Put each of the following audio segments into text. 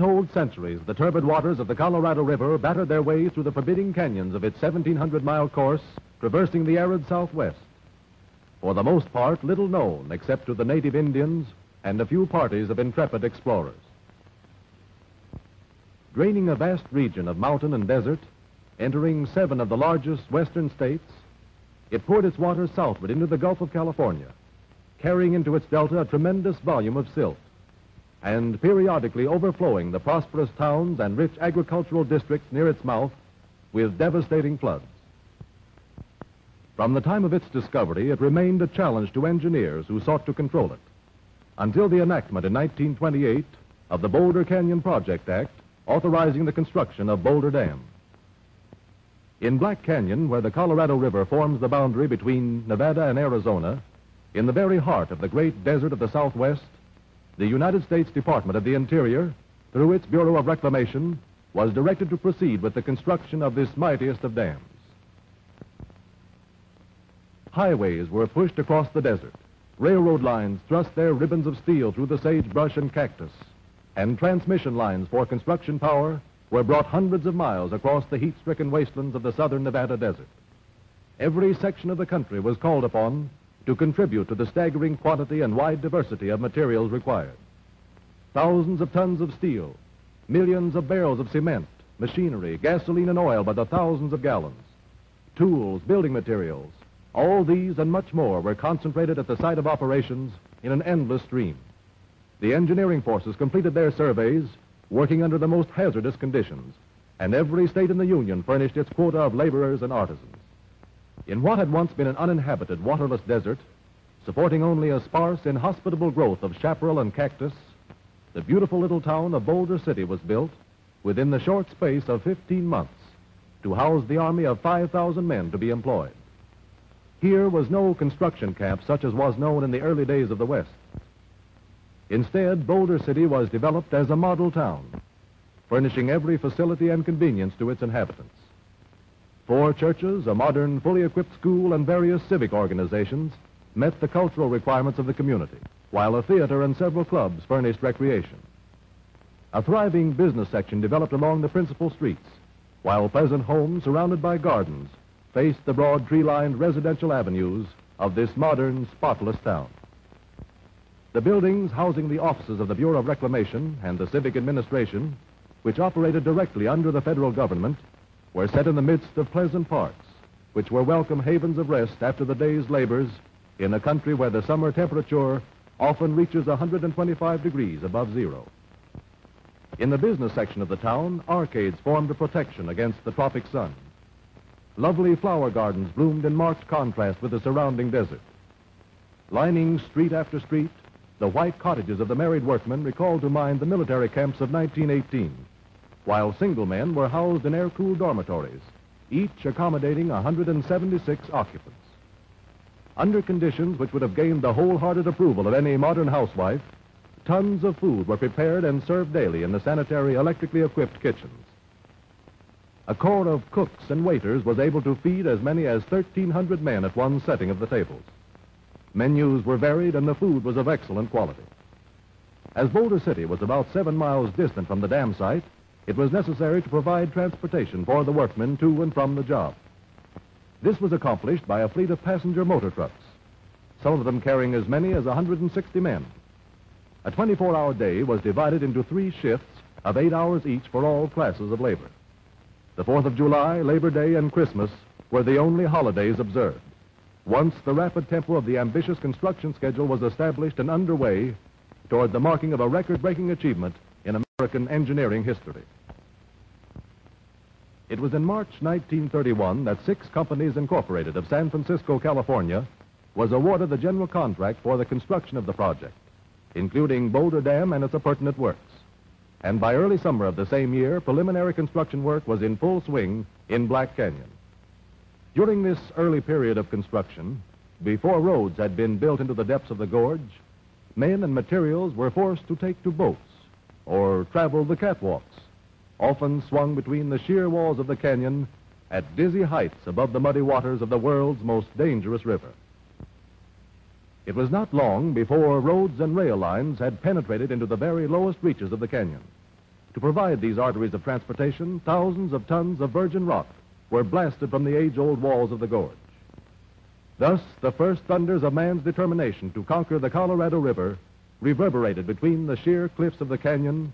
untold centuries, the turbid waters of the Colorado River battered their way through the forbidding canyons of its 1,700-mile course, traversing the arid Southwest. For the most part, little known except to the native Indians and a few parties of intrepid explorers. Draining a vast region of mountain and desert, entering 7 of the largest western states, it poured its waters southward into the Gulf of California, carrying into its delta a tremendous volume of silt, and periodically overflowing the prosperous towns and rich agricultural districts near its mouth with devastating floods. From the time of its discovery, it remained a challenge to engineers who sought to control it, until the enactment in 1928 of the Boulder Canyon Project Act, authorizing the construction of Boulder Dam. In Black Canyon, where the Colorado River forms the boundary between Nevada and Arizona, in the very heart of the great desert of the Southwest, the United States Department of the Interior, through its Bureau of Reclamation, was directed to proceed with the construction of this mightiest of dams. Highways were pushed across the desert. Railroad lines thrust their ribbons of steel through the sagebrush and cactus, and transmission lines for construction power were brought hundreds of miles across the heat-stricken wastelands of the southern Nevada desert. Every section of the country was called upon to contribute to the staggering quantity and wide diversity of materials required. Thousands of tons of steel, millions of barrels of cement, machinery, gasoline and oil by the thousands of gallons, tools, building materials, all these and much more were concentrated at the site of operations in an endless stream. The engineering forces completed their surveys, working under the most hazardous conditions, and every state in the Union furnished its quota of laborers and artisans. In what had once been an uninhabited, waterless desert, supporting only a sparse, inhospitable growth of chaparral and cactus, the beautiful little town of Boulder City was built within the short space of 15 months to house the army of 5,000 men to be employed. Here was no construction camp such as was known in the early days of the West. Instead, Boulder City was developed as a model town, furnishing every facility and convenience to its inhabitants. 4 churches, a modern, fully equipped school, and various civic organizations met the cultural requirements of the community, while a theater and several clubs furnished recreation. A thriving business section developed along the principal streets, while pleasant homes surrounded by gardens faced the broad tree-lined residential avenues of this modern, spotless town. The buildings housing the offices of the Bureau of Reclamation and the Civic Administration, which operated directly under the federal government, were set in the midst of pleasant parks, which were welcome havens of rest after the day's labors in a country where the summer temperature often reaches 125 degrees above zero. In the business section of the town, arcades formed a protection against the tropic sun. Lovely flower gardens bloomed in marked contrast with the surrounding desert. Lining street after street, the white cottages of the married workmen recalled to mind the military camps of 1918, while single men were housed in air-cooled dormitories, each accommodating 176 occupants. Under conditions which would have gained the wholehearted approval of any modern housewife, tons of food were prepared and served daily in the sanitary, electrically equipped kitchens. A corps of cooks and waiters was able to feed as many as 1,300 men at one setting of the tables. Menus were varied and the food was of excellent quality. As Boulder City was about 7 miles distant from the dam site, it was necessary to provide transportation for the workmen to and from the job. This was accomplished by a fleet of passenger motor trucks, some of them carrying as many as 160 men. A 24-hour day was divided into 3 shifts of 8 hours each for all classes of labor. The 4th of July, Labor Day, and Christmas were the only holidays observed. Once the rapid tempo of the ambitious construction schedule was established and underway toward the marking of a record-breaking achievement in American engineering history. It was in March 1931 that 6 companies incorporated of San Francisco, California, was awarded the general contract for the construction of the project, including Boulder Dam and its appurtenant works. And by early summer of the same year, preliminary construction work was in full swing in Black Canyon. During this early period of construction, before roads had been built into the depths of the gorge, men and materials were forced to take to boats or travel the catwalks, often swung between the sheer walls of the canyon at dizzy heights above the muddy waters of the world's most dangerous river. It was not long before roads and rail lines had penetrated into the very lowest reaches of the canyon. To provide these arteries of transportation, thousands of tons of virgin rock were blasted from the age-old walls of the gorge. Thus, the first thunders of man's determination to conquer the Colorado River reverberated between the sheer cliffs of the canyon,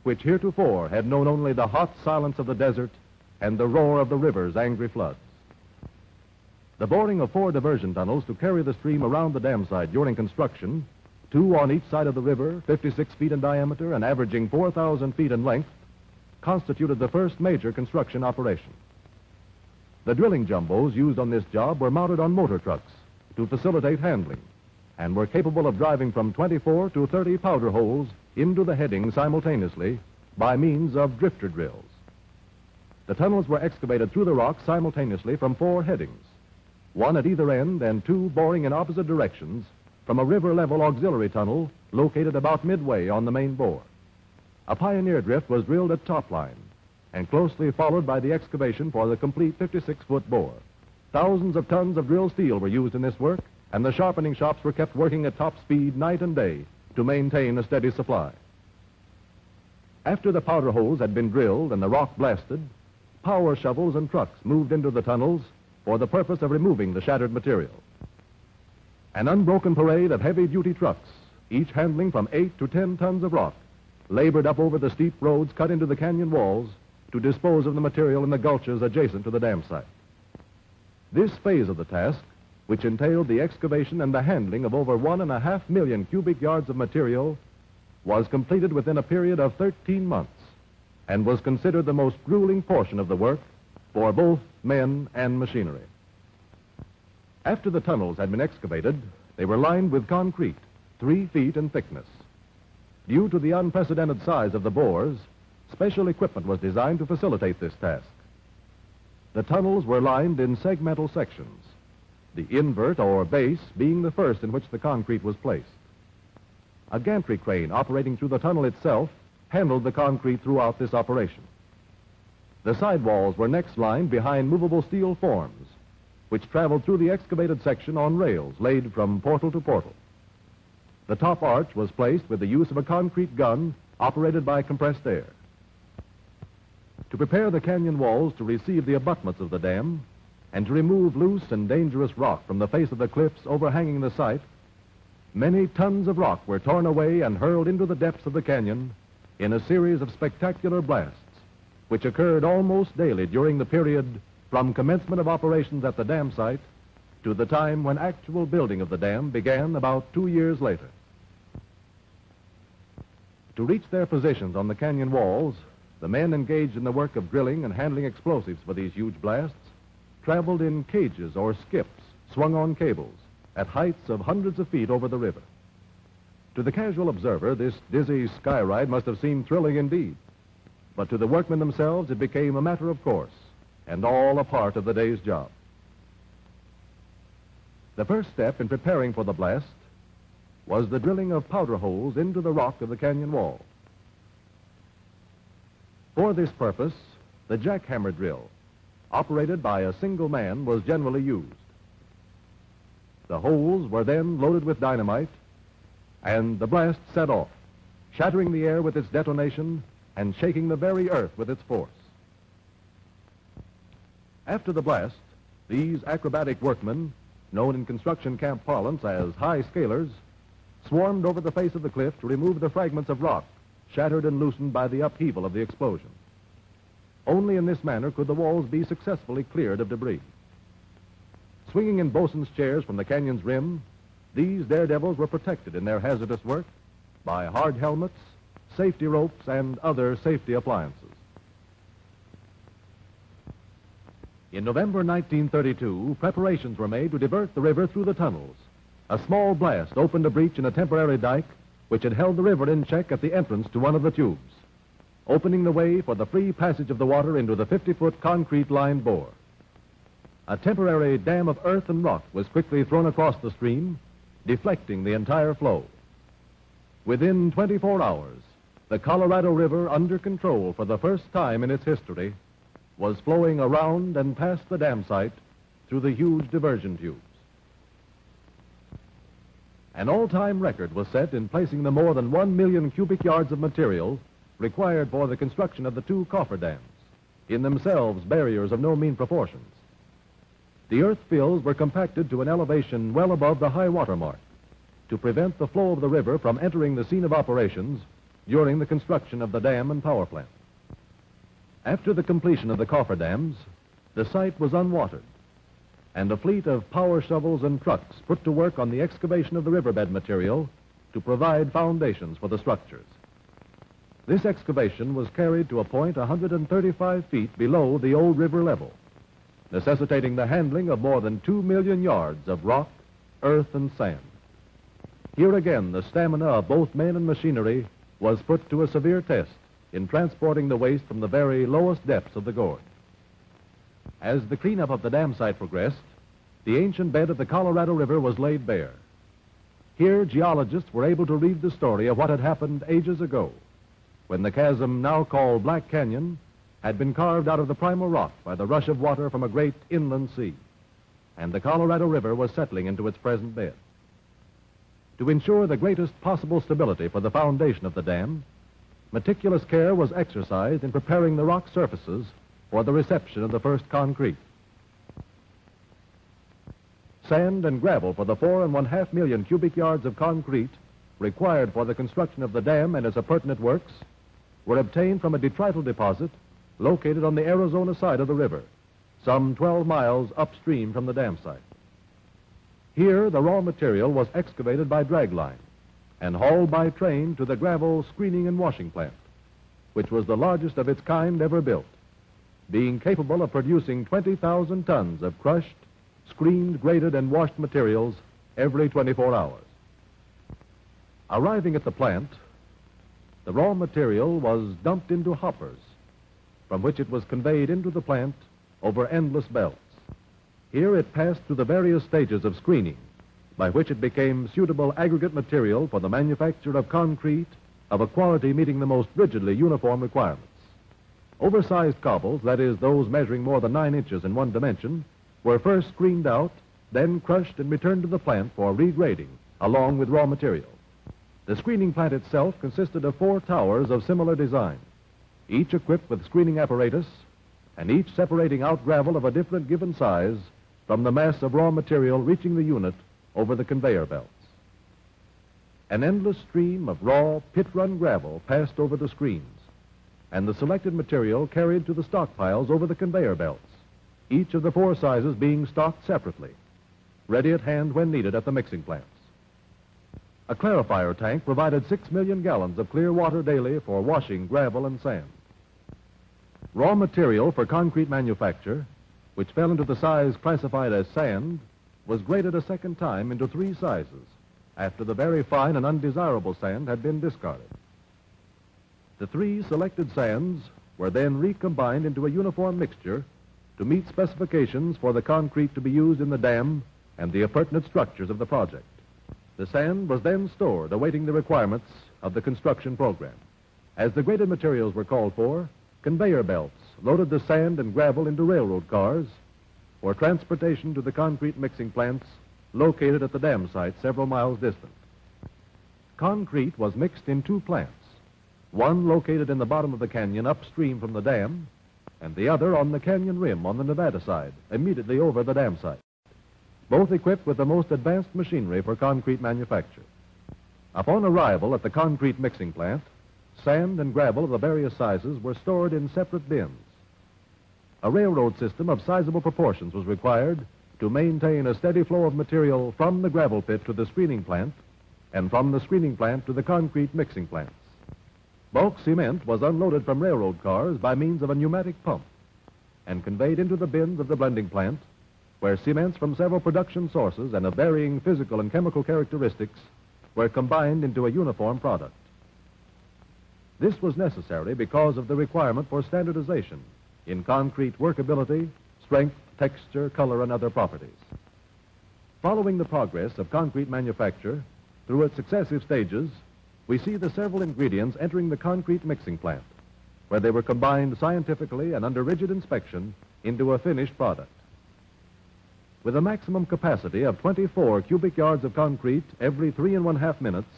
which heretofore had known only the hot silence of the desert and the roar of the river's angry floods. The boring of 4 diversion tunnels to carry the stream around the dam site during construction, 2 on each side of the river, 56 feet in diameter and averaging 4,000 feet in length, constituted the first major construction operation. The drilling jumbos used on this job were mounted on motor trucks to facilitate handling and were capable of driving from 24 to 30 powder holes into the heading simultaneously by means of drifter drills. The tunnels were excavated through the rock simultaneously from 4 headings, 1 at either end and 2 boring in opposite directions from a river-level auxiliary tunnel located about midway on the main bore. A pioneer drift was drilled at top line and closely followed by the excavation for the complete 56-foot bore. Thousands of tons of drilled steel were used in this work, and the sharpening shops were kept working at top speed night and day to maintain a steady supply. After the powder holes had been drilled and the rock blasted, power shovels and trucks moved into the tunnels for the purpose of removing the shattered material. An unbroken parade of heavy-duty trucks, each handling from 8 to 10 tons of rock, labored up over the steep roads cut into the canyon walls to dispose of the material in the gulches adjacent to the dam site. This phase of the task, which entailed the excavation and the handling of over 1.5 million cubic yards of material, was completed within a period of 13 months and was considered the most grueling portion of the work for both men and machinery. After the tunnels had been excavated, they were lined with concrete, 3 feet in thickness. Due to the unprecedented size of the bores, special equipment was designed to facilitate this task. The tunnels were lined in segmental sections, the invert or base being the first in which the concrete was placed. A gantry crane operating through the tunnel itself handled the concrete throughout this operation. The sidewalls were next lined behind movable steel forms, which traveled through the excavated section on rails laid from portal to portal. The top arch was placed with the use of a concrete gun operated by compressed air. To prepare the canyon walls to receive the abutments of the dam and to remove loose and dangerous rock from the face of the cliffs overhanging the site, many tons of rock were torn away and hurled into the depths of the canyon in a series of spectacular blasts, which occurred almost daily during the period from commencement of operations at the dam site to the time when actual building of the dam began about 2 years later. To reach their positions on the canyon walls, the men engaged in the work of drilling and handling explosives for these huge blasts traveled in cages or skips swung on cables at heights of hundreds of feet over the river. To the casual observer, this dizzy sky ride must have seemed thrilling indeed, but to the workmen themselves it became a matter of course and all a part of the day's job. The first step in preparing for the blast was the drilling of powder holes into the rock of the canyon wall. For this purpose, the jackhammer drill, operated by a single man, was generally used. The holes were then loaded with dynamite, and the blast set off, shattering the air with its detonation and shaking the very earth with its force. After the blast, these acrobatic workmen, known in construction camp parlance as high scalers, swarmed over the face of the cliff to remove the fragments of rock shattered and loosened by the upheaval of the explosion. Only in this manner could the walls be successfully cleared of debris. Swinging in bosun's chairs from the canyon's rim, these daredevils were protected in their hazardous work by hard helmets, safety ropes, and other safety appliances. In November 1932, preparations were made to divert the river through the tunnels. A small blast opened a breach in a temporary dike which had held the river in check at the entrance to one of the tubes, opening the way for the free passage of the water into the 50-foot concrete-lined bore. A temporary dam of earth and rock was quickly thrown across the stream, deflecting the entire flow. Within 24 hours, the Colorado River, under control for the first time in its history, was flowing around and past the dam site through the huge diversion tubes. An all-time record was set in placing the more than 1 million cubic yards of material required for the construction of the two cofferdams, in themselves barriers of no mean proportions. The earth fills were compacted to an elevation well above the high water mark to prevent the flow of the river from entering the scene of operations during the construction of the dam and power plant. After the completion of the cofferdams, the site was unwatered, and a fleet of power shovels and trucks put to work on the excavation of the riverbed material to provide foundations for the structures. This excavation was carried to a point 135 feet below the old river level, necessitating the handling of more than 2 million yards of rock, earth, and sand. Here again, the stamina of both men and machinery was put to a severe test in transporting the waste from the very lowest depths of the gorge. As the cleanup of the dam site progressed, the ancient bed of the Colorado River was laid bare. Here, geologists were able to read the story of what had happened ages ago, when the chasm now called Black Canyon had been carved out of the primal rock by the rush of water from a great inland sea, and the Colorado River was settling into its present bed. To ensure the greatest possible stability for the foundation of the dam, meticulous care was exercised in preparing the rock surfaces for the reception of the first concrete. Sand and gravel for the 4.5 million cubic yards of concrete required for the construction of the dam and its appurtenant works were obtained from a detrital deposit located on the Arizona side of the river, some 12 miles upstream from the dam site. Here, the raw material was excavated by dragline and hauled by train to the gravel screening and washing plant, which was the largest of its kind ever built, being capable of producing 20,000 tons of crushed, screened, graded, and washed materials every 24 hours. Arriving at the plant, the raw material was dumped into hoppers, from which it was conveyed into the plant over endless belts. Here it passed through the various stages of screening, by which it became suitable aggregate material for the manufacture of concrete of a quality meeting the most rigidly uniform requirements. Oversized cobbles, that is, those measuring more than 9 inches in one dimension, were first screened out, then crushed and returned to the plant for regrading, along with raw material. The screening plant itself consisted of 4 towers of similar design, each equipped with screening apparatus, and each separating out gravel of a different given size from the mass of raw material reaching the unit over the conveyor belts. An endless stream of raw, pit-run gravel passed over the screens, and the selected material carried to the stockpiles over the conveyor belts, each of the 4 sizes being stocked separately, ready at hand when needed at the mixing plants. A clarifier tank provided 6 million gallons of clear water daily for washing gravel and sand. Raw material for concrete manufacture, which fell into the size classified as sand, was graded a second time into 3 sizes after the very fine and undesirable sand had been discarded. The 3 selected sands were then recombined into a uniform mixture to meet specifications for the concrete to be used in the dam and the appurtenant structures of the project. The sand was then stored, awaiting the requirements of the construction program. As the graded materials were called for, conveyor belts loaded the sand and gravel into railroad cars for transportation to the concrete mixing plants located at the dam site several miles distant. Concrete was mixed in 2 plants, one located in the bottom of the canyon upstream from the dam, and the other on the canyon rim on the Nevada side, immediately over the dam site, both equipped with the most advanced machinery for concrete manufacture. Upon arrival at the concrete mixing plant, sand and gravel of the various sizes were stored in separate bins. A railroad system of sizable proportions was required to maintain a steady flow of material from the gravel pit to the screening plant and from the screening plant to the concrete mixing plants. Bulk cement was unloaded from railroad cars by means of a pneumatic pump and conveyed into the bins of the blending plant, where cements from several production sources and of varying physical and chemical characteristics were combined into a uniform product. This was necessary because of the requirement for standardization in concrete workability, strength, texture, color, and other properties. Following the progress of concrete manufacture through its successive stages, we see the several ingredients entering the concrete mixing plant, where they were combined scientifically and under rigid inspection into a finished product. With a maximum capacity of 24 cubic yards of concrete every 3.5 minutes,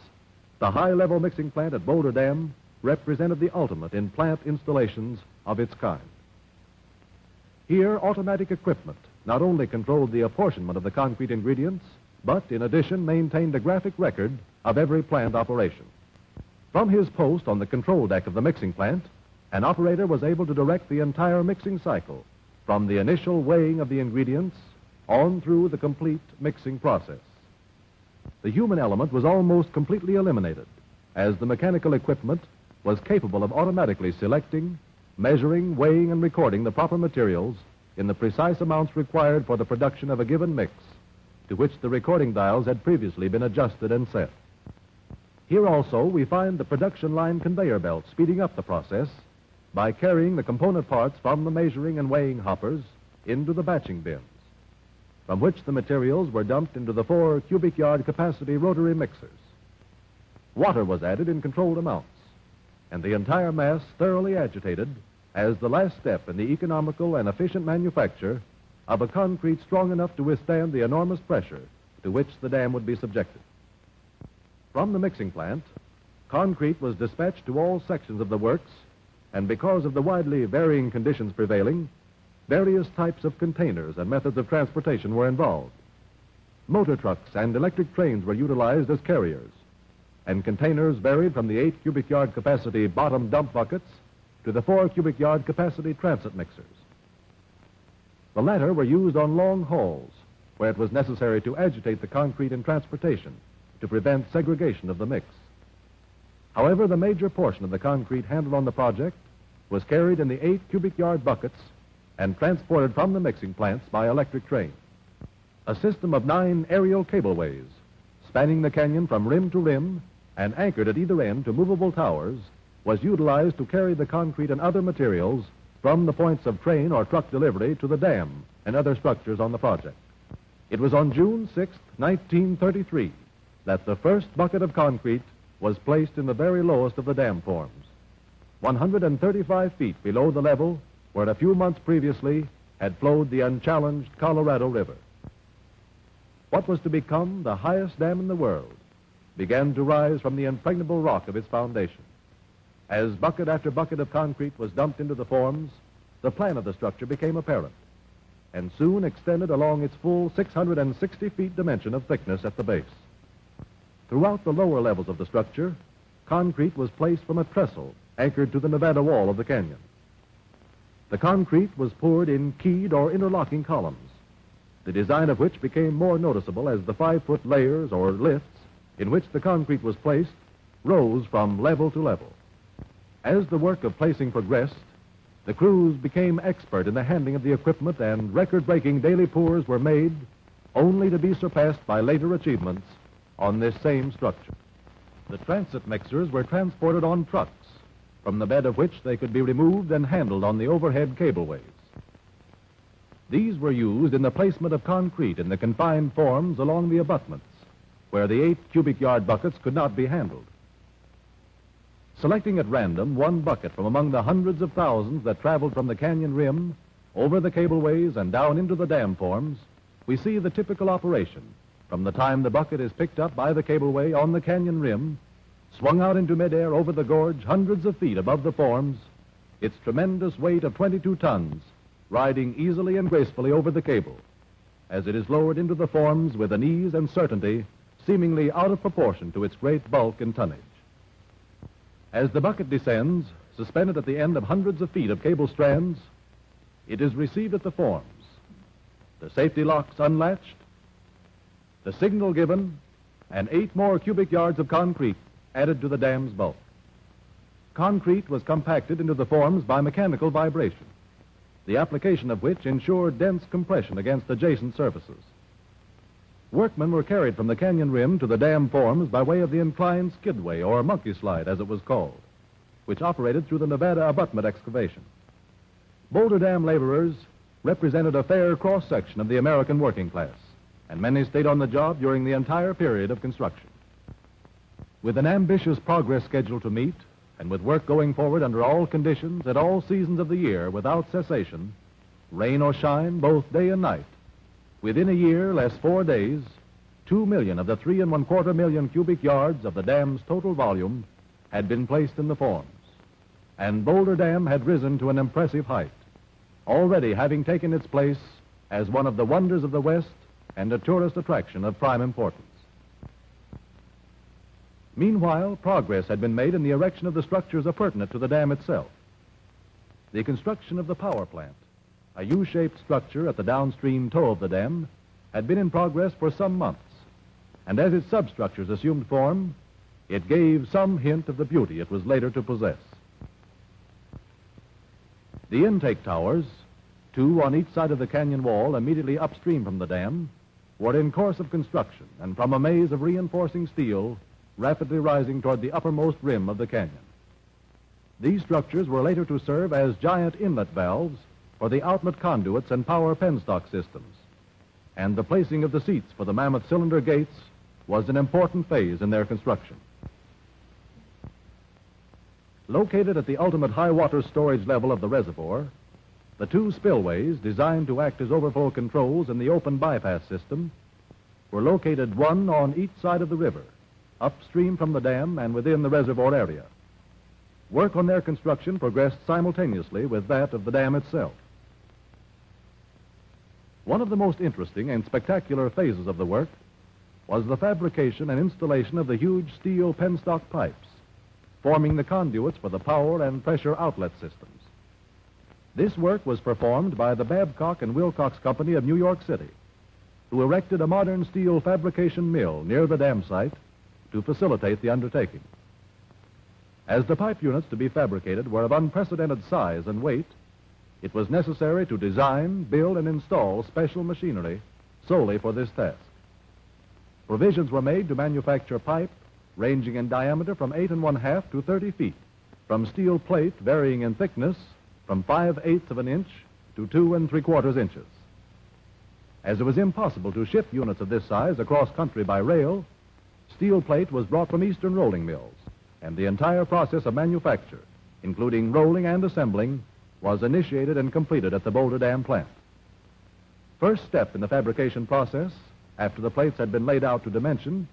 the high-level mixing plant at Boulder Dam represented the ultimate in plant installations of its kind. Here, automatic equipment not only controlled the apportionment of the concrete ingredients, but in addition maintained a graphic record of every plant operation. From his post on the control deck of the mixing plant, an operator was able to direct the entire mixing cycle, from the initial weighing of the ingredients on through the complete mixing process. The human element was almost completely eliminated, as the mechanical equipment was capable of automatically selecting, measuring, weighing, and recording the proper materials in the precise amounts required for the production of a given mix, to which the recording dials had previously been adjusted and set. Here also we find the production line conveyor belt speeding up the process by carrying the component parts from the measuring and weighing hoppers into the batching bins, from which the materials were dumped into the 4 cubic yard capacity rotary mixers. Water was added in controlled amounts, and the entire mass thoroughly agitated as the last step in the economical and efficient manufacture of a concrete strong enough to withstand the enormous pressure to which the dam would be subjected. From the mixing plant, concrete was dispatched to all sections of the works, and because of the widely varying conditions prevailing, various types of containers and methods of transportation were involved. Motor trucks and electric trains were utilized as carriers, and containers varied from the 8 cubic yard capacity bottom dump buckets to the 4 cubic yard capacity transit mixers. The latter were used on long hauls, where it was necessary to agitate the concrete in transportation to prevent segregation of the mix. However, the major portion of the concrete handled on the project was carried in the 8 cubic yard buckets and transported from the mixing plants by electric train. A system of 9 aerial cableways spanning the canyon from rim to rim and anchored at either end to movable towers was utilized to carry the concrete and other materials from the points of train or truck delivery to the dam and other structures on the project. It was on June 6, 1933, that the first bucket of concrete was placed in the very lowest of the dam forms, 135 feet below the level where a few months previously had flowed the unchallenged Colorado River. What was to become the highest dam in the world began to rise from the impregnable rock of its foundation. As bucket after bucket of concrete was dumped into the forms, the plan of the structure became apparent, and soon extended along its full 660 feet dimension of thickness at the base. Throughout the lower levels of the structure, concrete was placed from a trestle anchored to the Nevada wall of the canyon. The concrete was poured in keyed or interlocking columns, the design of which became more noticeable as the 5-foot layers or lifts in which the concrete was placed rose from level to level. As the work of placing progressed, the crews became expert in the handling of the equipment, and record-breaking daily pours were made, only to be surpassed by later achievements on this same structure. The transit mixers were transported on trucks, from the bed of which they could be removed and handled on the overhead cableways. These were used in the placement of concrete in the confined forms along the abutments, where the 8 cubic yard buckets could not be handled. Selecting at random one bucket from among the hundreds of thousands that traveled from the canyon rim over the cableways and down into the dam forms, we see the typical operation from the time the bucket is picked up by the cableway on the canyon rim, swung out into midair over the gorge hundreds of feet above the forms, its tremendous weight of 22 tons riding easily and gracefully over the cable, as it is lowered into the forms with an ease and certainty seemingly out of proportion to its great bulk and tonnage. As the bucket descends, suspended at the end of hundreds of feet of cable strands, it is received at the forms, the safety locks unlatched, the signal given, and 8 more cubic yards of concrete added to the dam's bulk. Concrete was compacted into the forms by mechanical vibration, the application of which ensured dense compression against adjacent surfaces. Workmen were carried from the canyon rim to the dam forms by way of the inclined skidway, or monkey slide as it was called, which operated through the Nevada abutment excavation. Boulder Dam laborers represented a fair cross-section of the American working class, and many stayed on the job during the entire period of construction. With an ambitious progress schedule to meet, and with work going forward under all conditions at all seasons of the year without cessation, rain or shine, both day and night, within a year, less 4 days, 2 million of the 3¼ million cubic yards of the dam's total volume had been placed in the forms, and Boulder Dam had risen to an impressive height, already having taken its place as one of the wonders of the West and a tourist attraction of prime importance. Meanwhile, progress had been made in the erection of the structures appurtenant to the dam itself. The construction of the power plant, a U-shaped structure at the downstream toe of the dam, had been in progress for some months, and as its substructures assumed form, it gave some hint of the beauty it was later to possess. The intake towers, 2 on each side of the canyon wall immediately upstream from the dam, were in course of construction and from a maze of reinforcing steel rapidly rising toward the uppermost rim of the canyon. These structures were later to serve as giant inlet valves for the outlet conduits and power penstock systems, and the placing of the seats for the mammoth cylinder gates was an important phase in their construction. Located at the ultimate high water storage level of the reservoir, the 2 spillways designed to act as overflow controls in the open bypass system were located one on each side of the river, upstream from the dam and within the reservoir area. Work on their construction progressed simultaneously with that of the dam itself. One of the most interesting and spectacular phases of the work was the fabrication and installation of the huge steel penstock pipes, forming the conduits for the power and pressure outlet systems. This work was performed by the Babcock and Wilcox Company of New York City, who erected a modern steel fabrication mill near the dam site to facilitate the undertaking. As the pipe units to be fabricated were of unprecedented size and weight, it was necessary to design, build, and install special machinery solely for this task. Provisions were made to manufacture pipe ranging in diameter from 8 1/2 to 30 feet, from steel plate varying in thickness from 5/8 of an inch to 2 3/4 inches. As it was impossible to ship units of this size across country by rail, steel plate was brought from eastern rolling mills, and the entire process of manufacture, including rolling and assembling, was initiated and completed at the Boulder Dam plant. First step in the fabrication process, after the plates had been laid out to dimension,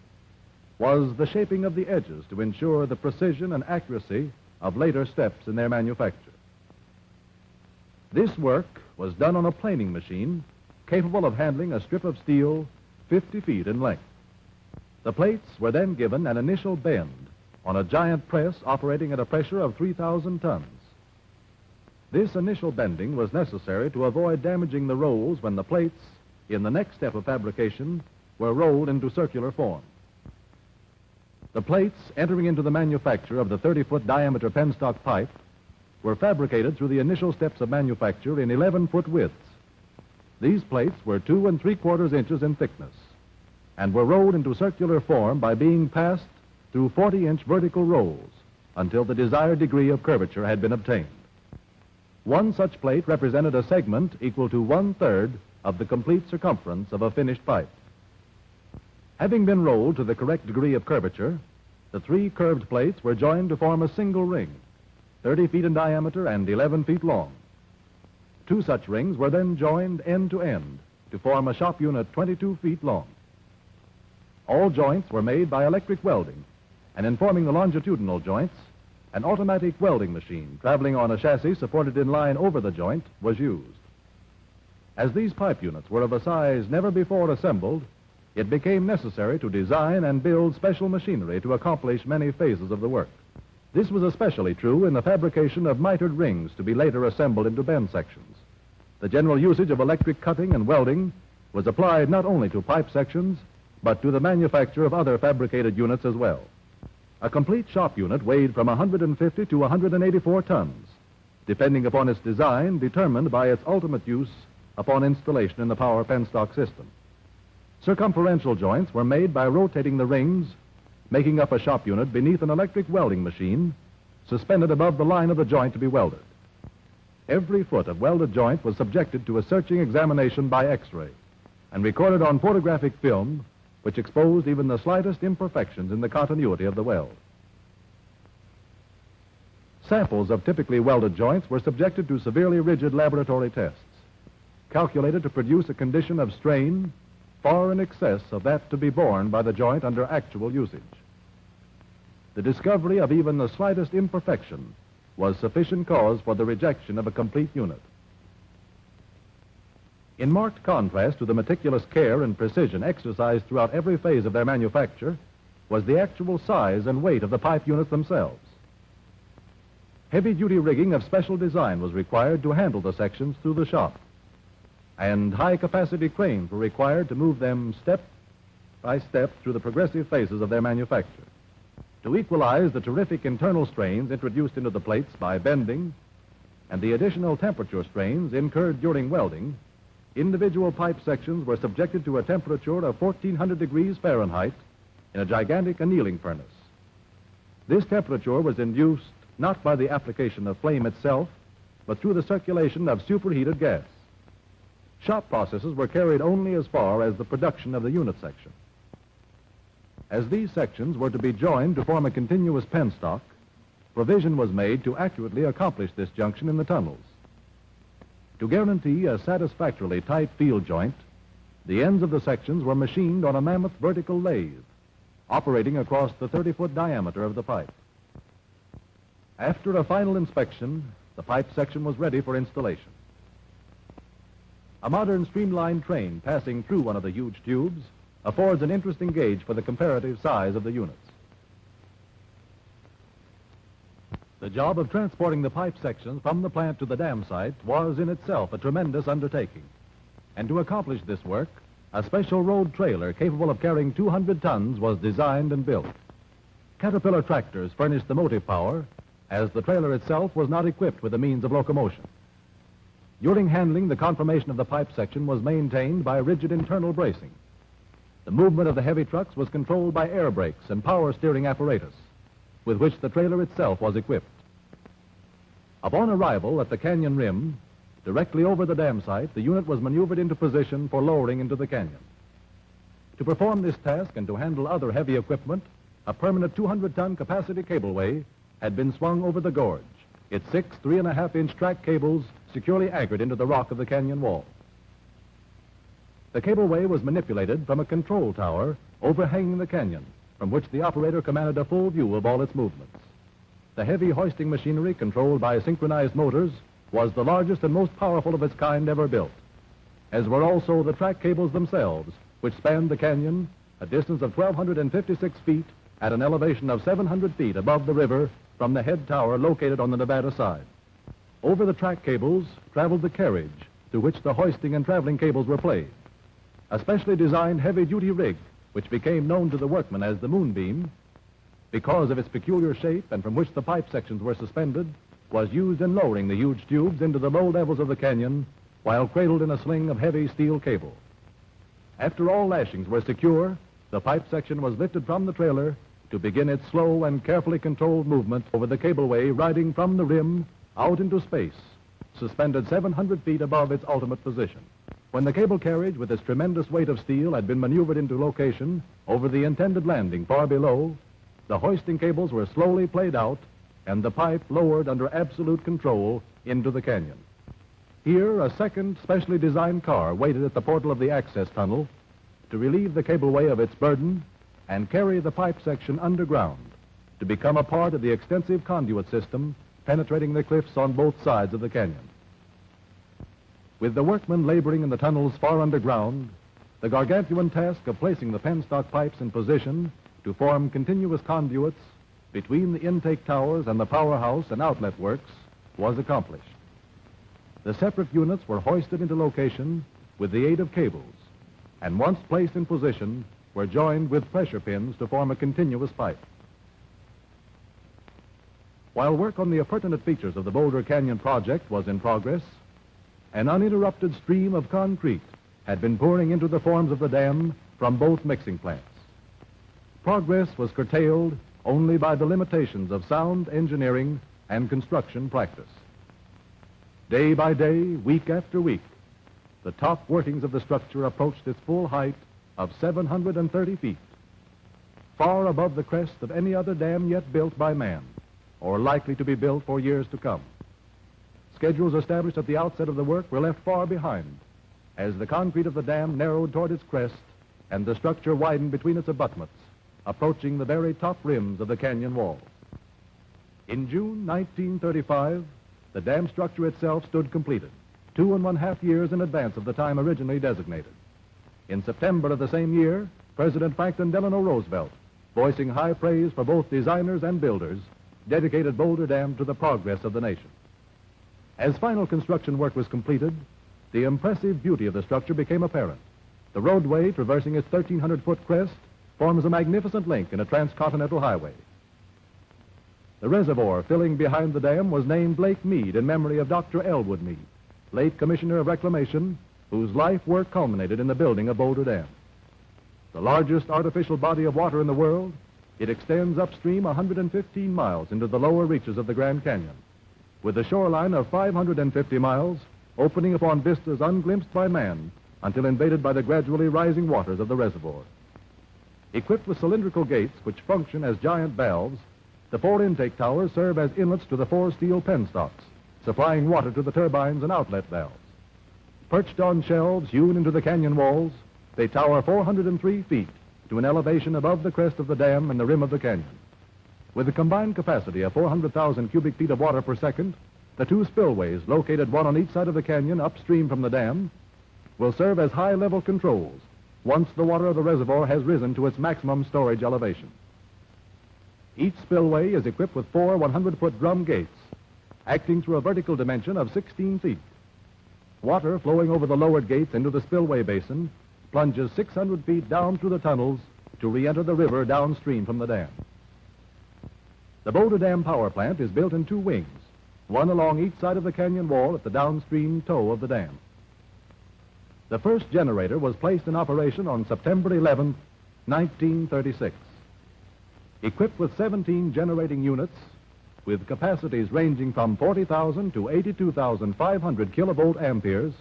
was the shaping of the edges to ensure the precision and accuracy of later steps in their manufacture. This work was done on a planing machine capable of handling a strip of steel 50 feet in length. The plates were then given an initial bend on a giant press operating at a pressure of 3,000 tons. This initial bending was necessary to avoid damaging the rolls when the plates, in the next step of fabrication, were rolled into circular form. The plates entering into the manufacture of the 30-foot diameter penstock pipe were fabricated through the initial steps of manufacture in 11-foot widths. These plates were 2 3/4 inches in thickness and were rolled into circular form by being passed through 40-inch vertical rolls until the desired degree of curvature had been obtained. One such plate represented a segment equal to 1/3 of the complete circumference of a finished pipe. Having been rolled to the correct degree of curvature, the 3 curved plates were joined to form a single ring, 30 feet in diameter and 11 feet long. 2 such rings were then joined end to end to form a shop unit 22 feet long. All joints were made by electric welding, and in forming the longitudinal joints, an automatic welding machine traveling on a chassis supported in line over the joint was used. As these pipe units were of a size never before assembled, it became necessary to design and build special machinery to accomplish many phases of the work. This was especially true in the fabrication of mitered rings to be later assembled into bend sections. The general usage of electric cutting and welding was applied not only to pipe sections, but to the manufacture of other fabricated units as well. A complete shop unit weighed from 150 to 184 tons, depending upon its design determined by its ultimate use upon installation in the power penstock system. Circumferential joints were made by rotating the rings, making up a shop unit beneath an electric welding machine suspended above the line of the joint to be welded. Every foot of welded joint was subjected to a searching examination by X-ray and recorded on photographic film, which exposed even the slightest imperfections in the continuity of the weld. Samples of typically welded joints were subjected to severely rigid laboratory tests, calculated to produce a condition of strain far in excess of that to be borne by the joint under actual usage. the discovery of even the slightest imperfection was sufficient cause for the rejection of a complete unit. In marked contrast to the meticulous care and precision exercised throughout every phase of their manufacture was the actual size and weight of the pipe units themselves. Heavy-duty rigging of special design was required to handle the sections through the shop, and high-capacity cranes were required to move them step by step through the progressive phases of their manufacture. To equalize the terrific internal strains introduced into the plates by bending and the additional temperature strains incurred during welding, individual pipe sections were subjected to a temperature of 1400 degrees Fahrenheit in a gigantic annealing furnace. This temperature was induced not by the application of flame itself, but through the circulation of superheated gas. Shop processes were carried only as far as the production of the unit section. As these sections were to be joined to form a continuous penstock, provision was made to accurately accomplish this junction in the tunnels. To guarantee a satisfactorily tight field joint, the ends of the sections were machined on a mammoth vertical lathe, operating across the 30-foot diameter of the pipe. After a final inspection, the pipe section was ready for installation. A modern streamlined train passing through one of the huge tubes affords an interesting gauge for the comparative size of the units. The job of transporting the pipe sections from the plant to the dam site was in itself a tremendous undertaking. And to accomplish this work, a special road trailer capable of carrying 200 tons was designed and built. Caterpillar tractors furnished the motive power, as the trailer itself was not equipped with the means of locomotion. During handling, the conformation of the pipe section was maintained by rigid internal bracing. The movement of the heavy trucks was controlled by air brakes and power steering apparatus, with which the trailer itself was equipped. Upon arrival at the canyon rim, directly over the dam site, the unit was maneuvered into position for lowering into the canyon. To perform this task and to handle other heavy equipment, a permanent 200-ton capacity cableway had been swung over the gorge, its 6 3.5-inch track cables securely anchored into the rock of the canyon wall. The cableway was manipulated from a control tower overhanging the canyon, from which the operator commanded a full view of all its movements. The heavy hoisting machinery, controlled by synchronized motors, was the largest and most powerful of its kind ever built, as were also the track cables themselves, which spanned the canyon a distance of 1,256 feet at an elevation of 700 feet above the river from the head tower located on the Nevada side. Over the track cables traveled the carriage through which the hoisting and traveling cables were played. A specially designed heavy-duty rig, which became known to the workmen as the moonbeam, because of its peculiar shape and from which the pipe sections were suspended, was used in lowering the huge tubes into the low levels of the canyon while cradled in a sling of heavy steel cable. After all lashings were secure, the pipe section was lifted from the trailer to begin its slow and carefully controlled movement over the cableway, riding from the rim out into space, suspended 700 feet above its ultimate position. When the cable carriage with its tremendous weight of steel had been maneuvered into location over the intended landing far below, the hoisting cables were slowly played out and the pipe lowered under absolute control into the canyon. Here, a second specially designed car waited at the portal of the access tunnel to relieve the cableway of its burden and carry the pipe section underground to become a part of the extensive conduit system penetrating the cliffs on both sides of the canyon. With the workmen laboring in the tunnels far underground, the gargantuan task of placing the penstock pipes in position to form continuous conduits between the intake towers and the powerhouse and outlet works was accomplished. The separate units were hoisted into location with the aid of cables, and once placed in position, were joined with pressure pins to form a continuous pipe. While work on the appurtenant features of the Boulder Canyon project was in progress, an uninterrupted stream of concrete had been pouring into the forms of the dam from both mixing plants. Progress was curtailed only by the limitations of sound engineering and construction practice. Day by day, week after week, the top workings of the structure approached its full height of 730 feet, far above the crest of any other dam yet built by man, or likely to be built for years to come. Schedules established at the outset of the work were left far behind, as the concrete of the dam narrowed toward its crest and the structure widened between its abutments, approaching the very top rims of the canyon wall. In June 1935, the dam structure itself stood completed, 2.5 years in advance of the time originally designated. In September of the same year, President Franklin Delano Roosevelt, voicing high praise for both designers and builders, dedicated Boulder Dam to the progress of the nation. As final construction work was completed, the impressive beauty of the structure became apparent. The roadway, traversing its 1,300-foot crest, forms a magnificent link in a transcontinental highway. The reservoir filling behind the dam was named Lake Mead in memory of Dr. Elwood Mead, late Commissioner of Reclamation, whose life work culminated in the building of Boulder Dam. The largest artificial body of water in the world, it extends upstream 115 miles into the lower reaches of the Grand Canyon, with a shoreline of 550 miles opening upon vistas unglimpsed by man until invaded by the gradually rising waters of the reservoir. Equipped with cylindrical gates which function as giant valves, the 4 intake towers serve as inlets to the 4 steel penstocks, supplying water to the turbines and outlet valves. Perched on shelves hewn into the canyon walls, they tower 403 feet to an elevation above the crest of the dam and the rim of the canyon. With a combined capacity of 400,000 cubic feet of water per second, the 2 spillways, located one on each side of the canyon upstream from the dam, will serve as high-level controls once the water of the reservoir has risen to its maximum storage elevation. Each spillway is equipped with 4 100-foot drum gates, acting through a vertical dimension of 16 feet. Water flowing over the lowered gates into the spillway basin plunges 600 feet down through the tunnels to re-enter the river downstream from the dam. The Boulder Dam power plant is built in 2 wings, one along each side of the canyon wall at the downstream toe of the dam. The first generator was placed in operation on September 11, 1936. Equipped with 17 generating units, with capacities ranging from 40,000 to 82,500 kilovolt amperes,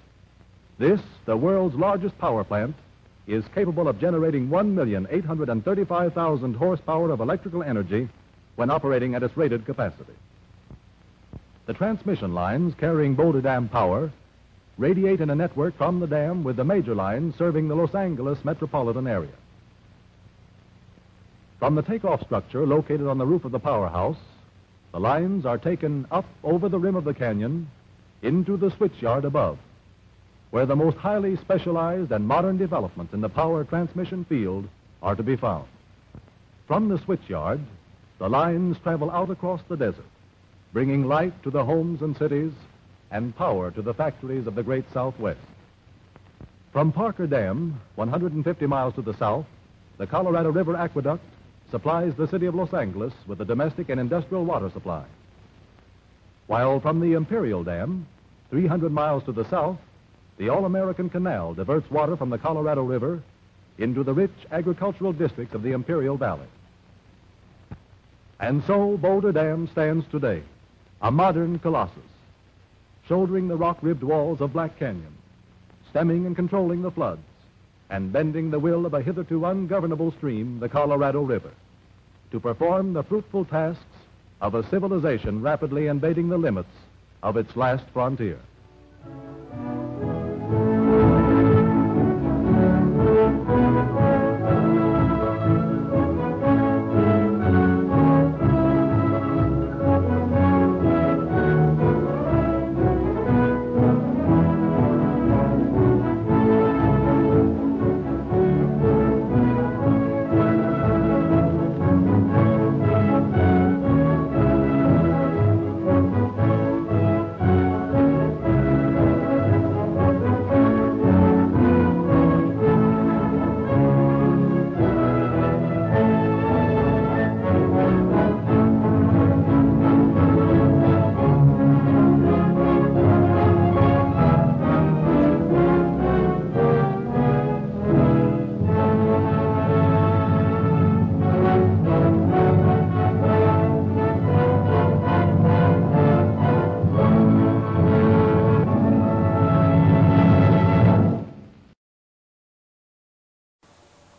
this, the world's largest power plant, is capable of generating 1,835,000 horsepower of electrical energy when operating at its rated capacity. The transmission lines carrying Boulder Dam power radiate in a network from the dam with the major lines serving the Los Angeles metropolitan area. From the takeoff structure located on the roof of the powerhouse, the lines are taken up over the rim of the canyon into the switchyard above, where the most highly specialized and modern developments in the power transmission field are to be found. From the switchyard, the lines travel out across the desert, bringing light to the homes and cities and power to the factories of the great Southwest. From Parker Dam, 150 miles to the south, the Colorado River Aqueduct supplies the city of Los Angeles with the domestic and industrial water supply. While from the Imperial Dam, 300 miles to the south, the All-American Canal diverts water from the Colorado River into the rich agricultural districts of the Imperial Valley. And so Boulder Dam stands today, a modern colossus, shouldering the rock-ribbed walls of Black Canyon, stemming and controlling the floods, and bending the will of a hitherto ungovernable stream, the Colorado River, to perform the fruitful tasks of a civilization rapidly invading the limits of its last frontier.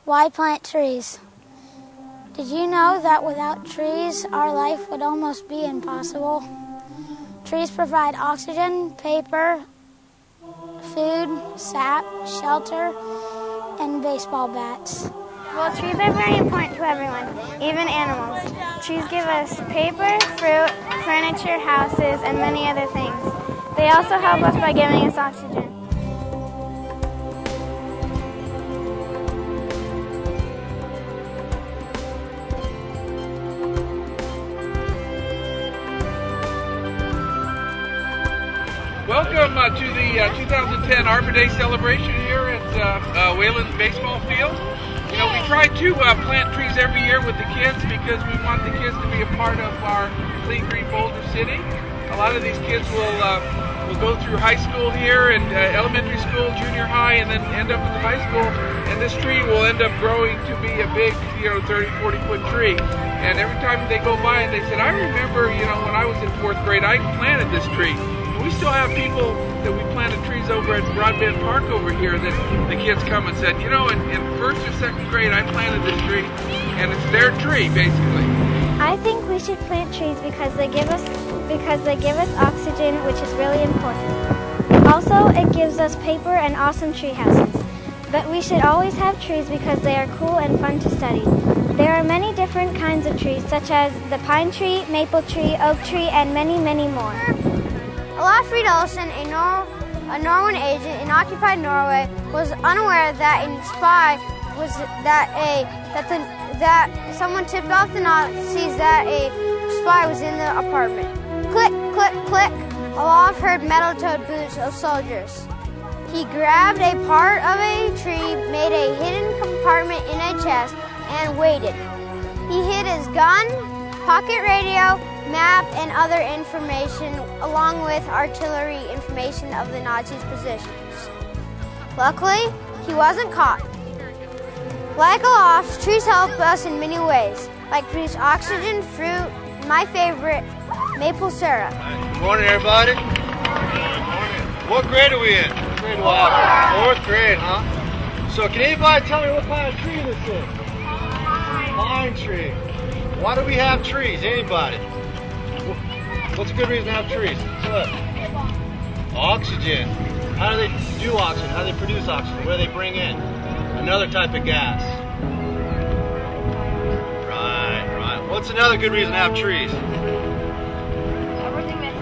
Why plant trees? Did you know that without trees, our life would almost be impossible? Trees provide oxygen, paper, food, sap, shelter, and baseball bats. Well, trees are very important to everyone, even animals. Trees give us paper, fruit, furniture, houses, and many other things. They also help us by giving us oxygen. Welcome to the 2010 Arbor Day celebration here at Wayland Baseball Field. You know, we try to plant trees every year with the kids because we want the kids to be a part of our Clean Green Boulder City. A lot of these kids will go through high school here and elementary school, junior high, and then end up at the high school. And this tree will end up growing to be a big, 30, 40-foot tree. And every time they go by and they said, I remember, when I was in 4th grade, I planted this tree. We still have people that we planted trees over at Broadbent Park over here that the kids come and said, in 1st or 2nd grade I planted this tree, and it's their tree basically. I think we should plant trees because they give us oxygen, which is really important. Also, it gives us paper and awesome tree houses. But we should always have trees because they are cool and fun to study. There are many different kinds of trees, such as the pine tree, maple tree, oak tree, and many, many more. Olafrid Olsen, a Norwegian agent in occupied Norway, was unaware that a spy was that someone tipped off the Nazis that a spy was in the apartment. Click, click, click. Olaf heard metal-toed boots of soldiers. He grabbed a part of a tree, made a hidden compartment in a chest, and waited. He hid his gun, pocket radio, map, and other information, along with artillery information of the Nazis' positions. Luckily, he wasn't caught. Like Olaf, trees help us in many ways, like produce oxygen, fruit, my favorite, maple syrup. Good morning, everybody. Good morning. What grade are we in? Grade what? 4th grade, huh? So can anybody tell me what kind of tree this is? Pine tree. Why do we have trees? Anybody? What's a good reason to have trees? What? Oxygen. How do they do oxygen? How do they produce oxygen? What do they bring in? Another type of gas. Right. What's another good reason to have trees? Everything that's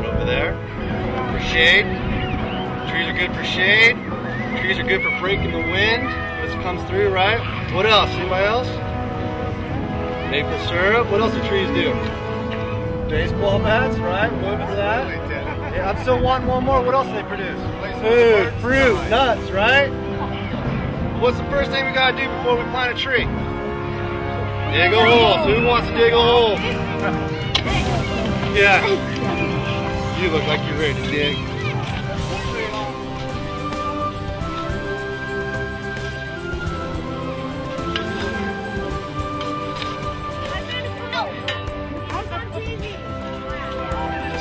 over there. For shade. Trees are good for shade. Trees are good for breaking the wind. This comes through, right? What else? Anybody else? Maple syrup. What else do trees do? Baseball bats, right? Good for that. Yeah, I'm still wanting one more. What else do they produce? Food, fruit, nuts, right? What's the first thing we gotta do before we plant a tree? Dig a hole. So who wants to dig a hole? Yeah. You look like you're ready to dig.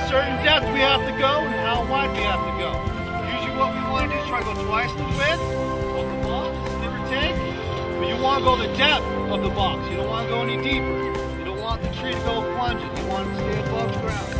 Certain depth we have to go and how wide we have to go. Usually what we want to do is try to go twice the width of the box, give or take. But you want to go the depth of the box. You don't want to go any deeper. You don't want the tree to go plunging. You want it to stay above ground.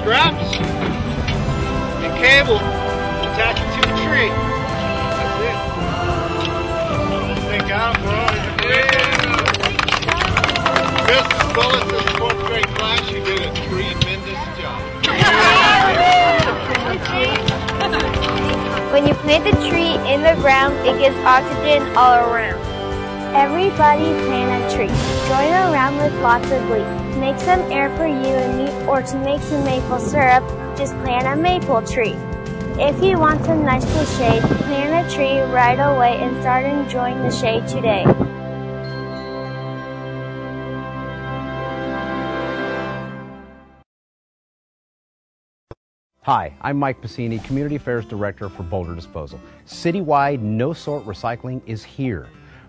scraps and cable, attach it to the tree. That's it. Thank God for all his Miss Willis' 4th grade class, you did a tremendous job. When you plant the tree in the ground, it gives oxygen all around. Everybody plant a tree. Join around with lots of glee. Make some air for you and me, or to make some maple syrup, just plant a maple tree. If you want some nice cool shade, plant a tree right away and start enjoying the shade today. Hi, I'm Mike Piscini, Community Affairs Director for Boulder Disposal. Citywide no-sort recycling is here.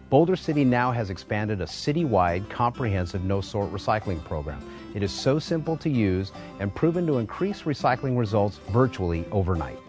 Boulder City now has expanded a citywide comprehensive no-sort recycling program. It is so simple to use and proven to increase recycling results virtually overnight.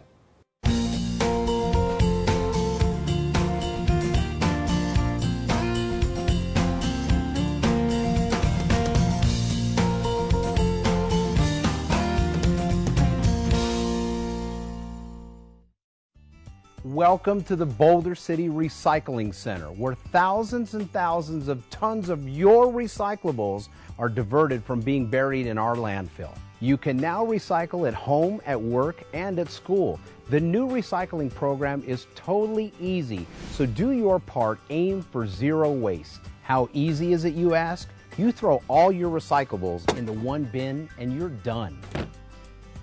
Welcome to the Boulder City Recycling Center, where thousands and thousands of tons of your recyclables are diverted from being buried in our landfill. You can now recycle at home, at work, and at school. The new recycling program is totally easy, so do your part. Aim for zero waste. How easy is it, you ask? You throw all your recyclables into one bin and you're done.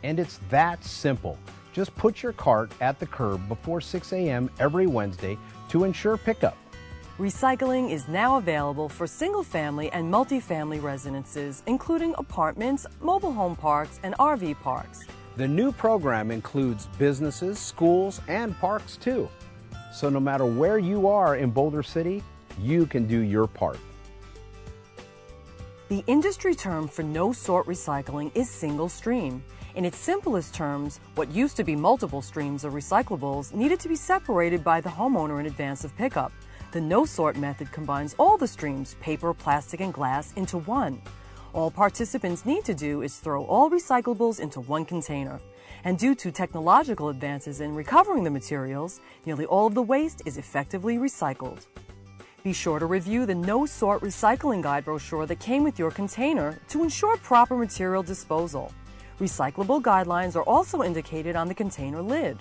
And it's that simple. Just put your cart at the curb before 6 a.m. every Wednesday to ensure pickup. Recycling is now available for single-family and multifamily residences, including apartments, mobile home parks, and RV parks. The new program includes businesses, schools, and parks too. So no matter where you are in Boulder City, you can do your part. The industry term for no-sort recycling is single stream. In its simplest terms, what used to be multiple streams of recyclables needed to be separated by the homeowner in advance of pickup. The no-sort method combines all the streams, paper, plastic, and glass, into one. All participants need to do is throw all recyclables into one container. And due to technological advances in recovering the materials, nearly all of the waste is effectively recycled. Be sure to review the No-Sort Recycling Guide brochure that came with your container to ensure proper material disposal. Recyclable guidelines are also indicated on the container lid.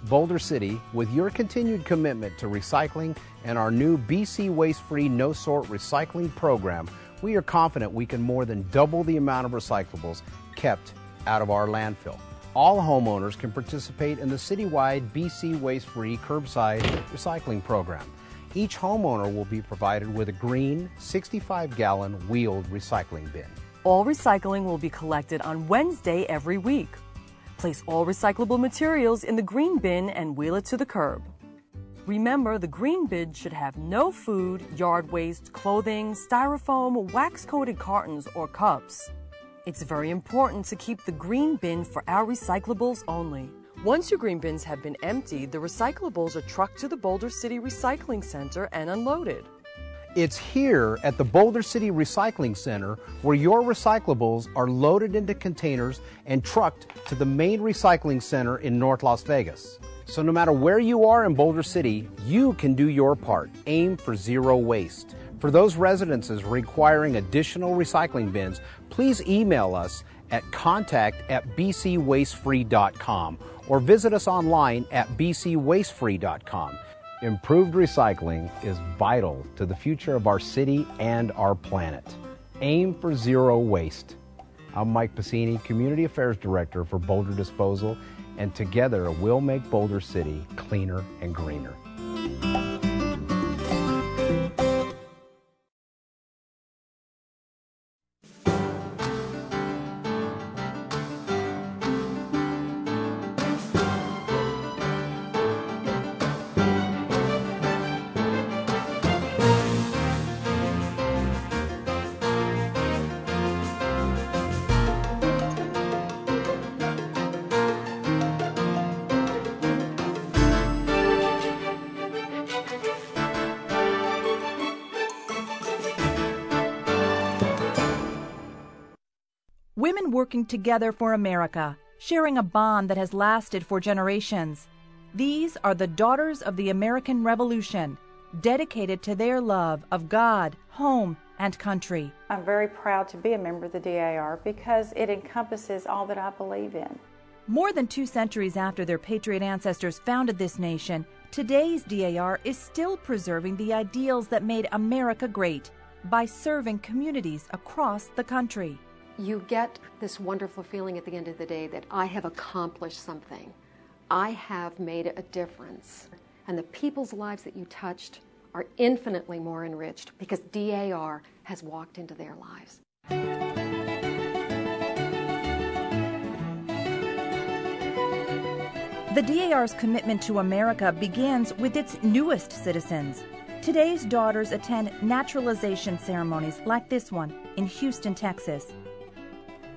Boulder City, with your continued commitment to recycling and our new BC Waste-Free No-Sort Recycling Program, we are confident we can more than double the amount of recyclables kept out of our landfill. All homeowners can participate in the citywide BC Waste-Free Curbside Recycling Program. Each homeowner will be provided with a green 65-gallon wheeled recycling bin. All recycling will be collected on Wednesday every week. Place all recyclable materials in the green bin and wheel it to the curb. Remember, the green bin should have no food, yard waste, clothing, styrofoam, wax-coated cartons, or cups. It's very important to keep the green bin for our recyclables only. Once your green bins have been emptied, the recyclables are trucked to the Boulder City Recycling Center and unloaded. It's here at the Boulder City Recycling Center where your recyclables are loaded into containers and trucked to the main recycling center in North Las Vegas. So no matter where you are in Boulder City, you can do your part. Aim for zero waste. For those residences requiring additional recycling bins, please email us at contact@bcwastefree.com or visit us online at bcwastefree.com. Improved recycling is vital to the future of our city and our planet. Aim for zero waste. I'm Mike Piscini, Community Affairs Director for Boulder Disposal, and together we'll make Boulder City cleaner and greener. women working together for America, sharing a bond that has lasted for generations. These are the Daughters of the American Revolution, dedicated to their love of God, home, and country. I'm very proud to be a member of the DAR because it encompasses all that I believe in. More than 2 centuries after their patriot ancestors founded this nation, today's DAR is still preserving the ideals that made America great by serving communities across the country. You get this wonderful feeling at the end of the day that I have accomplished something. I have made a difference. And the people's lives that you touched are infinitely more enriched because DAR has walked into their lives. The DAR's commitment to America begins with its newest citizens. Today's daughters attend naturalization ceremonies like this one in Houston, Texas.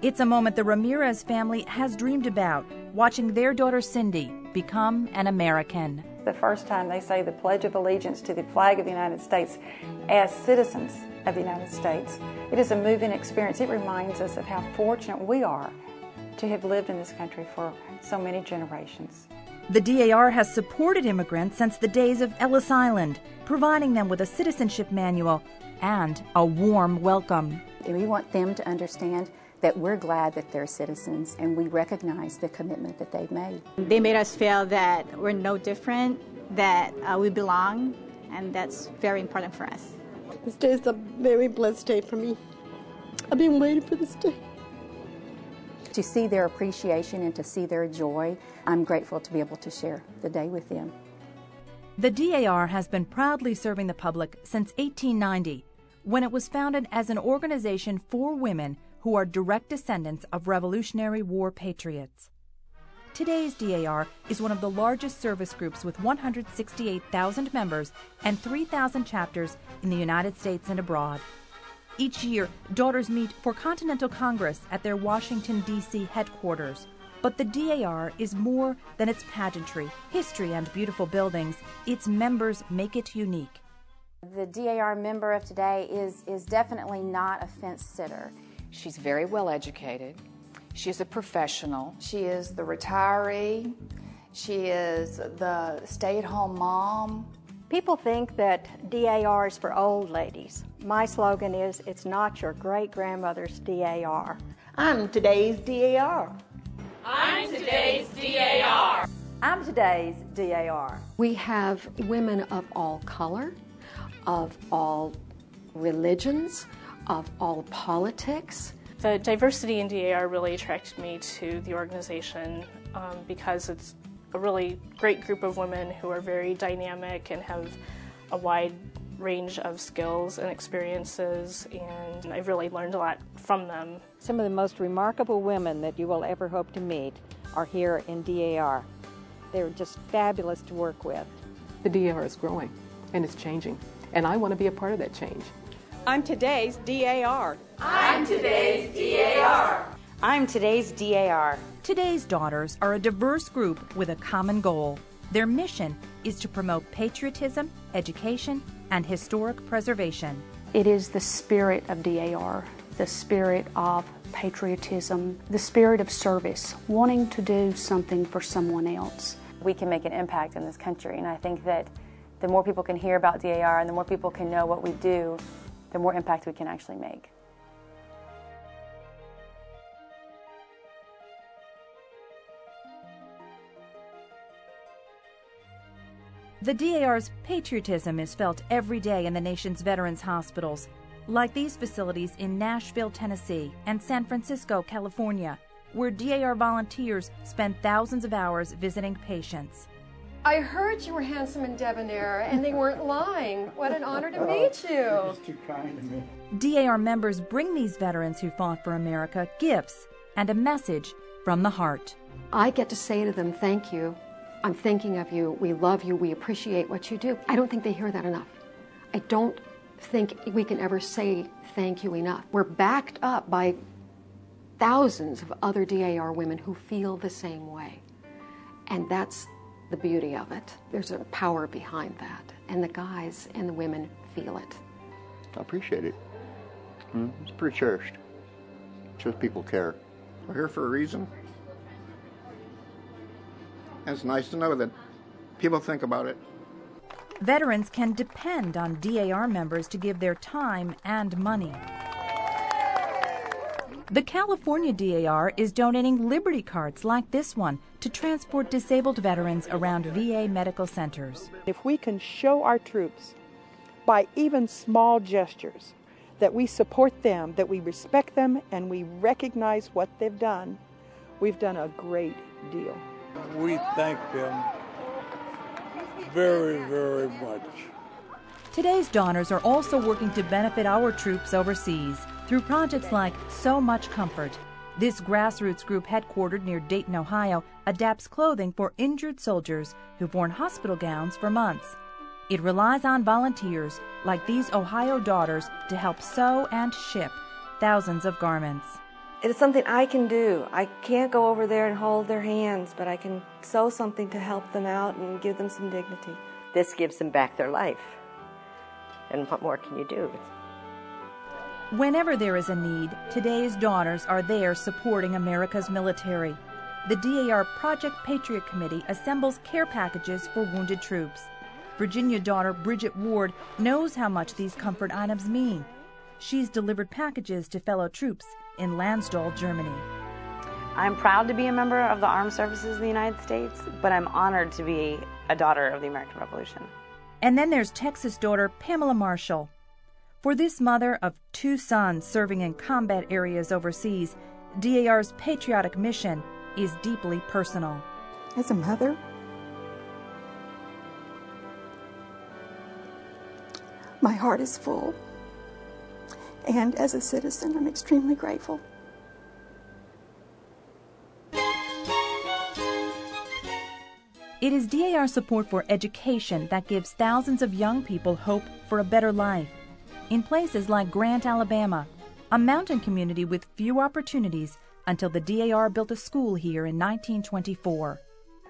It's a moment the Ramirez family has dreamed about, watching their daughter Cindy become an American. The first time they say the Pledge of Allegiance to the flag of the United States as citizens of the United States, it is a moving experience. It reminds us of how fortunate we are to have lived in this country for so many generations. The DAR has supported immigrants since the days of Ellis Island, providing them with a citizenship manual and a warm welcome. We want them to understand that we're glad that they're citizens and we recognize the commitment that they've made. They made us feel that we're no different, that we belong, and that's very important for us. This day is a very blessed day for me. I've been waiting for this day. To see their appreciation and to see their joy, I'm grateful to be able to share the day with them. The DAR has been proudly serving the public since 1890, when it was founded as an organization for women who are direct descendants of Revolutionary War patriots. Today's DAR is one of the largest service groups with 168,000 members and 3,000 chapters in the United States and abroad. Each year, daughters meet for Continental Congress at their Washington, D.C. headquarters. But the DAR is more than its pageantry, history, and beautiful buildings. Its members make it unique. The DAR member of today is definitely not a fence sitter. She's very well educated. She is a professional. She is the retiree. She is the stay-at-home mom. People think that DAR is for old ladies. My slogan is, it's not your great-grandmother's DAR. I'm today's DAR. I'm today's DAR. I'm today's DAR. We have women of all color, of all religions, of all politics. The diversity in DAR really attracted me to the organization because it's a really great group of women who are very dynamic and have a wide range of skills and experiences, and I've really learned a lot from them. Some of the most remarkable women that you will ever hope to meet are here in DAR. They're just fabulous to work with. The DAR is growing and it's changing, and I want to be a part of that change. I'm today's DAR. I'm today's DAR. I'm today's DAR. Today's daughters are a diverse group with a common goal. Their mission is to promote patriotism, education, and historic preservation. It is the spirit of DAR, the spirit of patriotism, the spirit of service, wanting to do something for someone else. We can make an impact in this country, and I think that the more people can hear about DAR and the more people can know what we do, the more impact we can actually make. The DAR's patriotism is felt every day in the nation's veterans' hospitals, like these facilities in Nashville, Tennessee, and San Francisco, California, where DAR volunteers spend thousands of hours visiting patients. I heard you were handsome and debonair, and they weren't lying. What an honor to meet you. You're too kind to me. DAR members bring these veterans who fought for America gifts and a message from the heart. I get to say to them, thank you. I'm thinking of you. We love you. We appreciate what you do. I don't think they hear that enough. I don't think we can ever say thank you enough. We're backed up by thousands of other DAR women who feel the same way. And that's the beauty of it. There's a power behind that. And the guys and the women feel it. I appreciate it. It's pretty cherished. Shows people care. We're here for a reason. And it's nice to know that people think about it. Veterans can depend on DAR members to give their time and money. The California DAR is donating Liberty carts like this one to transport disabled veterans around VA medical centers. If we can show our troops by even small gestures that we support them, that we respect them, and we recognize what they've done, we've done a great deal. We thank them very, very much. Today's donors are also working to benefit our troops overseas through projects like So Much Comfort. This grassroots group, headquartered near Dayton, Ohio, adapts clothing for injured soldiers who've worn hospital gowns for months. It relies on volunteers like these Ohio daughters to help sew and ship thousands of garments. It is something I can do. I can't go over there and hold their hands, but I can sew something to help them out and give them some dignity. This gives them back their life. And what more can you do? Whenever there is a need, today's daughters are there supporting America's military. The DAR Project Patriot Committee assembles care packages for wounded troops. Virginia daughter Bridget Ward knows how much these comfort items mean. She's delivered packages to fellow troops in Landstuhl, Germany. I'm proud to be a member of the Armed Services of the United States, but I'm honored to be a daughter of the American Revolution. And then there's Texas daughter Pamela Marshall. For this mother of 2 sons serving in combat areas overseas, DAR's patriotic mission is deeply personal. As a mother, my heart is full. And as a citizen, I'm extremely grateful. It is DAR support for education that gives thousands of young people hope for a better life. In places like Grant, Alabama, a mountain community with few opportunities until the DAR built a school here in 1924.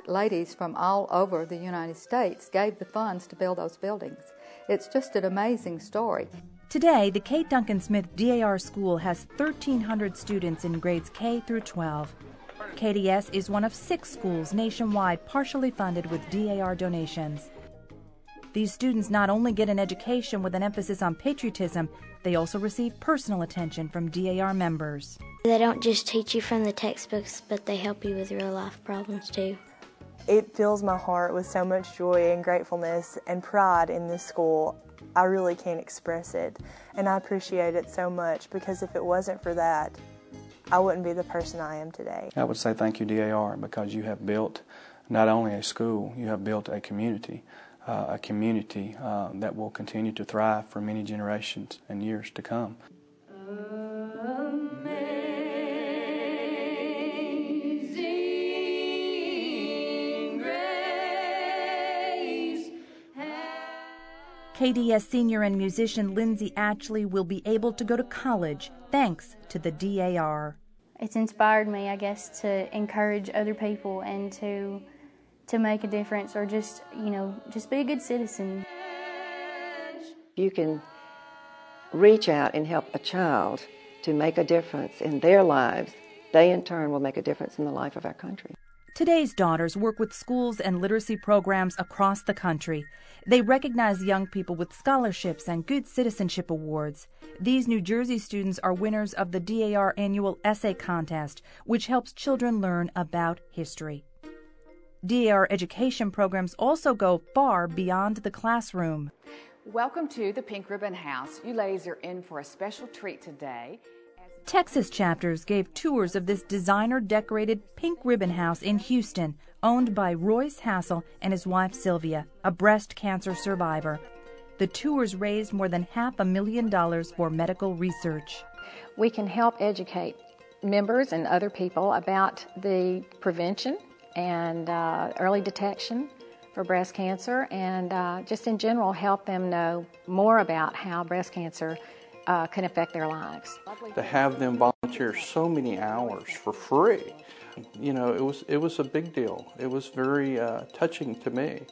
Ladies from all over the United States gave the funds to build those buildings. It's just an amazing story. Today, the Kate Duncan Smith DAR School has 1,300 students in grades K through 12. KDS is one of 6 schools nationwide partially funded with DAR donations. These students not only get an education with an emphasis on patriotism, they also receive personal attention from DAR members. They don't just teach you from the textbooks, but they help you with real life problems too. It fills my heart with so much joy and gratefulness and pride in this school. I really can't express it, and I appreciate it so much because if it wasn't for that, I wouldn't be the person I am today. I would say thank you, DAR, because you have built not only a school, you have built a community that will continue to thrive for many generations and years to come. KDS senior and musician Lindsay Atchley will be able to go to college thanks to the DAR. It's inspired me, I guess, to encourage other people and to make a difference, or just be a good citizen. You can reach out and help a child to make a difference in their lives. They in turn will make a difference in the life of our country. Today's daughters work with schools and literacy programs across the country. They recognize young people with scholarships and good citizenship awards. These New Jersey students are winners of the DAR annual essay contest, which helps children learn about history. DAR education programs also go far beyond the classroom. Welcome to the Pink Ribbon House. You ladies are in for a special treat today. Texas chapters gave tours of this designer-decorated Pink Ribbon House in Houston, owned by Royce Hassel and his wife Sylvia, a breast cancer survivor. The tours raised more than $500,000 for medical research. We can help educate members and other people about the prevention and early detection for breast cancer, and just in general help them know more about how breast cancer can affect their lives. To have them volunteer so many hours for free, it was a big deal. It was very touching to me.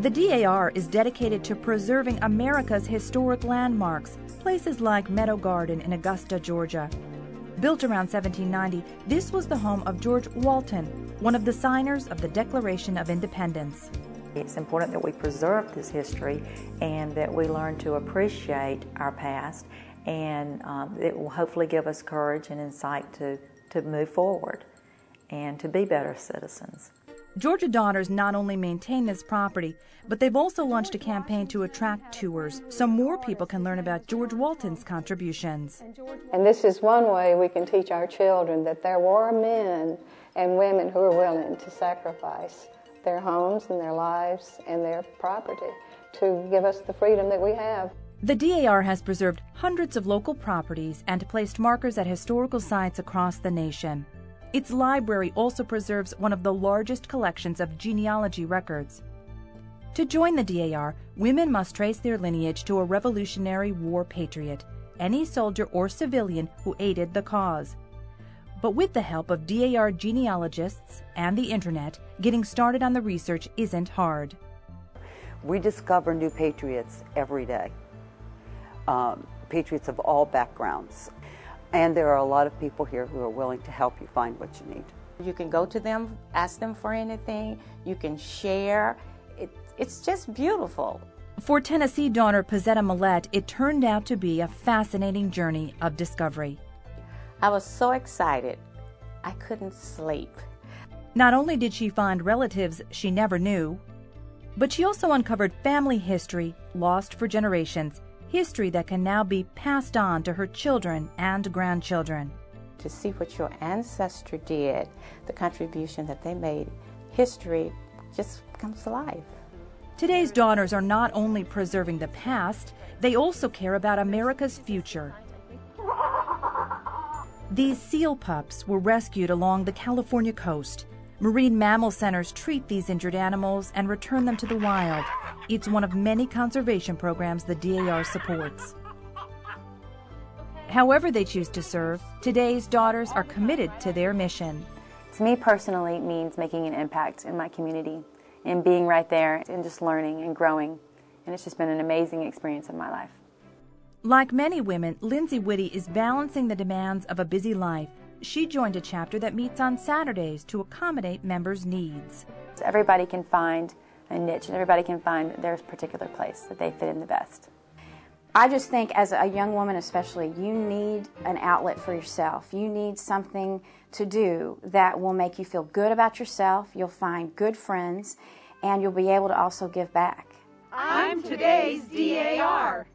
The DAR is dedicated to preserving America's historic landmarks, places like Meadow Garden in Augusta, Georgia. Built around 1790, this was the home of George Walton, one of the signers of the Declaration of Independence. It's important that we preserve this history and that we learn to appreciate our past, and it will hopefully give us courage and insight to move forward and to be better citizens. Georgia Daughters not only maintain this property, but they've also launched a campaign to attract tours so more people can learn about George Walton's contributions. And this is one way we can teach our children that there were men and women who were willing to sacrifice their homes and their lives and their property to give us the freedom that we have. The DAR has preserved hundreds of local properties and placed markers at historical sites across the nation. Its library also preserves one of the largest collections of genealogy records. To join the DAR, women must trace their lineage to a Revolutionary War patriot, any soldier or civilian who aided the cause. But with the help of DAR genealogists and the Internet, getting started on the research isn't hard. We discover new patriots every day, patriots of all backgrounds. And there are a lot of people here who are willing to help you find what you need. You can go to them, ask them for anything, you can share. It's just beautiful. For Tennessee daughter Pazetta Millette, it turned out to be a fascinating journey of discovery. I was so excited, I couldn't sleep. Not only did she find relatives she never knew, but she also uncovered family history lost for generations, history that can now be passed on to her children and grandchildren. To see what your ancestor did, the contribution that they made, history just comes to life. Today's daughters are not only preserving the past, they also care about America's future. These seal pups were rescued along the California coast. Marine mammal centers treat these injured animals and return them to the wild. It's one of many conservation programs the DAR supports. However they choose to serve, today's daughters are committed to their mission. To me personally, it means making an impact in my community and being right there and just learning and growing. And it's just been an amazing experience in my life. Like many women, Lindsay Whitty is balancing the demands of a busy life. She joined a chapter that meets on Saturdays to accommodate members' needs. So everybody can find a niche and everybody can find their particular place that they fit in the best. I just think as a young woman especially, you need an outlet for yourself. You need something to do that will make you feel good about yourself, you'll find good friends, and you'll be able to also give back. I'm today's DAR.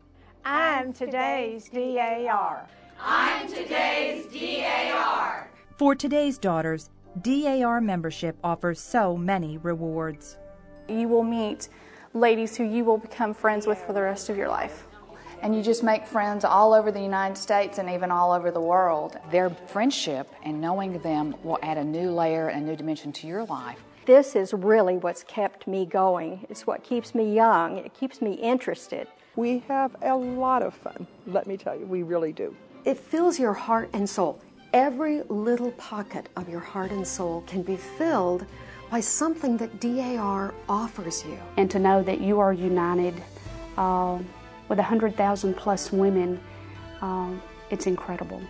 I'm today's DAR. I'm today's DAR. For today's daughters, DAR membership offers so many rewards. You will meet ladies who you will become friends with for the rest of your life. And you just make friends all over the United States and even all over the world. Their friendship and knowing them will add a new layer and a new dimension to your life. This is really what's kept me going. It's what keeps me young. It keeps me interested. We have a lot of fun, let me tell you, we really do. It fills your heart and soul. Every little pocket of your heart and soul can be filled by something that DAR offers you. And to know that you are united with 100,000 plus women, it's incredible.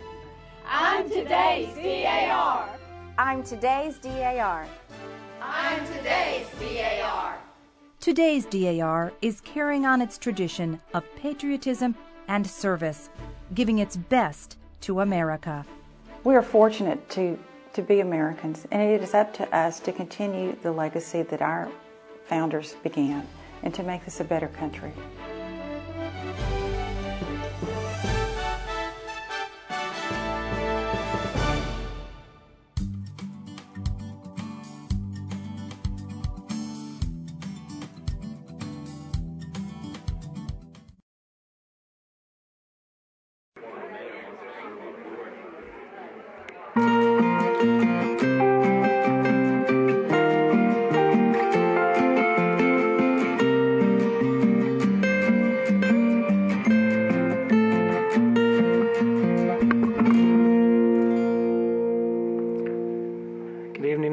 I'm today's DAR. I'm today's DAR. I'm today's DAR. Today's DAR is carrying on its tradition of patriotism and service, giving its best to America. We are fortunate to be Americans, and it is up to us to continue the legacy that our founders began and to make this a better country.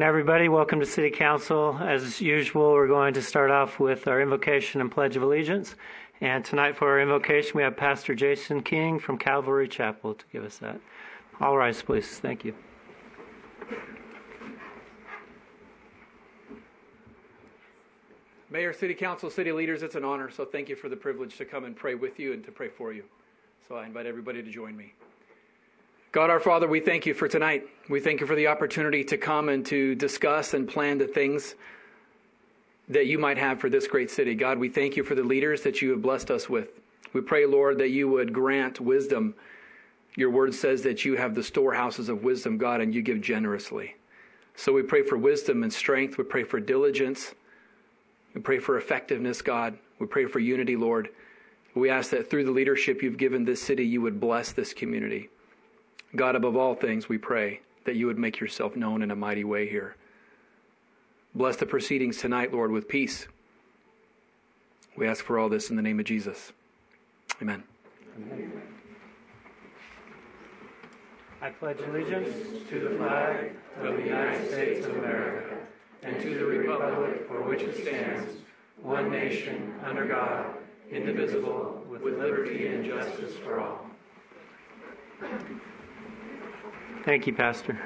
Everybody, everybody. Welcome to City Council. As usual, we're going to start off with our invocation and Pledge of Allegiance. And tonight for our invocation, we have Pastor Jason King from Calvary Chapel to give us that. All rise, please. Thank you. Mayor, City Council, City leaders, it's an honor. So thank you for the privilege to come and pray with you and to pray for you. So I invite everybody to join me. God our Father, we thank you for tonight. We thank you for the opportunity to come and to discuss and plan the things that you might have for this great city. God, we thank you for the leaders that you have blessed us with. We pray, Lord, that you would grant wisdom. Your word says that you have the storehouses of wisdom, God, and you give generously. So we pray for wisdom and strength. We pray for diligence. We pray for effectiveness, God. We pray for unity, Lord. We ask that through the leadership you've given this city, you would bless this community. God, above all things, we pray that you would make yourself known in a mighty way here. Bless the proceedings tonight, Lord, with peace. We ask for all this in the name of Jesus. Amen. Amen. I pledge allegiance to the flag of the United States of America and to the republic for which it stands, one nation, under God, indivisible, with liberty and justice for all. Thank you, Pastor.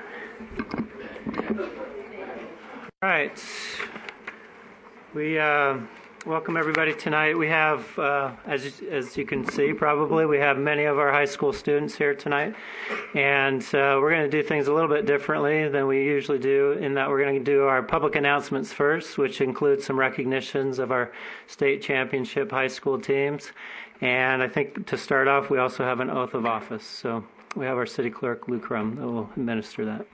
All right. We welcome everybody tonight. We have, as you can see, probably, we have many of our high school students here tonight. And we're going to do things a little bit differently than we usually do, in that we're going to do our public announcements first, which include some recognitions of our state championship high school teams. And I think to start off, we also have an oath of office. So we have our city clerk, Lou Crum, that will administer that.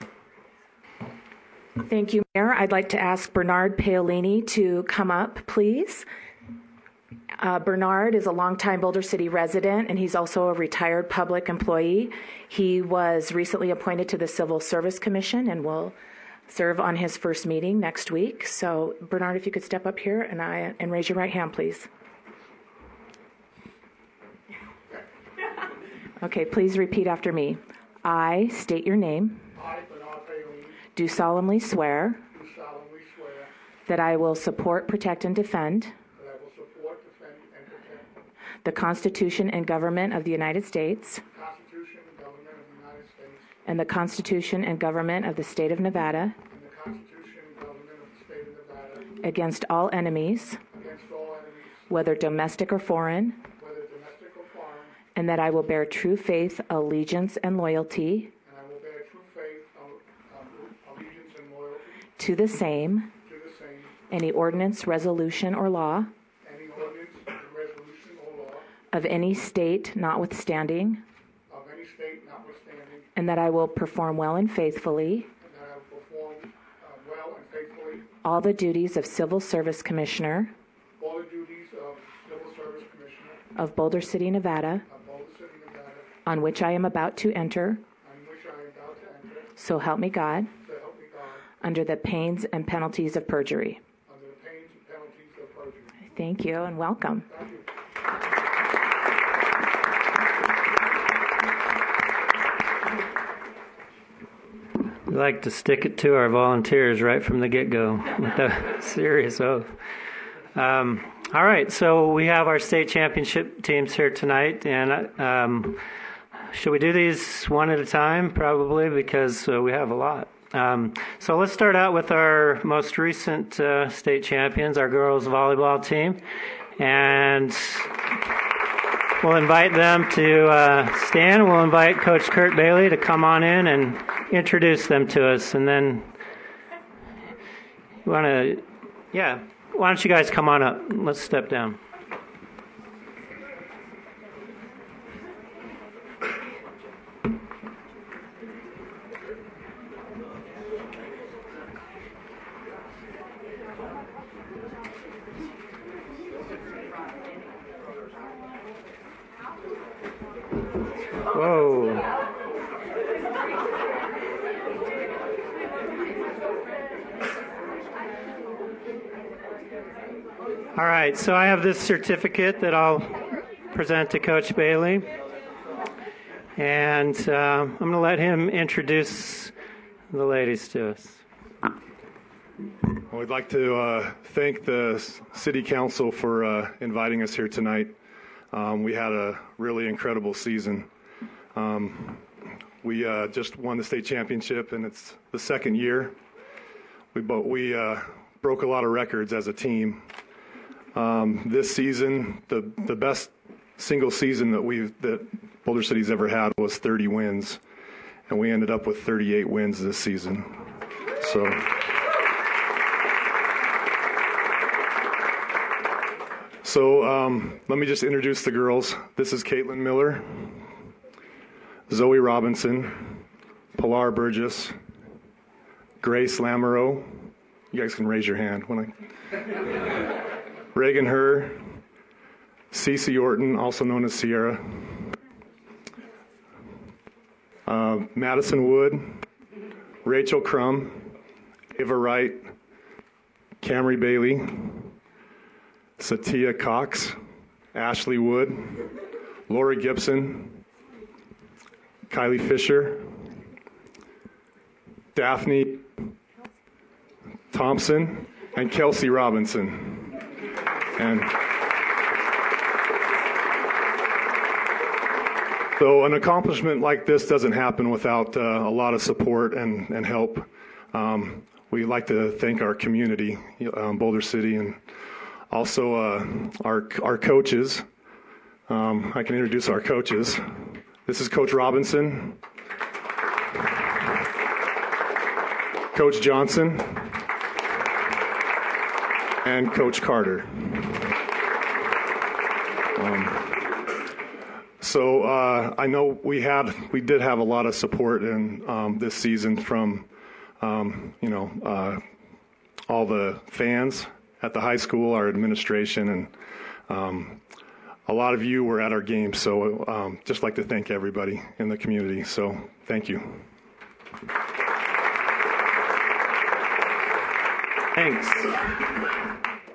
Thank you, Mayor. I'd like to ask Bernard Paolini to come up, please. Bernard is a longtime Boulder City resident, and he's also a retired public employee. He was recently appointed to the Civil Service Commission and will serve on his first meeting next week. So, Bernard, if you could step up here and raise your right hand, please. Okay, please repeat after me. I state your name. I, Bernard Paolini, do solemnly swear that I will support, protect, and defend the Constitution and government of the United States and the Constitution and government of the State of Nevada against all enemies, whether domestic or foreign, and that I will bear true faith, allegiance, and loyalty to the same, any ordinance, resolution, or law of any state notwithstanding, and that I will perform well and faithfully all the duties of Civil Service Commissioner of Boulder City, Nevada, on which I am about to enter, so help me God, under the pains and penalties of perjury. Thank you and welcome. We like to stick it to our volunteers right from the get-go with a serious oath. All right, so we have our state championship teams here tonight, and should we do these one at a time? Probably, because we have a lot. So let's start out with our most recent state champions, our girls volleyball team, and we'll invite them to stand. We'll invite Coach Kurt Bailey to come on in and introduce them to us, and then why don't you guys come on up? Let's step down. Whoa. All right, so I have this certificate that I'll present to Coach Bailey, and I'm going to let him introduce the ladies to us. We'd like to thank the City Council for inviting us here tonight. We had a really incredible season. We just won the state championship, and it's the second year. We broke a lot of records as a team. This season, the best single season that Boulder City's ever had was 30 wins, and we ended up with 38 wins this season. So let me just introduce the girls. This is Caitlin Miller, Zoe Robinson, Pilar Burgess, Grace Lamoureux. You guys can raise your hand when Reagan Herr, Cece Orton, also known as Sierra, Madison Wood, Rachel Crum, Ava Wright, Camry Bailey, Satya Cox, Ashley Wood, Laura Gibson, Kylie Fisher, Daphne Thompson, and Kelsey Robinson. And so an accomplishment like this doesn't happen without a lot of support and help. We'd like to thank our community, Boulder City, and also our coaches. I can introduce our coaches. This is Coach Robinson, Coach Johnson, and Coach Carter. So I know we did have a lot of support in this season from all the fans at the high school, our administration, and a lot of you were at our games. So just like to thank everybody in the community. So thank you. Thanks.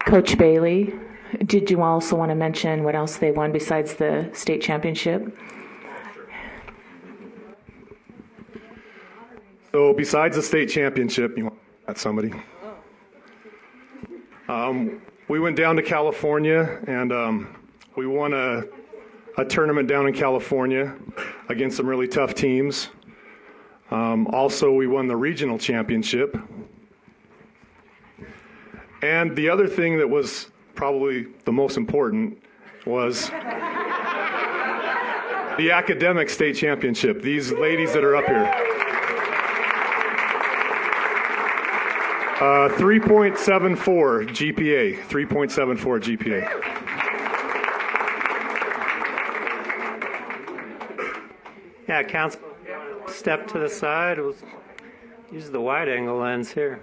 Coach Bailey, did you also want to mention what else they won besides the state championship? So besides the state championship, you want to ask somebody? We went down to California, and we won a tournament down in California against some really tough teams. Also, we won the regional championship. And the other thing that was probably the most important was the academic state championship. These ladies that are up here. 3.74 GPA. 3.74 GPA. Yeah, council, step to the side. We'll use the wide angle lens here.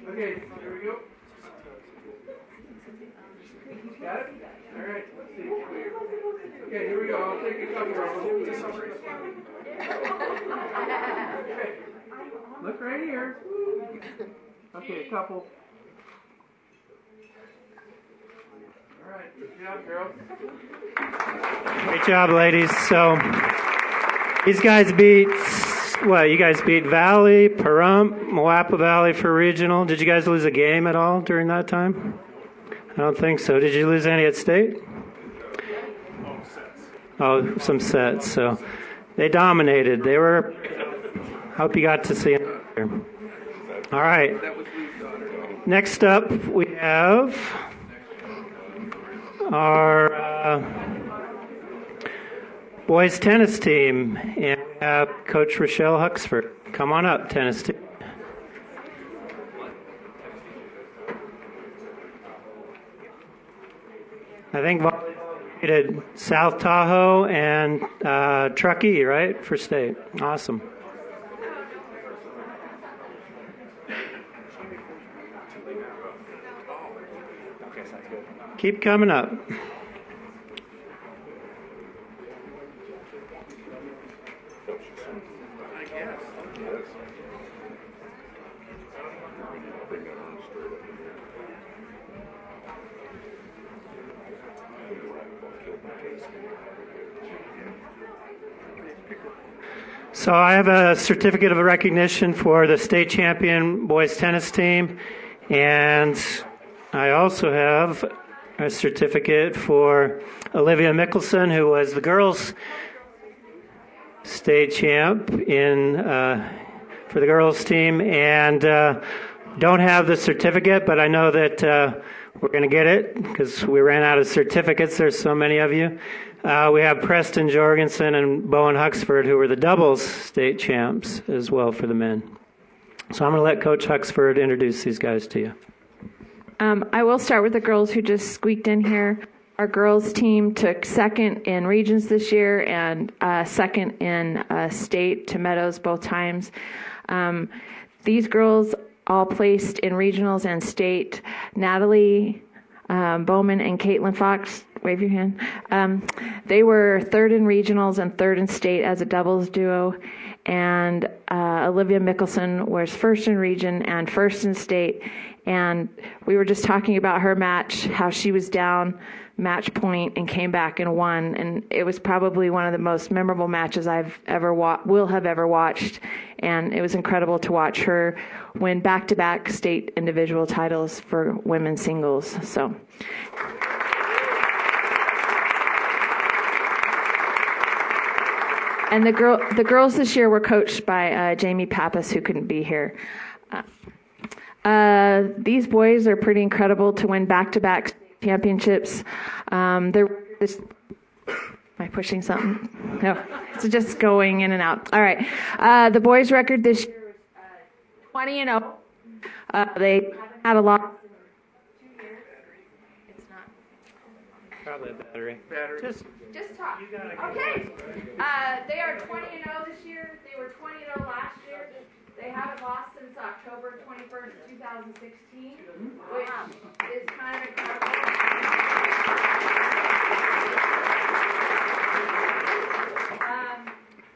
Okay, here we go. Got it? All right, let's see. Okay, here we go. I'll take a couple of them. Okay. Look right here. Okay, a couple. All right, good job, girls. Great job, ladies. So these guys beat, you guys beat Valley, Pahrump, Moapa Valley for regional. Did you guys lose a game at all during that time? I don't think so. Did you lose any at state? Oh, some sets. So they dominated. They were, hope you got to see them here. All right. Next up, we have our boys tennis team, and we have Coach Rochelle Huxford. Come on up, tennis team. I think we did South Tahoe and Truckee, right, for state. Awesome. Keep coming up. So I have a certificate of recognition for the state champion boys tennis team, and I also have a certificate for Olivia Mickelson, who was the girls' state champ for the girls' team, and don't have the certificate, but I know that we're going to get it because we ran out of certificates. There's so many of you. We have Preston Jorgensen and Bowen Huxford, who were the doubles state champs as well for the men. So I'm going to let Coach Huxford introduce these guys to you. I will start with the girls who just squeaked in here. Our girls team took second in regions this year and second in state to Meadows both times. These girls all placed in regionals and state. Natalie Bowman and Caitlin Fox, wave your hand. They were third in regionals and third in state as a doubles duo. And Olivia Mickelson was first in region and first in state. And we were just talking about her match, how she was down match point and came back and won. And it was probably one of the most memorable matches I've ever will have ever watched. And it was incredible to watch her win back-to-back state individual titles for women's singles. So. And the girls this year were coached by Jamie Pappas, who couldn't be here. These boys are pretty incredible to win back-to-back championships. Am I pushing something? No, it's just going in and out. All right. The boys' record this year was 20-0. They had a lot. It's not. Probably a battery. Just talk. Okay. They are 20-0 this year. They were 20-0 last year. They haven't lost since October 21st, 2016, which is kind of incredible.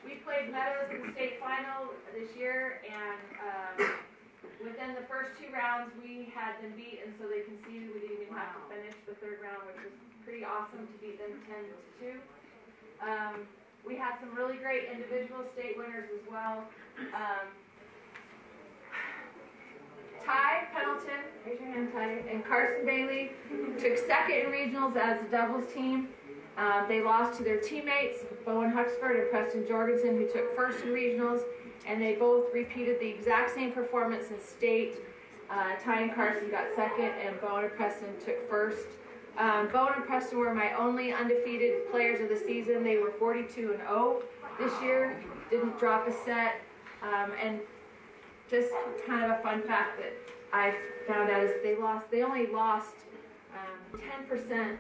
We played Meadows in the state final this year, and within the first two rounds, we had them beat, and so they conceded. We didn't even have to finish the third round, which was pretty awesome to beat them 10-2. We had some really great individual state winners as well. Ty Pendleton, raise your hand, Ty, and Carson Bailey took second in regionals as a doubles team. They lost to their teammates, Bowen Huxford and Preston Jorgensen, who took first in regionals, and they both repeated the exact same performance in state. Ty and Carson got second, and Bowen and Preston took first. Bowen and Preston were my only undefeated players of the season. They were 42-0 this year, didn't drop a set, and just kind of a fun fact that I found out is they only lost 10%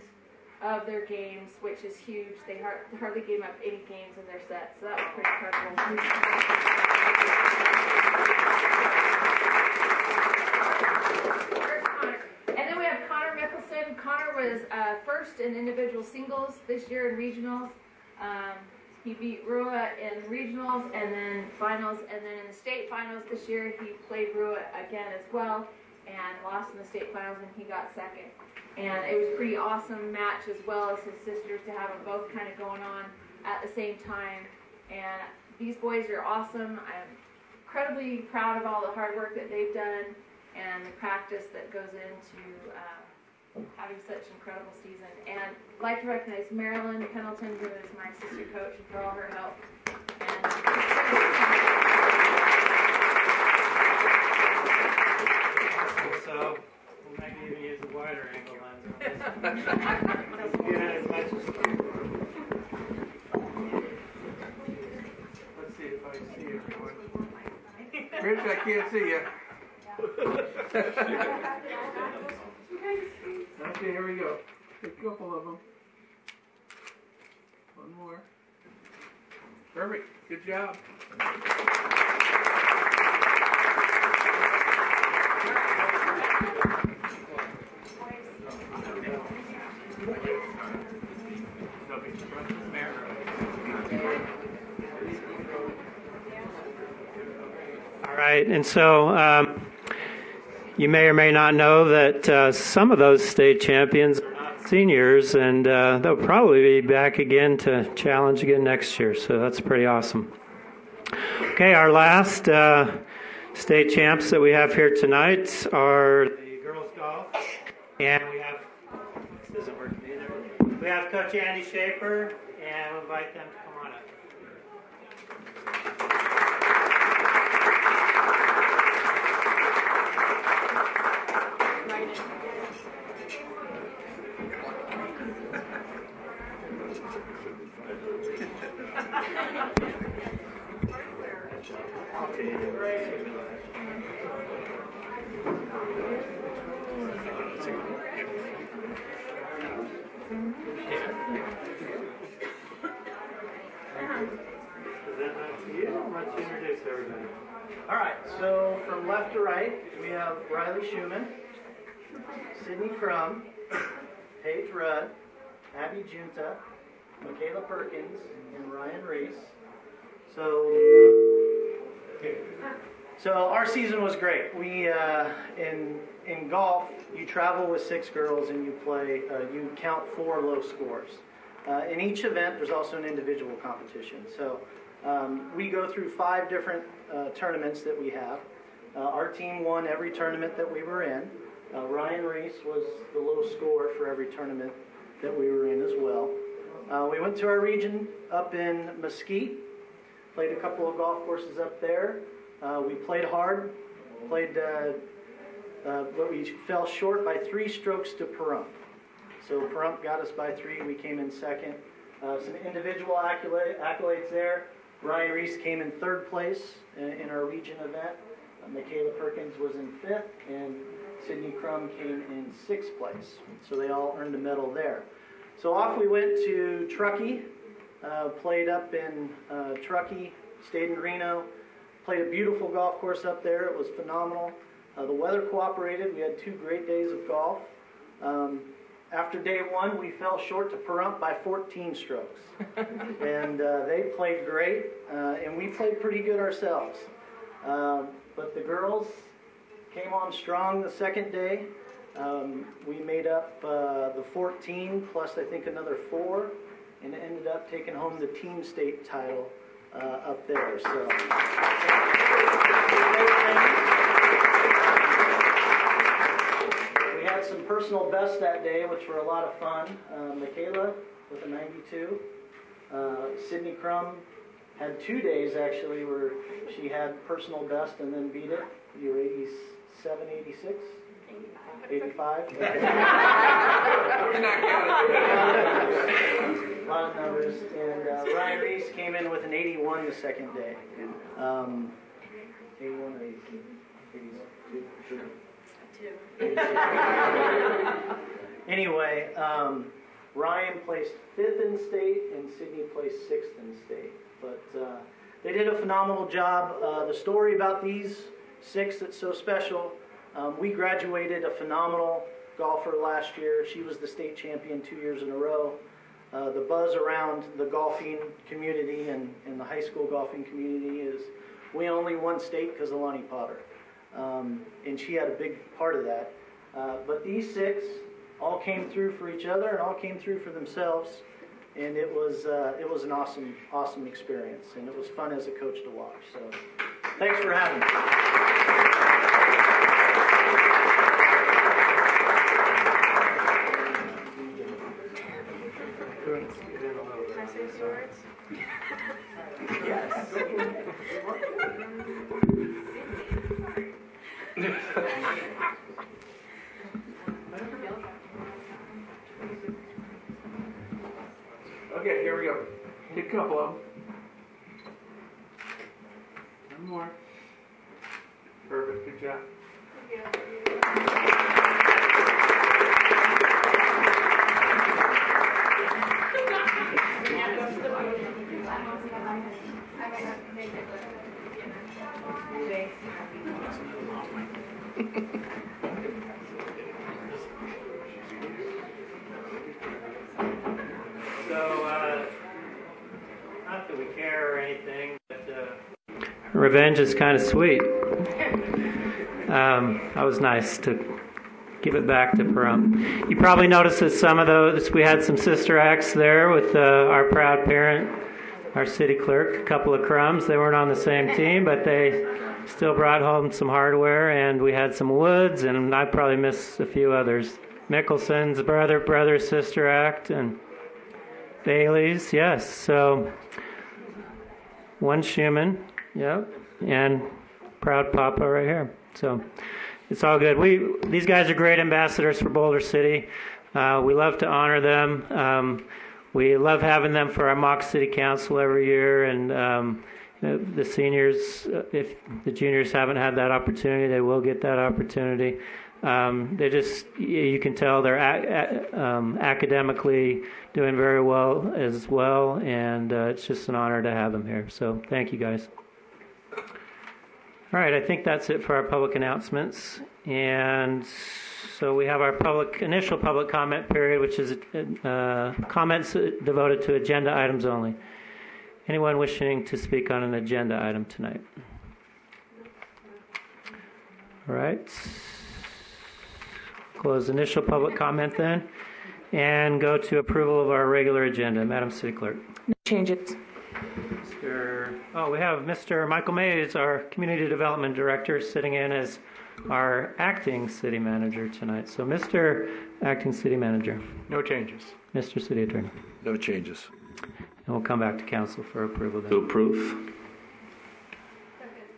of their games, which is huge. They hardly gave up any games in their sets, so that was pretty incredible. And then we have Connor Mickelson. Connor was first in individual singles this year in regionals. He beat Rua in regionals and then finals, and then in the state finals this year he played Rua again as well and lost in the state finals, and he got second. And it was a pretty awesome match, as well as his sisters, to have them both kind of going on at the same time. And these boys are awesome. I'm incredibly proud of all the hard work that they've done and the practice that goes into having such an incredible season. And I'd like to recognize Marilyn Pendleton, who is my sister coach, and for all her help. So we'll maybe even use a wider angle lens. Let's see if I see everyone. Rich, I can't see you. Okay, here we go. A couple of them. One more. Perfect. Good job. All right, and so you may or may not know that some of those state champions are not seniors, and they'll probably be back again to challenge again next year. So that's pretty awesome. Okay, our last state champs that we have here tonight are the girls golf, and this doesn't work either. We have Coach Andy Schaefer, and we'll invite them to come on up. All right, so from left to right, we have Riley Schumann, Sydney Crum, Paige Rudd, Abby Junta, Michaela Perkins, and Ryan Reese. So our season was great. We in golf, you travel with 6 girls and you play. You count 4 low scores. In each event, there's also an individual competition. So we go through 5 different tournaments that we have. Our team won every tournament that we were in. Ryan Reese was the low scorer for every tournament that we were in as well. We went to our region up in Mesquite, played a couple of golf courses up there. We played hard, but we fell short by 3 strokes to Pahrump. So Pahrump got us by 3. We came in second. Some individual accolades there. Ryan Reese came in 3rd place in our region event. Michaela Perkins was in 5th, and Sydney Crum came in 6th place. So they all earned a medal there. So off we went to Truckee, played up in Truckee, stayed in Reno, played a beautiful golf course up there. It was phenomenal. The weather cooperated. We had 2 great days of golf. After day 1, we fell short to Pahrump by 14 strokes. And they played great, and we played pretty good ourselves. But the girls came on strong the second day. We made up the 14 plus I think another 4, and ended up taking home the team state title up there. So we had some personal bests that day, which were a lot of fun. Michaela with a 92. Sydney Crum had 2 days actually where she had personal best and then beat it. You were 87, 86? 85? Okay. We're not counting. A lot of numbers. And Ryan Reese came in with an 81 the second day. 81 or 82? Anyway, Ryan placed 5th in state and Sydney placed 6th in state. But they did a phenomenal job. The story about these 6 that's so special, we graduated a phenomenal golfer last year. She was the state champion 2 years in a row. The buzz around the golfing community and the high school golfing community is we only won state because of Lonnie Potter. And she had a big part of that. But these 6 all came through for each other and all came through for themselves. And it was an awesome experience. And it was fun as a coach to watch. So thanks for having me. Can I say swords? Yes. Okay, here we go. Hit a couple of them. One more. Perfect. Good job. So, not that we care or anything, but revenge is kind of sweet. That was nice to give it back to Pahrump. You probably noticed that some of those, we had some sister acts there with our proud parent, our city clerk, a couple of crumbs. They weren't on the same team, but they still brought home some hardware, and we had some Woods, and I probably missed a few others. Mickelson's brother, sister act, and Bailey's, yes. So one Schumann, yep, and proud Papa right here. So it's all good. These guys are great ambassadors for Boulder City. We love to honor them. We love having them for our mock city council every year, and the seniors, if the juniors haven't had that opportunity, they will get that opportunity. They just, you can tell they're academically doing very well as well, and it's just an honor to have them here. So thank you, guys. All right, I think that's it for our public announcements. And so we have our initial public comment period, which is comments devoted to agenda items only. Anyone wishing to speak on an agenda item tonight? All right. Close initial public comment then, and go to approval of our regular agenda. Madam City Clerk. No changes. We have Mr. Michael Mays, our Community Development Director, sitting in as our acting city manager tonight. So, Mr. Acting City Manager. No changes. Mr. City Attorney. No changes. And we'll come back to council for approval then. To approve.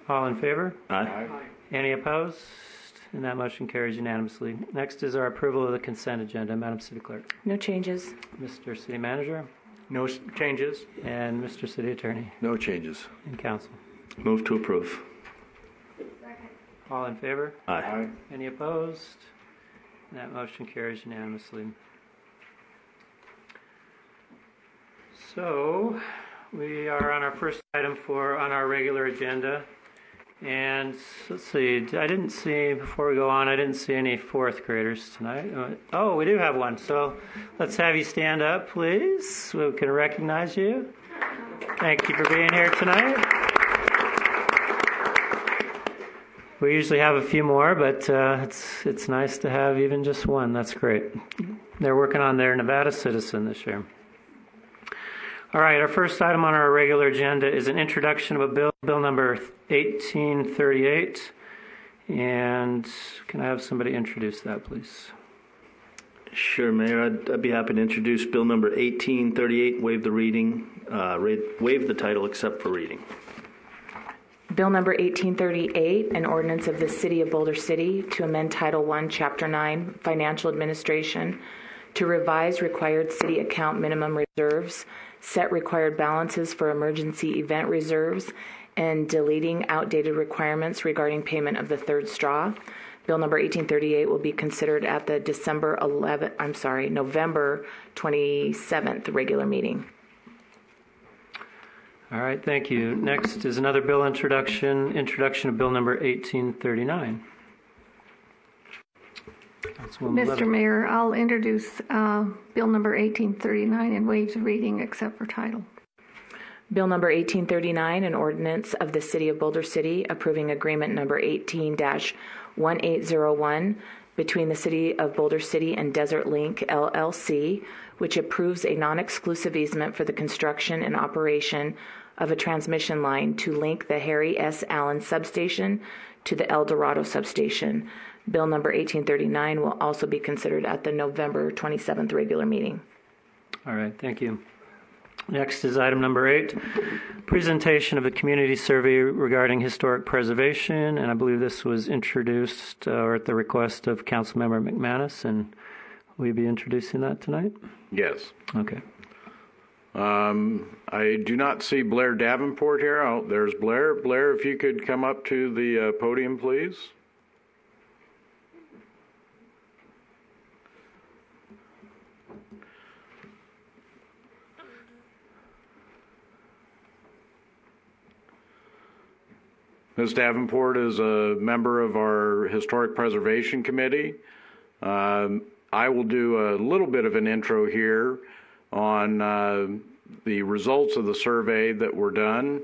All in favor? Aye. Any opposed? And that motion carries unanimously. Next is our approval of the consent agenda. Madam City Clerk. No changes. Mr. City Manager. No changes. And Mr. City Attorney. No changes. And council. Move to approve. All in favor? Aye. Any opposed? And that motion carries unanimously. So we are on our first item on our regular agenda. And let's see, before we go on, I didn't see any fourth graders tonight. Oh, we do have one. So let's have you stand up, please, so we can recognize you. Thank you for being here tonight. We usually have a few more, but it's nice to have even just one. That's great. They're working on their Nevada Citizen this year. All right, our first item on our regular agenda is an introduction of a bill number 1838. And can I have somebody introduce that, please? Sure, Mayor. I'd be happy to introduce bill number 1838, waive the title except for reading. Bill number 1838, an ordinance of the City of Boulder City to amend Title I, Chapter 9, Financial Administration, to revise required city account minimum reserves, set required balances for emergency event reserves, and deleting outdated requirements regarding payment of the third straw. Bill number 1838 will be considered at the November 27th regular meeting. All right, thank you. Next is another bill introduction of bill number 1839. Mr. Mayor, I'll introduce bill number 1839 and waive the reading except for title. Bill number 1839, an ordinance of the City of Boulder City approving agreement number 18-1801 between the City of Boulder City and Desert Link, LLC, which approves a non-exclusive easement for the construction and operation of a transmission line to link the Harry S. Allen substation to the El Dorado substation. Bill number 1839 will also be considered at the November 27th regular meeting. All right, thank you. Next is item number 8, presentation of the community survey regarding historic preservation, and I believe this was introduced at the request of Councilmember McManus, and will you be introducing that tonight? Yes. Okay. I do not see Blair Davenport here. Oh, there's Blair. Blair, if you could come up to the podium, please. Ms. Davenport is a member of our Historic Preservation Committee. I will do a little bit of an intro here on the results of the survey that were done.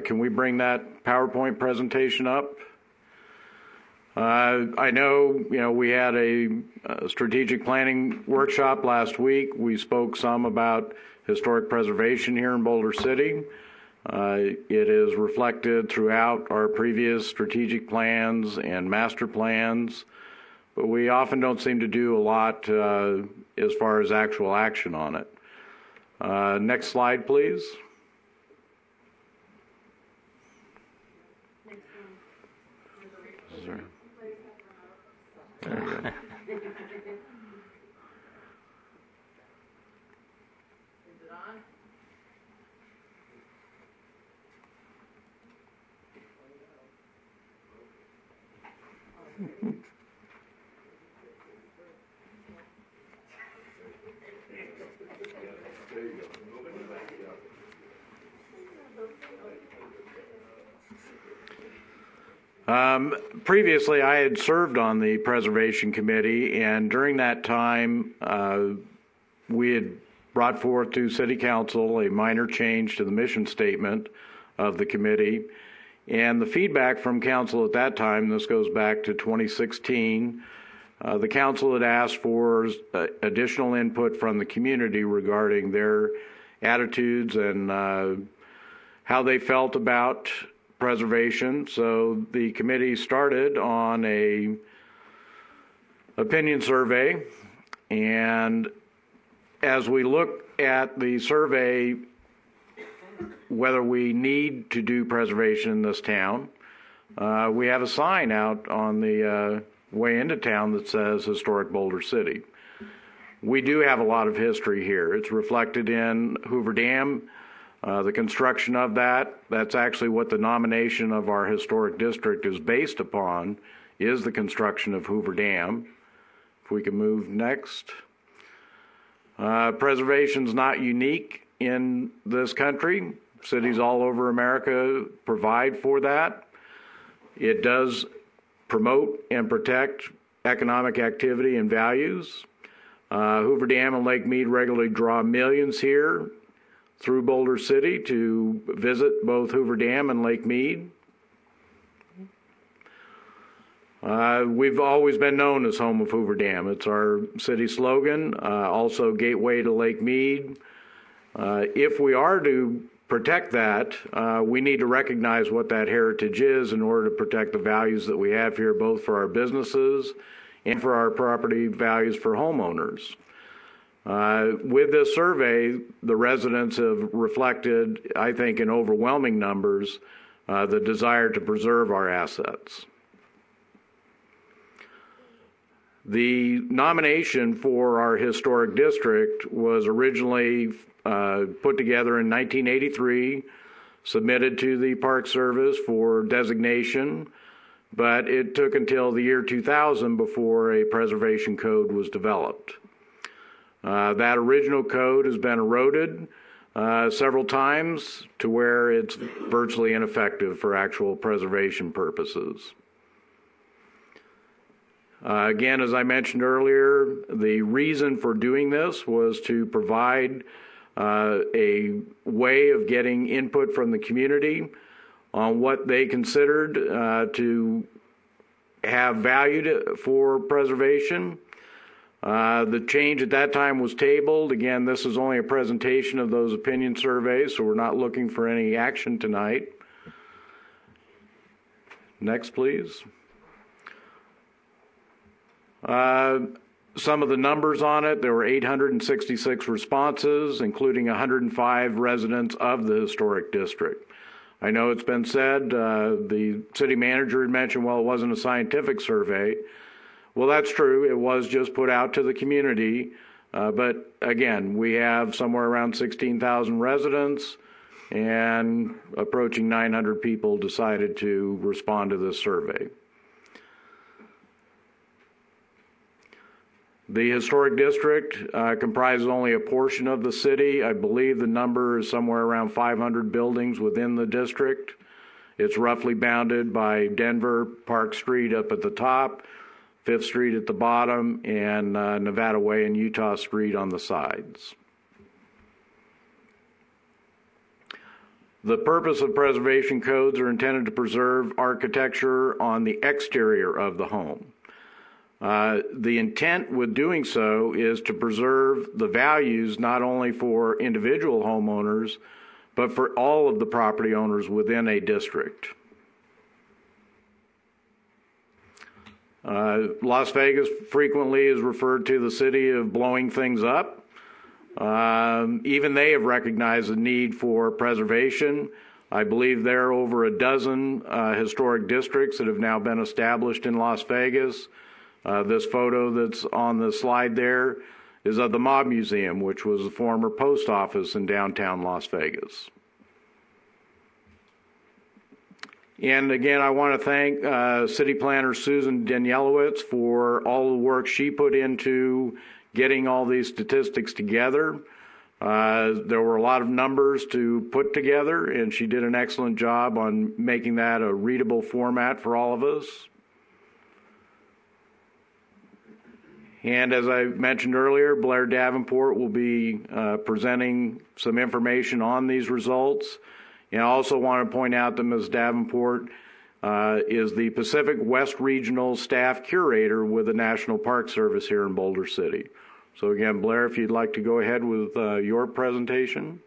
Can we bring that PowerPoint presentation up? I know, we had a strategic planning workshop last week. We spoke some about historic preservation here in Boulder City. It is reflected throughout our previous strategic plans and master plans, but we often don't seem to do a lot as far as actual action on it. Next slide, please. There you go. Previously, I had served on the Preservation Committee, and during that time, we had brought forth to City Council a minor change to the mission statement of the committee. And the feedback from Council at that time, this goes back to 2016, the Council had asked for additional input from the community regarding their attitudes and how they felt about preservation. So the committee started on a opinion survey, and as we look at the survey, whether we need to do preservation in this town, we have a sign out on the way into town that says Historic Boulder City. We do have a lot of history here. It's reflected in Hoover Dam. The construction of that's actually what the nomination of our historic district is based upon, is the construction of Hoover Dam. If we can move next. Preservation's not unique in this country. Cities all over America provide for that. It does promote and protect economic activity and values. Hoover Dam and Lake Mead regularly draw millions here through Boulder City to visit both Hoover Dam and Lake Mead. We've always been known as home of Hoover Dam. It's our city slogan, also gateway to Lake Mead. If we are to protect that, we need to recognize what that heritage is in order to protect the values that we have here, both for our businesses and for our property values for homeowners. With this survey, the residents have reflected, I think, in overwhelming numbers, the desire to preserve our assets. The nomination for our historic district was originally put together in 1983, submitted to the Park Service for designation, but it took until the year 2000 before a preservation code was developed. That original code has been eroded several times to where it's virtually ineffective for actual preservation purposes. Again, as I mentioned earlier, the reason for doing this was to provide a way of getting input from the community on what they considered to have value for preservation. The change at that time was tabled. Again, this is only a presentation of those opinion surveys, so we're not looking for any action tonight. Next, please. Some of the numbers on it, there were 866 responses, including 105 residents of the historic district. I know it's been said, the city manager had mentioned, well, it wasn't a scientific survey. Well, that's true. It was just put out to the community. But again, we have somewhere around 16,000 residents, and approaching 900 people decided to respond to this survey. The historic district comprises only a portion of the city. I believe the number is somewhere around 500 buildings within the district. It's roughly bounded by Denver, Park Street up at the top, 5th Street at the bottom, and Nevada Way and Utah Street on the sides. The purpose of preservation codes are intended to preserve architecture on the exterior of the home. The intent with doing so is to preserve the values not only for individual homeowners, but for all of the property owners within a district. Las Vegas frequently is referred to the city of blowing things up. Even they have recognized the need for preservation. I believe there are over a dozen historic districts that have now been established in Las Vegas. This photo that's on the slide there is of the Mob Museum, which was the former post office in downtown Las Vegas. And again, I want to thank City Planner Susan Danielowitz for all the work she put into getting all these statistics together. There were a lot of numbers to put together, and she did an excellent job on making that a readable format for all of us. And as I mentioned earlier, Blair Davenport will be presenting some information on these results. And I also want to point out that Ms. Davenport is the Pacific West Regional Staff Curator with the National Park Service here in Boulder City. So again, Blair, if you'd like to go ahead with your presentation.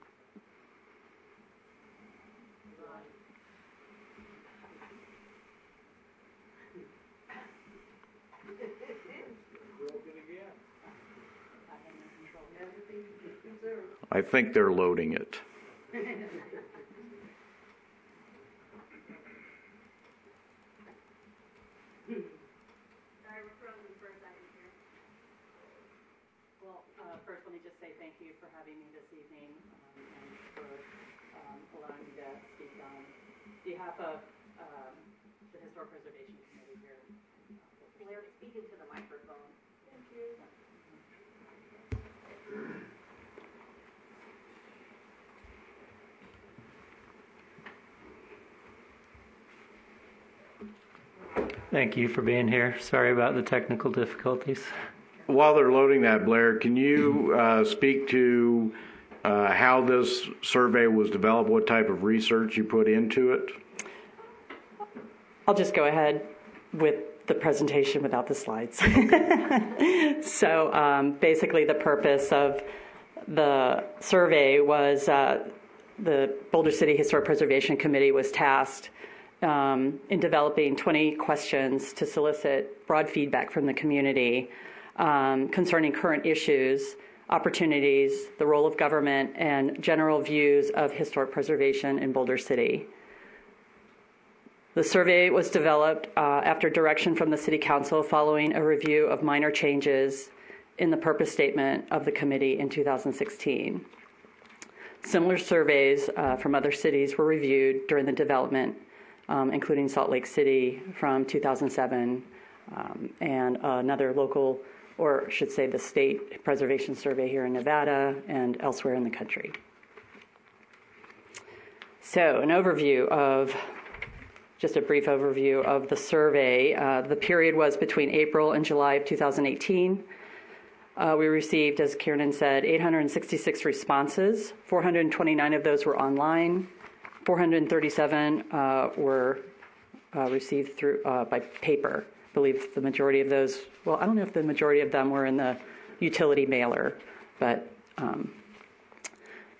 I think they're loading it. First, let me just say thank you for having me this evening and for allowing me to speak on behalf of the Historic Preservation Committee here. Blair, speak into the microphone. Thank you. Thank you for being here. Sorry about the technical difficulties. While they're loading that, Blair, can you speak to how this survey was developed, what type of research you put into it? I'll just go ahead with the presentation without the slides. So basically the purpose of the survey was the Boulder City Historic Preservation Committee was tasked in developing 20 questions to solicit broad feedback from the community concerning current issues, opportunities, the role of government, and general views of historic preservation in Boulder City. The survey was developed after direction from the City Council following a review of minor changes in the purpose statement of the committee in 2016. Similar surveys from other cities were reviewed during the development, including Salt Lake City from 2007 and another local, or I should say the state preservation survey here in Nevada and elsewhere in the country. So an overview of, just a brief overview of the survey. The period was between April and July of 2018. We received, as Kiernan said, 866 responses. 429 of those were online. 437 were received through by paper. I believe the majority of those, well, I don't know if the majority of them were in the utility mailer, but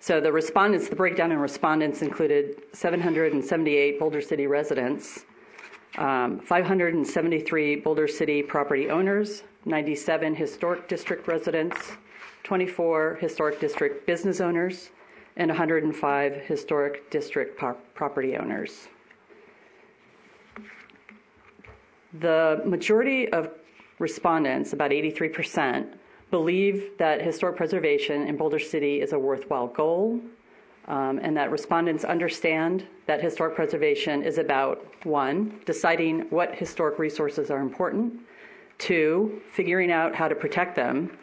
so the respondents, the breakdown in respondents included 778 Boulder City residents, 573 Boulder City property owners, 97 historic district residents, 24 historic district business owners, and 105 historic district property owners. The majority of respondents, about 83%, believe that historic preservation in Boulder City is a worthwhile goal, and that respondents understand that historic preservation is about, 1, deciding what historic resources are important, 2, figuring out how to protect them,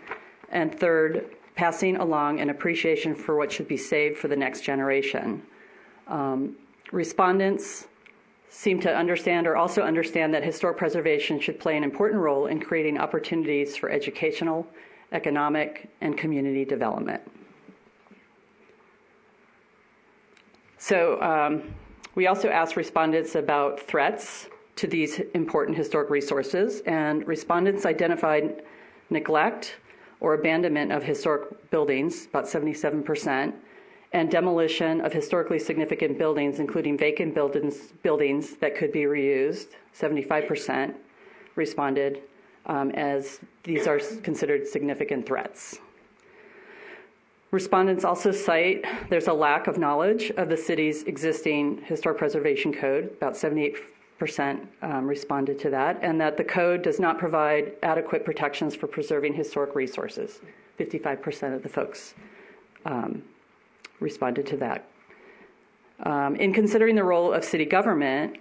and 3rd, passing along an appreciation for what should be saved for the next generation. Respondents seem to understand or also understand that historic preservation should play an important role in creating opportunities for educational, economic, and community development. So we also asked respondents about threats to these important historic resources, and respondents identified neglect or abandonment of historic buildings, about 77%, and demolition of historically significant buildings, including vacant buildings that could be reused, 75% responded as these are considered significant threats. Respondents also cite there's a lack of knowledge of the city's existing historic preservation code, about 78% responded to that, and that the code does not provide adequate protections for preserving historic resources. 55% of the folks responded to that. In considering the role of city government,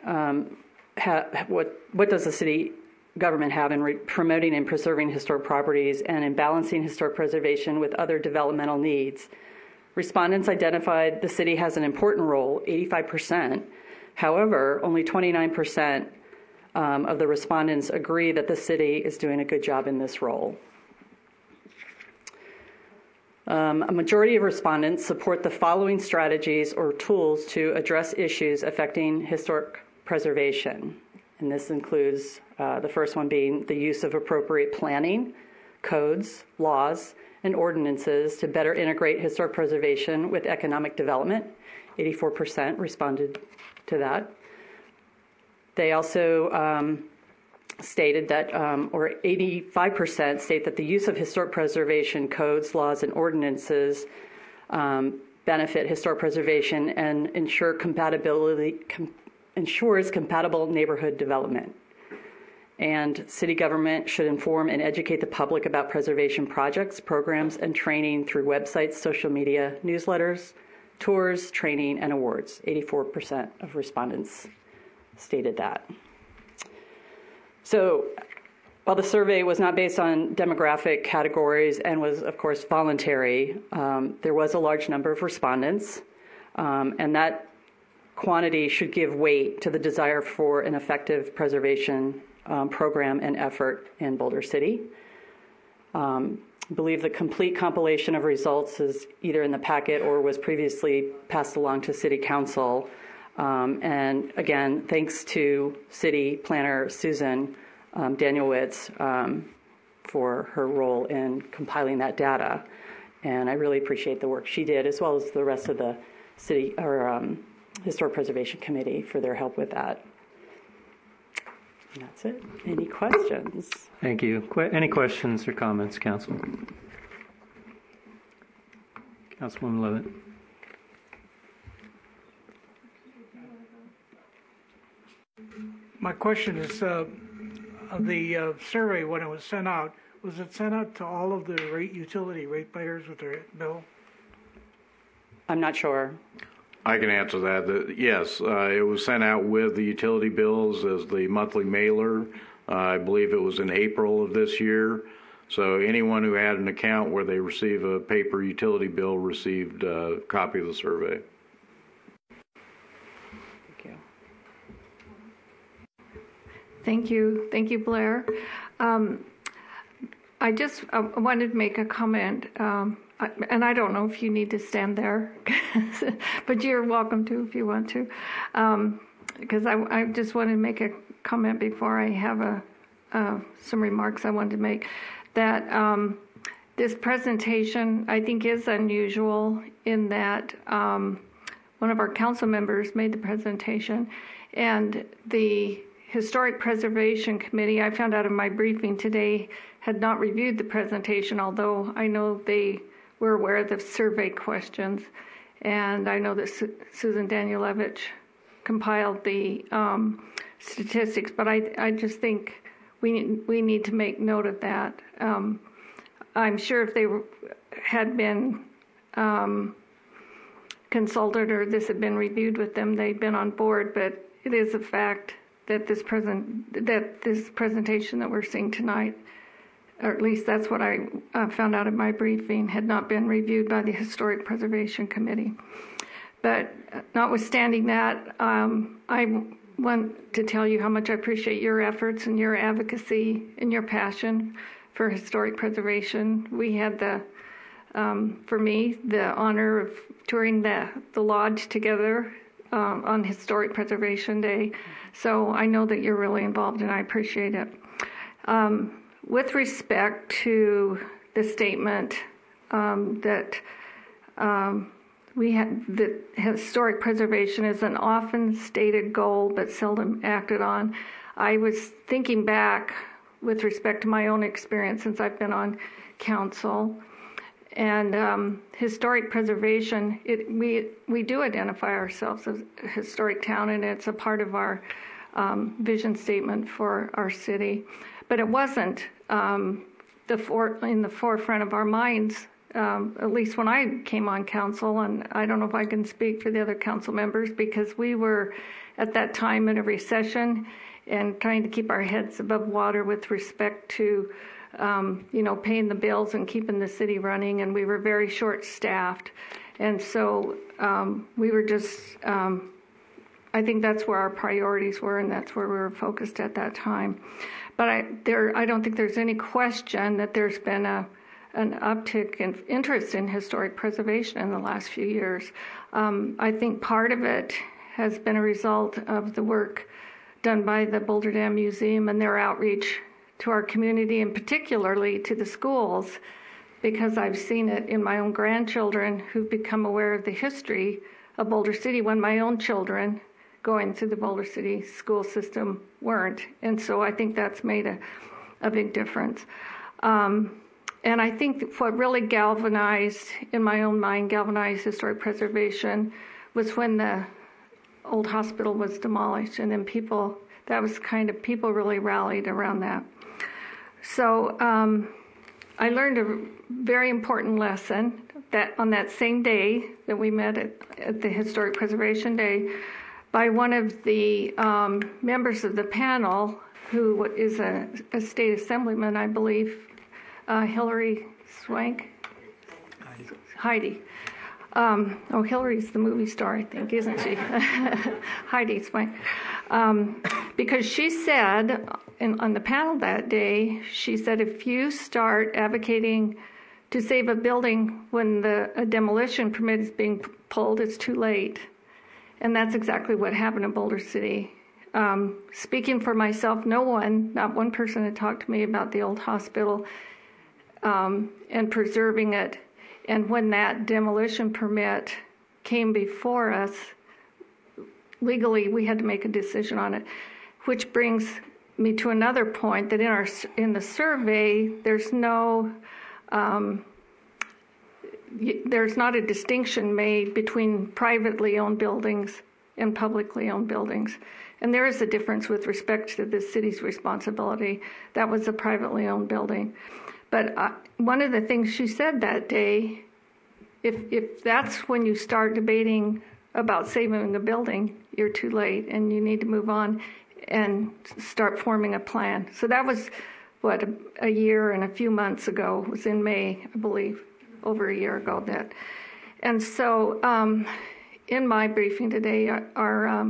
what does the city government have in promoting and preserving historic properties and in balancing historic preservation with other developmental needs? Respondents identified the city has an important role, 85%. However, only 29% of the respondents agree that the city is doing a good job in this role. A majority of respondents support the following strategies or tools to address issues affecting historic preservation. And this includes the first one being the use of appropriate planning, codes, laws, and ordinances to better integrate historic preservation with economic development. 84% responded to that. They also stated that, or 85% state that the use of historic preservation codes, laws, and ordinances benefit historic preservation and ensures compatible neighborhood development. And city government should inform and educate the public about preservation projects, programs, and training through websites, social media, newsletters, tours, training, and awards. 84% of respondents stated that. So while the survey was not based on demographic categories and was, of course, voluntary, there was a large number of respondents, and that quantity should give weight to the desire for an effective preservation program and effort in Boulder City. I believe the complete compilation of results is either in the packet or was previously passed along to City Council. And again, thanks to City Planner Susan Danielewicz for her role in compiling that data. And I really appreciate the work she did, as well as the rest of the City or Historic Preservation Committee for their help with that. And that's it. Any questions? Thank you. Any questions or comments, Council? Councilwoman Levitt. My question is, the survey, when it was sent out, was it sent out to all of the utility ratepayers with their bill? I'm not sure. I can answer that. Yes, it was sent out with the utility bills as the monthly mailer. I believe it was in April of this year. So anyone who had an account where they receive a paper utility bill received a copy of the survey. Thank you. Thank you, Blair. I just wanted to make a comment, and I don't know if you need to stand there, but you're welcome to if you want to, because I just wanted to make a comment before I have some remarks I wanted to make, that this presentation, I think, is unusual in that one of our council members made the presentation, and the Historic Preservation Committee, I found out in my briefing today, had not reviewed the presentation, although I know they were aware of the survey questions. And I know that Susan Danielewicz compiled the statistics, but I just think we need to make note of that. I'm sure if they had been consulted or this had been reviewed with them, they'd been on board, but it is a fact that this presentation that we're seeing tonight, or at least that's what I found out in my briefing, had not been reviewed by the Historic Preservation Committee. But notwithstanding that, I want to tell you how much I appreciate your efforts and your advocacy and your passion for historic preservation. We had the for me, the honor of touring the lodge together on Historic Preservation Day. So I know that you're really involved, and I appreciate it. With respect to the statement that that historic preservation is an often stated goal but seldom acted on, I was thinking back with respect to my own experience since I've been on council. And historic preservation, we do identify ourselves as a historic town, and it's a part of our vision statement for our city. But it wasn't in the forefront of our minds, at least when I came on council, and I don't know if I can speak for the other council members, because we were at that time in a recession and trying to keep our heads above water with respect to paying the bills and keeping the city running, and we were very short-staffed. And so we were just, I think that's where our priorities were, and that's where we were focused at that time. But I don't think there's any question that there's been an uptick in interest in historic preservation in the last few years. I think part of it has been a result of the work done by the Boulder Dam Museum and their outreach to our community, and particularly to the schools, because I've seen it in my own grandchildren who've become aware of the history of Boulder City when my own children going through the Boulder City school system weren't. And so I think that's made a big difference. And I think what really galvanized, in my own mind, galvanized historic preservation was when the old hospital was demolished, and then people really rallied around that. So I learned a very important lesson that on that same day that we met at the Historic Preservation Day, by one of the members of the panel, who is a state assemblyman, I believe, Hillary Swank? Heidi. Hillary's the movie star, I think, isn't she? Heidi Swank. Because she said, on the panel that day, she said, if you start advocating to save a building when a demolition permit is being pulled, it's too late. And that's exactly what happened in Boulder City. Speaking for myself, not one person had talked to me about the old hospital and preserving it. And when that demolition permit came before us, legally we had to make a decision on it, which brings me to another point, that in the survey there's not a distinction made between privately owned buildings and publicly owned buildings. And there is a difference with respect to the city's responsibility. That was a privately owned building. But one of the things she said that day, if that's when you start debating about saving a building, you're too late and you need to move on and start forming a plan. So that was, a year and a few months ago. It was in May, I believe, over a year ago. And so in my briefing today, our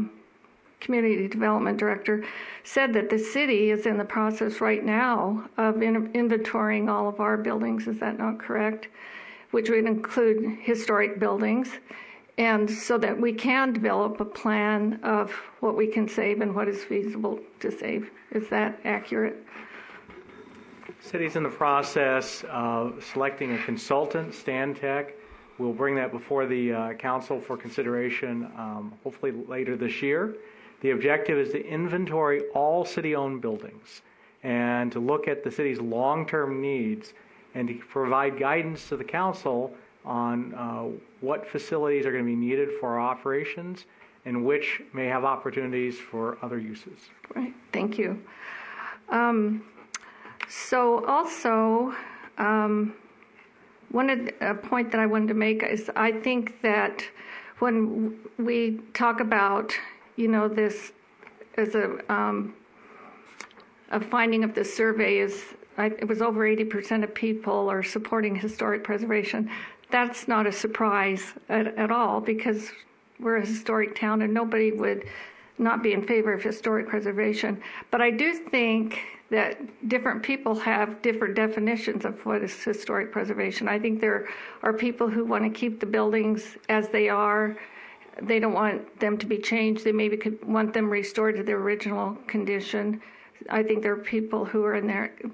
community development director said that the city is in the process right now of inventorying all of our buildings. Is that not correct? Which would include historic buildings, and so that we can develop a plan of what we can save and what is feasible to save. Is that accurate? City's in the process of selecting a consultant, Stantec. We'll bring that before the council for consideration, hopefully later this year. The objective is to inventory all city-owned buildings and to look at the city's long-term needs and to provide guidance to the council on what facilities are going to be needed for our operations and which may have opportunities for other uses. Right. Thank you. So also, a point that I wanted to make is I think that when we talk about, this as a finding of this survey it was over 80% of people are supporting historic preservation. That's not a surprise at all, because we're a historic town and nobody would not be in favor of historic preservation. But I do think that different people have different definitions of what is historic preservation. I think there are people who want to keep the buildings as they are. They don't want them to be changed. They maybe could want them restored to their original condition. I think there are people who are in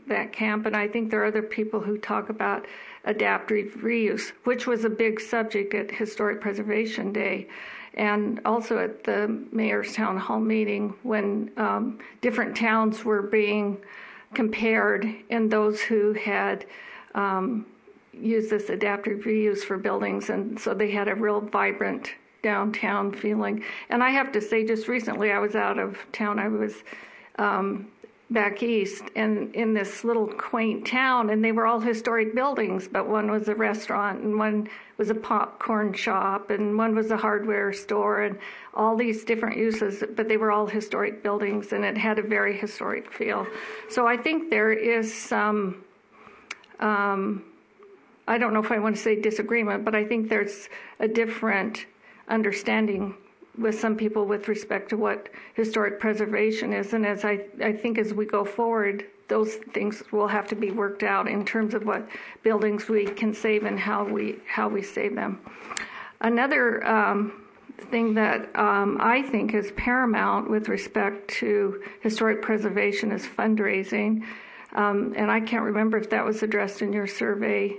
that camp, and I think there are other people who talk about adaptive reuse, which was a big subject at Historic Preservation Day, and also at the Mayor's Town Hall meeting when different towns were being compared, and those who had used this adaptive reuse for buildings, and so they had a real vibrant downtown feeling. And I have to say, just recently I was out of town. I was back east and in this little quaint town, and they were all historic buildings, but one was a restaurant and one was a popcorn shop and one was a hardware store, and all these different uses, but they were all historic buildings, and it had a very historic feel. So I think there is some I don't know if I want to say disagreement, but I think there's a different understanding with some people with respect to what historic preservation is. And as I think as we go forward, those things will have to be worked out in terms of what buildings we can save and how we save them. Another thing that I think is paramount with respect to historic preservation is fundraising. And I can't remember if that was addressed in your survey.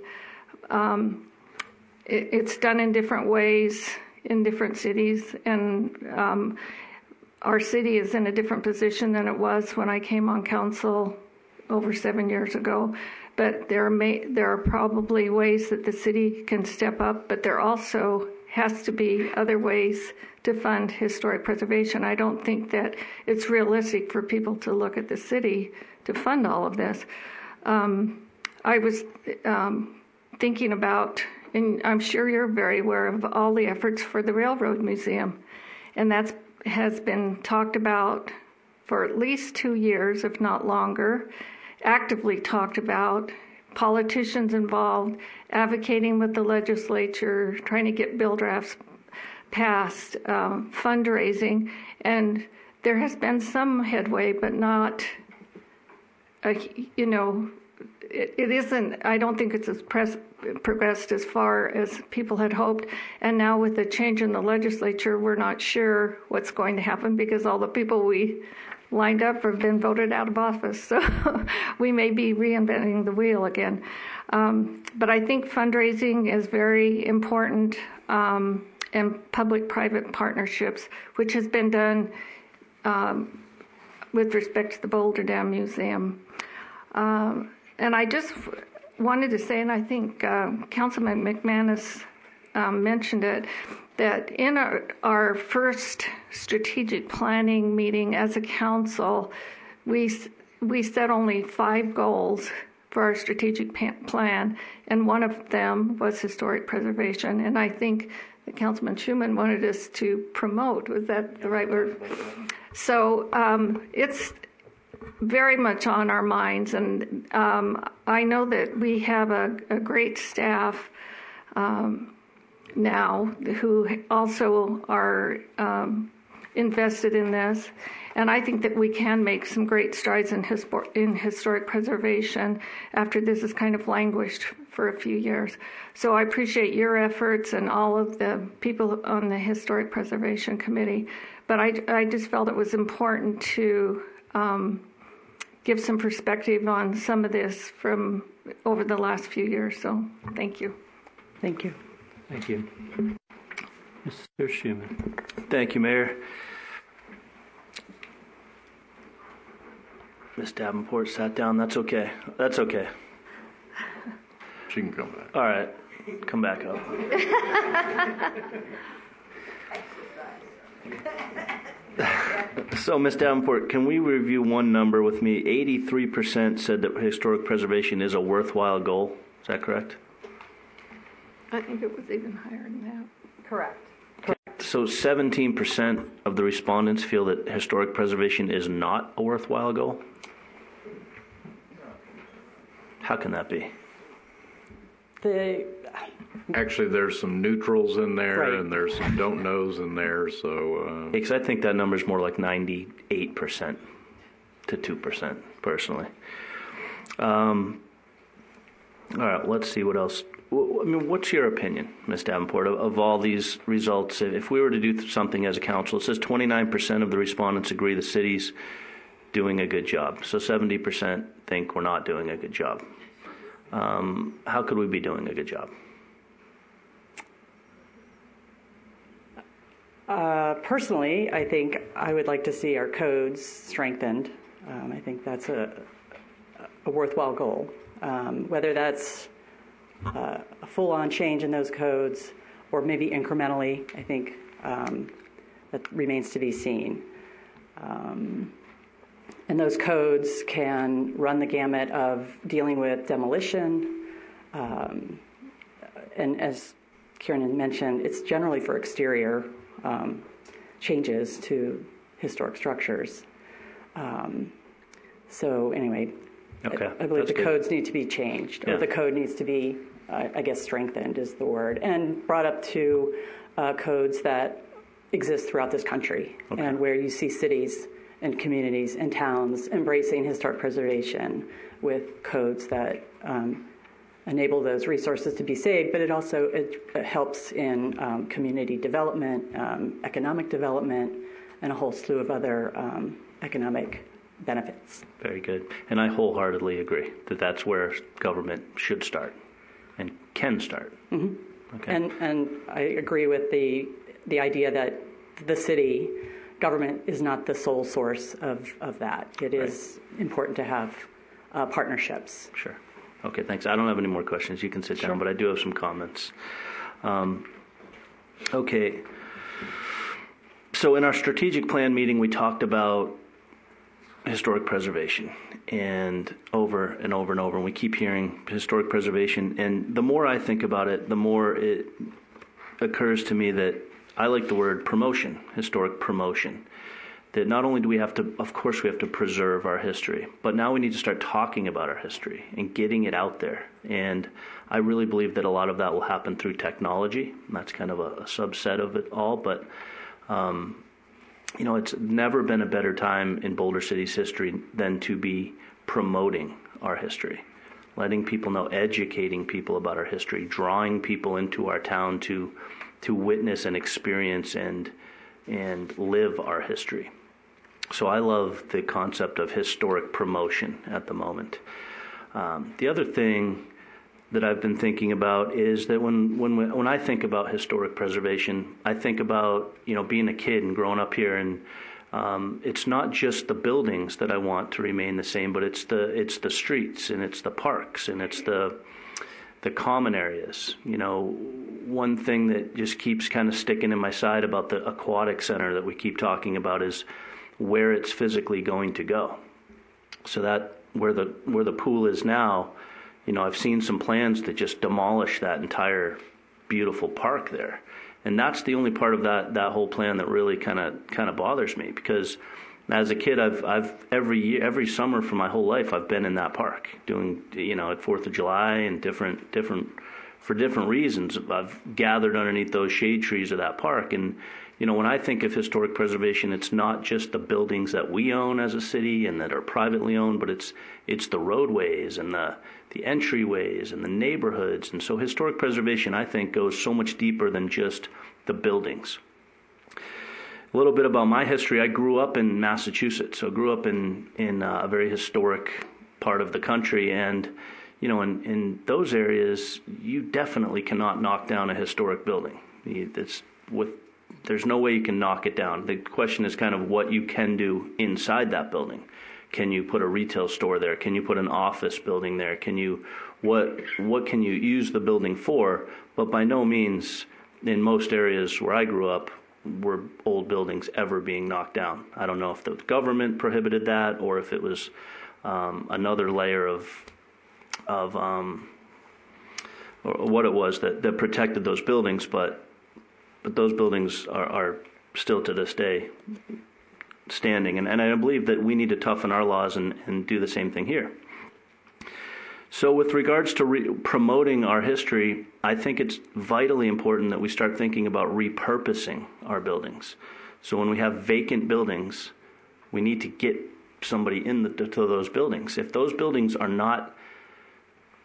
It's done in different ways in different cities, and our city is in a different position than it was when I came on council over 7 years ago. But there are probably ways that the city can step up, but there also has to be other ways to fund historic preservation. I don't think that it's realistic for people to look at the city to fund all of this. I was thinking about, and I'm sure you're very aware of all the efforts for the Railroad Museum, and that has been talked about for at least 2 years, if not longer, actively talked about, politicians involved, advocating with the legislature, trying to get bill drafts passed, fundraising, and there has been some headway, but not, it isn't, I don't think it's as progressed as far as people had hoped. And now with the change in the legislature, we're not sure what's going to happen because all the people we lined up have been voted out of office. So we may be reinventing the wheel again. But I think fundraising is very important, and public-private partnerships, which has been done with respect to the Boulder Dam Museum. And I just wanted to say, and I think Councilman McManus mentioned it, that in our first strategic planning meeting as a council, we set only 5 goals for our strategic plan, and one of them was historic preservation. And I think that Councilman Schuman wanted us to promote. Was that the right word? So it's very much on our minds, and I know that we have a great staff now who also are invested in this, and I think that we can make some great strides in historic preservation after this has kind of languished for a few years. So I appreciate your efforts and all of the people on the Historic Preservation Committee, but I just felt it was important to give some perspective on some of this from over the last few years. So thank you. Thank you. Thank you. Mr. Schuman. Thank you, Mayor. Ms. Davenport sat down. That's okay. That's okay. She can come back. All right. Come back up. So, Ms. Davenport, can we review one number with me? 83% said that historic preservation is a worthwhile goal. Is that correct? I think it was even higher than that. Correct. So 17% of the respondents feel that historic preservation is not a worthwhile goal? How can that be? Actually, there's some neutrals in there, Right. and there's some don't knows in there. So, Because I think that number is more like 98% to 2%, personally. All right, let's see what else. I mean, what's your opinion, Ms. Davenport, of all these results? If we were to do something as a council, it says 29% of the respondents agree the city's doing a good job. So 70% think we're not doing a good job. How could we be doing a good job? Personally, I think I would like to see our codes strengthened. I think that's a worthwhile goal. Whether that's a full-on change in those codes or maybe incrementally, I think that remains to be seen. And those codes can run the gamut of dealing with demolition. And as Kieran mentioned, it's generally for exterior changes to historic structures. So anyway, okay. I believe That's the good. codes need to be changed, or the code needs to be, I guess, strengthened is the word, and brought up to codes that exist throughout this country, and where you see cities and communities and towns embracing historic preservation with codes that enable those resources to be saved, but it also helps in community development, economic development, and a whole slew of other economic benefits. Very good. And I wholeheartedly agree that that's where government should start and can start. Mm-hmm. Okay. And I agree with the idea that the city government is not the sole source of that. It is important to have partnerships. Sure. Okay, thanks. I don't have any more questions. You can sit down, but I do have some comments. Okay. So in our strategic plan meeting, we talked about historic preservation, and over and over and over, and we keep hearing historic preservation. And the more I think about it, the more it occurs to me that I like the word promotion, historic promotion. That not only do we have to, of course, we have to preserve our history, but now we need to start talking about our history and getting it out there. And I really believe that a lot of that will happen through technology. And that's kind of a subset of it all, but you know, it's never been a better time in Boulder City's history than to be promoting our history, letting people know, educating people about our history, drawing people into our town to witness and experience and live our history. So I love the concept of historic promotion at the moment. The other thing that I've been thinking about is that when I think about historic preservation, I think about, you know, being a kid and growing up here, and it's not just the buildings that I want to remain the same, but it's the streets, and it's the parks, and it's the common areas. You know, one thing that just keeps kind of sticking in my side about the aquatic center that we keep talking about is where it's physically going to go. So that where the pool is now, you know, I've seen some plans that just demolish that entire beautiful park there. And that's the only part of that whole plan that really kind of bothers me, because as a kid, I've every summer for my whole life, I've been in that park doing, you know, at 4th of July and different for different reasons. I've gathered underneath those shade trees of that park. And, you know, when I think of historic preservation, it's not just the buildings that we own as a city and that are privately owned, but it's the roadways and the entryways and the neighborhoods. And so historic preservation, I think, goes so much deeper than just the buildings. A little bit about my history. I grew up in Massachusetts, so I grew up in a very historic part of the country. And, you know, in those areas, you definitely cannot knock down a historic building. There's no way you can knock it down. The question is kind of what you can do inside that building. Can you put a retail store there? Can you put an office building there? What can you use the building for? But by no means, in most areas where I grew up, were old buildings ever being knocked down. I don't know if the government prohibited that or if it was another layer of or what it was that protected those buildings, but those buildings are still to this day standing. And I believe that we need to toughen our laws and do the same thing here. So with regards to promoting our history, I think it's vitally important that we start thinking about repurposing our buildings. So when we have vacant buildings, we need to get somebody to those buildings. If those buildings are not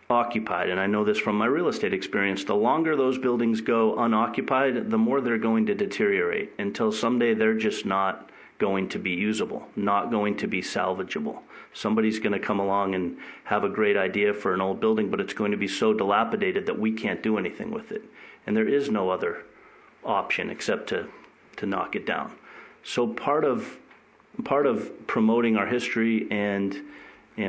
occupied, and I know this from my real estate experience, the longer those buildings go unoccupied, the more they're going to deteriorate until someday they're just not going to be usable, not going to be salvageable. Somebody's going to come along and have a great idea for an old building, but it's going to be so dilapidated that we can't do anything with it. And there is no other option except to knock it down. So part of promoting our history and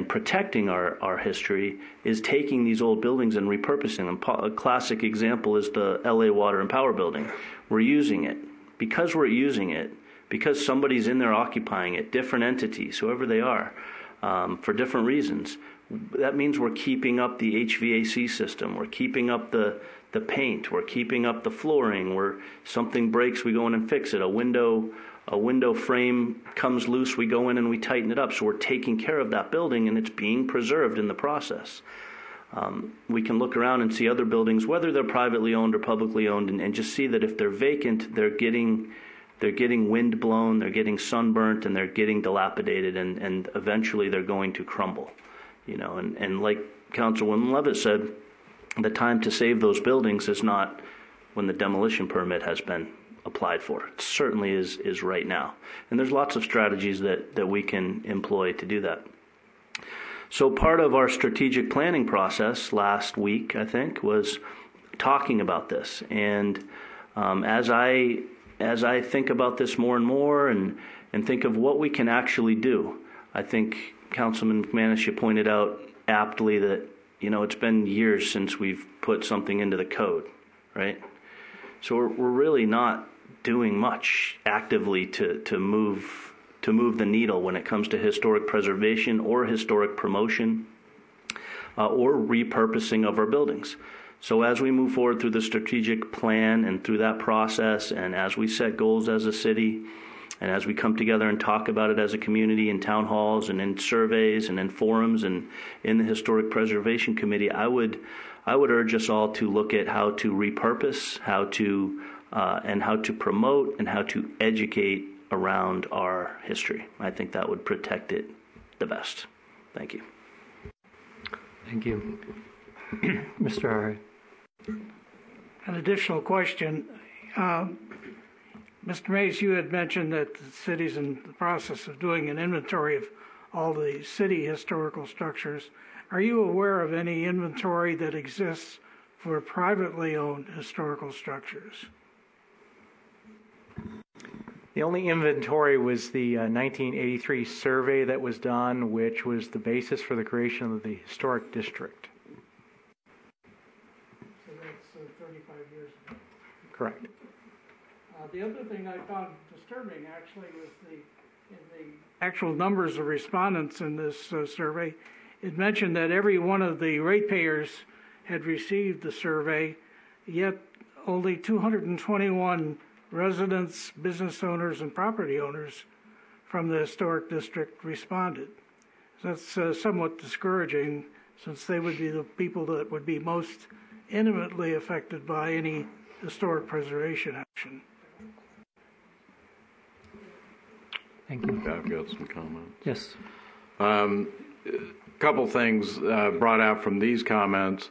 protecting our history is taking these old buildings and repurposing them. A classic example is the LA Water and Power Building. We're using it. Because we're using it, because somebody's in there occupying it, different entities, whoever they are, for different reasons, that means we're keeping up the HVAC system, we're keeping up the paint, we're keeping up the flooring, where something breaks, we go in and fix it. A window frame comes loose, we go in and we tighten it up. So we're taking care of that building, and it's being preserved in the process. We can look around and see other buildings, whether they're privately owned or publicly owned, and just see that if they're vacant, they're getting wind blown, they're getting sunburnt, and they're getting dilapidated, and eventually they're going to crumble. And like Councilwoman Levitt said, the time to save those buildings is not when the demolition permit has been applied for. It certainly is right now. And there's lots of strategies that we can employ to do that. So part of our strategic planning process last week, I think, was talking about this. And as I think about this more and more and think of what we can actually do, I think Councilman McManus, you pointed out aptly that, it's been years since we've put something into the code, right? So we're really not doing much actively to move the needle when it comes to historic preservation or historic promotion or repurposing of our buildings. So as we move forward through the strategic plan and through that process, and as we set goals as a city, and as we come together and talk about it as a community in town halls and in surveys and in forums and in the Historic Preservation Committee, I would urge us all to look at how to repurpose, how to promote, and how to educate around our history. I think that would protect it the best. Thank you. Thank you. Mr. Hari. An additional question. Mr. Mays, you had mentioned that the city's in the process of doing an inventory of all the city historical structures. Are you aware of any inventory that exists for privately owned historical structures? The only inventory was the 1983 survey that was done, which was the basis for the creation of the historic district. So that's 35 years ago. Correct. The other thing I found disturbing actually was in the actual numbers of respondents in this survey. It mentioned that every one of the ratepayers had received the survey, yet only 221 residents, business owners, and property owners from the historic district responded. That's somewhat discouraging, since they would be the people that would be most intimately affected by any historic preservation action. Thank you. I've got some comments. Yes. A couple things brought out from these comments.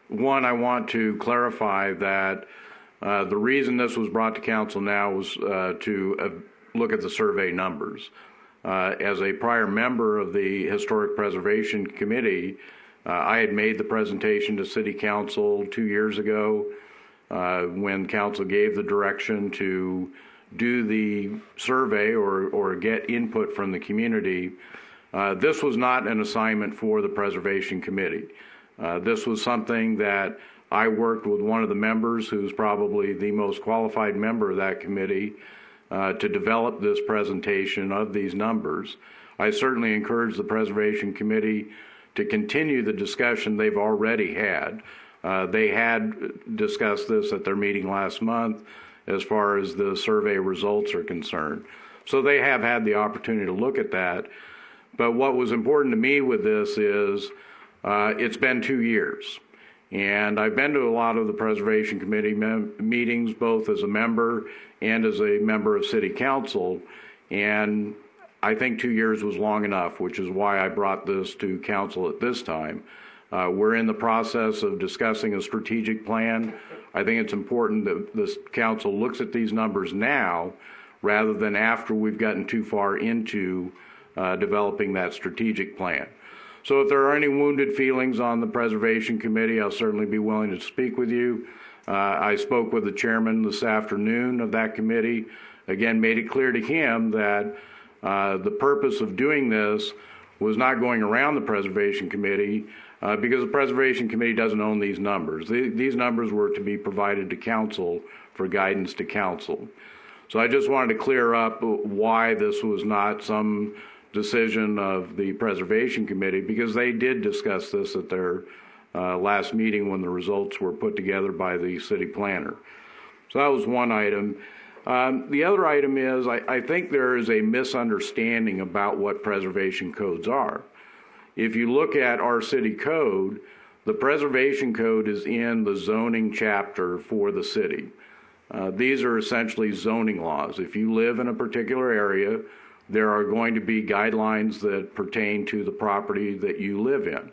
One, I want to clarify that the reason this was brought to council now was to look at the survey numbers. As a prior member of the Historic Preservation Committee, I had made the presentation to City Council 2 years ago when Council gave the direction to do the survey or get input from the community. This was not an assignment for the Preservation Committee. This was something that I worked with one of the members, who's probably the most qualified member of that committee, to develop this presentation of these numbers. I certainly encourage the Preservation Committee to continue the discussion they've already had. They had discussed this at their meeting last month as far as the survey results are concerned. So they have had the opportunity to look at that. But what was important to me with this is it's been 2 years. And I've been to a lot of the Preservation Committee meetings, both as a member and as a member of City Council. And I think 2 years was long enough, which is why I brought this to council at this time. We're in the process of discussing a strategic plan. I think it's important that this council looks at these numbers now rather than after we've gotten too far into developing that strategic plan. So if there are any wounded feelings on the Preservation Committee, I'll certainly be willing to speak with you. I spoke with the chairman this afternoon of that committee. Again, made it clear to him that the purpose of doing this was not going around the Preservation Committee because the Preservation Committee doesn't own these numbers. These numbers were to be provided to council for guidance to council. So I just wanted to clear up why this was not some decision of the Preservation Committee, because they did discuss this at their last meeting when the results were put together by the city planner. So that was one item. The other item is I think there is a misunderstanding about what preservation codes are. If you look at our city code, the preservation code is in the zoning chapter for the city. These are essentially zoning laws. If you live in a particular area, there are going to be guidelines that pertain to the property that you live in.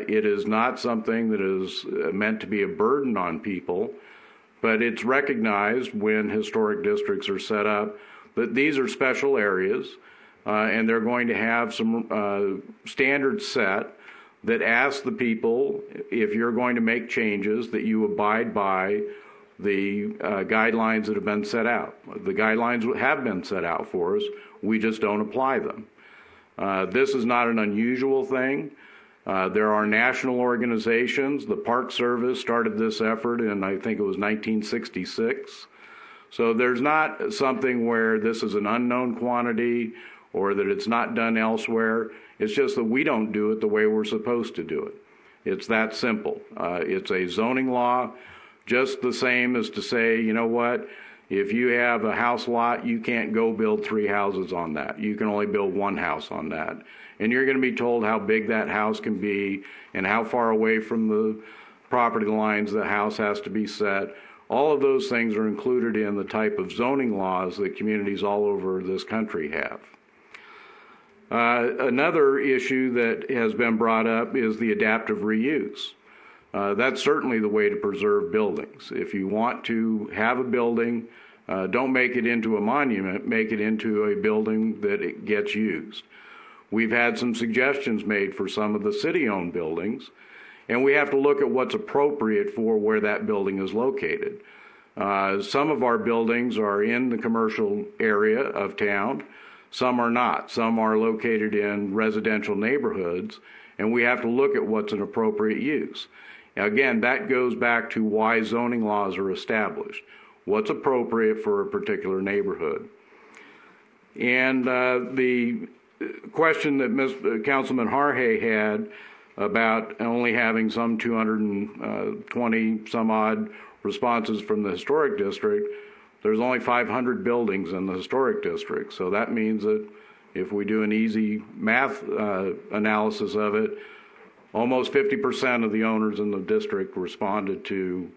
It is not something that is meant to be a burden on people, but it's recognized when historic districts are set up that these are special areas and they're going to have some standards set that ask the people, if you're going to make changes, that you abide by the guidelines that have been set out. The guidelines have been set out for us. We just don't apply them. This is not an unusual thing. There are national organizations. The Park Service started this effort in, I think it was 1966. So there's not something where this is an unknown quantity or that it's not done elsewhere. It's just that we don't do it the way we're supposed to do it. It's that simple. It's a zoning law, just the same as to say, you know what, if you have a house lot, you can't go build 3 houses on that. You can only build 1 house on that. And you're going to be told how big that house can be and how far away from the property lines the house has to be set. All of those things are included in the type of zoning laws that communities all over this country have. Another issue that has been brought up is the adaptive reuse. That's certainly the way to preserve buildings. If you want to have a building, don't make it into a monument, make it into a building that it gets used. We've had some suggestions made for some of the city-owned buildings, and we have to look at what's appropriate for where that building is located. Some of our buildings are in the commercial area of town. Some are not. Some are located in residential neighborhoods, and we have to look at what's an appropriate use. Again, that goes back to why zoning laws are established. What's appropriate for a particular neighborhood. And the question that Councilman Harhay had about only having some 220 some odd responses from the historic district, there's only 500 buildings in the historic district. So that means that if we do an easy math analysis of it, almost 50% of the owners in the district responded to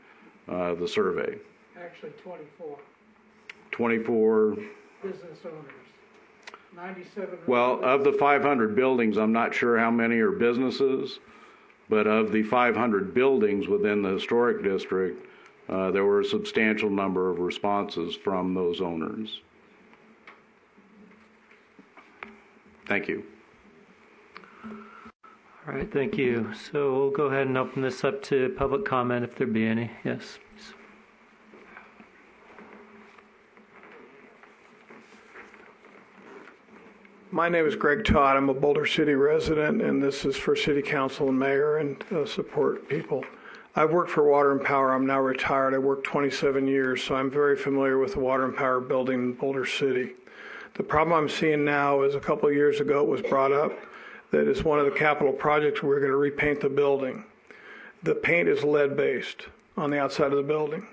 the survey. Actually, 24. 24. Business owners. 97. Well, of the 500 buildings, I'm not sure how many are businesses, but of the 500 buildings within the historic district, there were a substantial number of responses from those owners. Thank you. All right, thank you. So we'll go ahead and open this up to public comment if there be any. Yes, please. My name is Greg Todd. I'm a Boulder City resident, and this is for City Council and Mayor and support people. I've worked for Water and Power. I'm now retired. I worked 27 years, so I'm very familiar with the Water and Power building in Boulder City. The problem I'm seeing now is a couple of years ago it was brought up that is one of the capital projects we're going to repaint the building. The paint is lead-based on the outside of the building.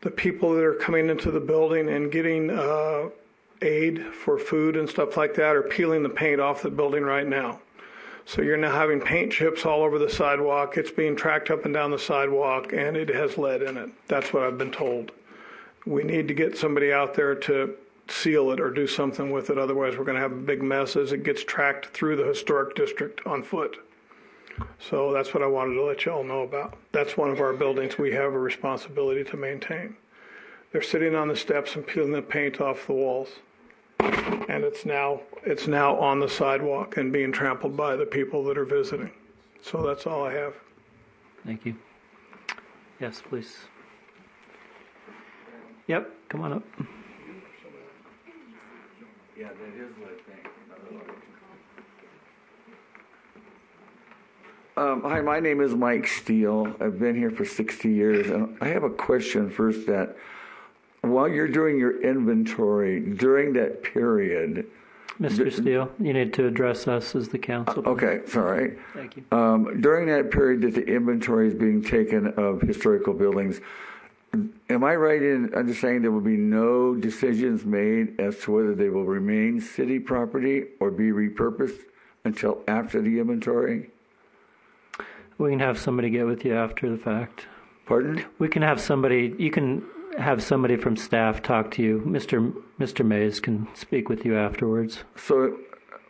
The people that are coming into the building and getting aid for food and stuff like that are peeling the paint off the building right now. So you're now having paint chips all over the sidewalk. It's being tracked up and down the sidewalk, and it has lead in it. That's what I've been told. We need to get somebody out there to seal it or do something with it. Otherwise, we're going to have a big mess as it gets tracked through the historic district on foot. So that's what I wanted to let you all know about. That's one of our buildings we have a responsibility to maintain. They're sitting on the steps and peeling the paint off the walls. And it's now on the sidewalk and being trampled by the people that are visiting. So that's all I have. Thank you. Yes, please. Yep, come on up. Yeah, that is what I think. Hi, my name is Mike Steele. I've been here for 60 years, and I have a question first that while you're doing your inventory, during that period... Mr. Steele, you need to address us as the council. Okay, sorry. Thank you. During that period that the inventory is being taken of historical buildings, am I right in understanding there will be no decisions made as to whether they will remain city property or be repurposed until after the inventory? We can have somebody get with you after the fact. Pardon? We can have somebody, you can have somebody from staff talk to you. Mr. Mays can speak with you afterwards. So,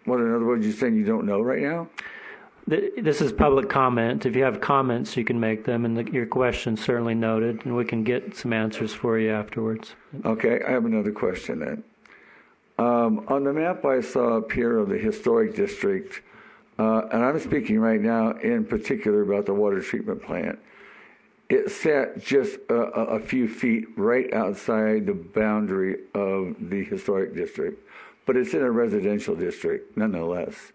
what, in other words, you're saying you don't know right now? This is public comment. If you have comments, you can make them, and your question's certainly noted, and we can get some answers for you afterwards. Okay, I have another question then. On the map I saw up here of the historic district, and I'm speaking right now in particular about the water treatment plant, it sat just a few feet right outside the boundary of the historic district, but it's in a residential district nonetheless.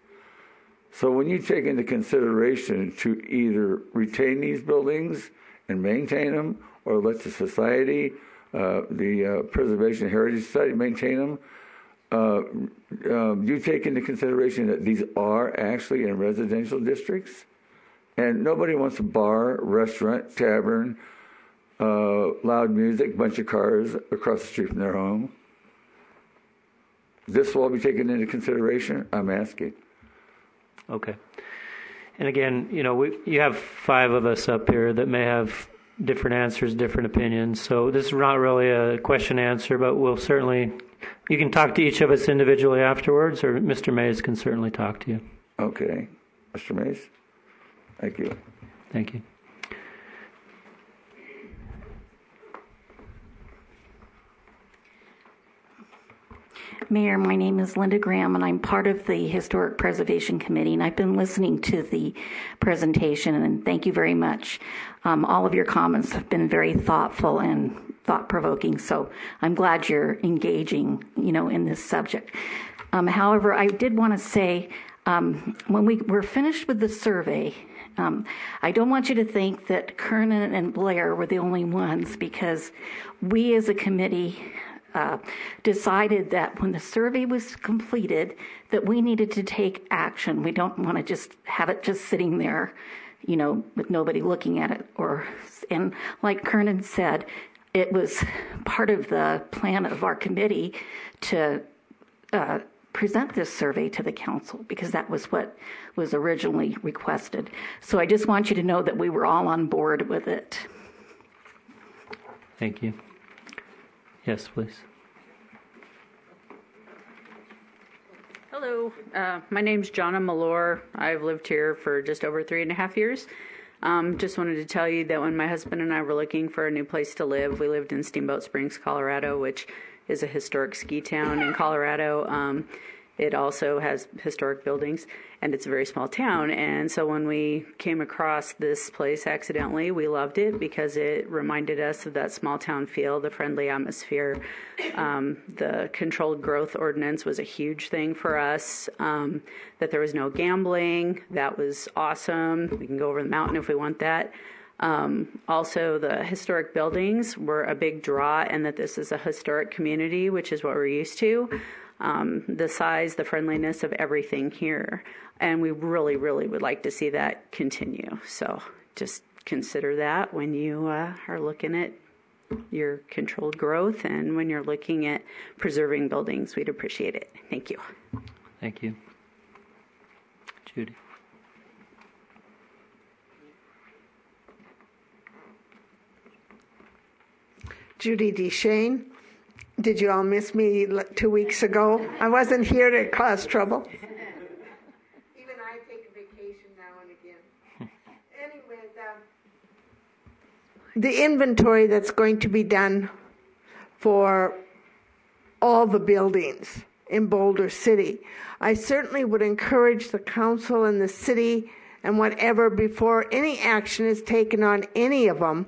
So when you take into consideration to either retain these buildings and maintain them, or let the society, the Preservation Heritage Society maintain them, you take into consideration that these are actually in residential districts? And nobody wants a bar, restaurant, tavern, loud music, bunch of cars across the street from their home. This will all be taken into consideration? I'm asking. Okay. And again, you have 5 of us up here that may have different answers, different opinions. So this is not really a question answer, but you can talk to each of us individually afterwards, or Mr. Mays can certainly talk to you. Okay. Mr. Mays? Thank you. Thank you. Mayor, my name is Linda Graham, and I'm part of the Historic Preservation Committee, and I've been listening to the presentation, and thank you very much. All of your comments have been very thoughtful and thought-provoking, so I'm glad you're engaging, in this subject. However, I did want to say, when we're finished with the survey, I don't want you to think that Kernan and Blair were the only ones, because we as a committee decided that when the survey was completed that we needed to take action. We don't want to just have it just sitting there, with nobody looking at it. And like Kernan said, it was part of the plan of our committee to present this survey to the council, because that was what was originally requested. So I just want you to know that we were all on board with it. Thank you. Yes, please. Hello, my name's Jonna Malore. I've lived here for just over 3.5 years. Just wanted to tell you that when my husband and I were looking for a new place to live, we lived in Steamboat Springs, Colorado, which is a historic ski town in Colorado. It also has historic buildings, and it's a very small town. And so when we came across this place accidentally, we loved it because it reminded us of that small town feel, the friendly atmosphere. The controlled growth ordinance was a huge thing for us, that there was no gambling. That was awesome. We can go over the mountain if we want that. Also, the historic buildings were a big draw, and that this is a historic community, which is what we're used to. The size, the friendliness of everything here. And we really, really would like to see that continue. So just consider that when you are looking at your controlled growth and when you're looking at preserving buildings. We'd appreciate it. Thank you. Thank you. Judy. Judy DeShane. Did you all miss me 2 weeks ago? I wasn't here to cause trouble. Even I take a vacation now and again. Anyway, the inventory that's going to be done for all the buildings in Boulder City, I certainly would encourage the council and the city and whatever, before any action is taken on any of them,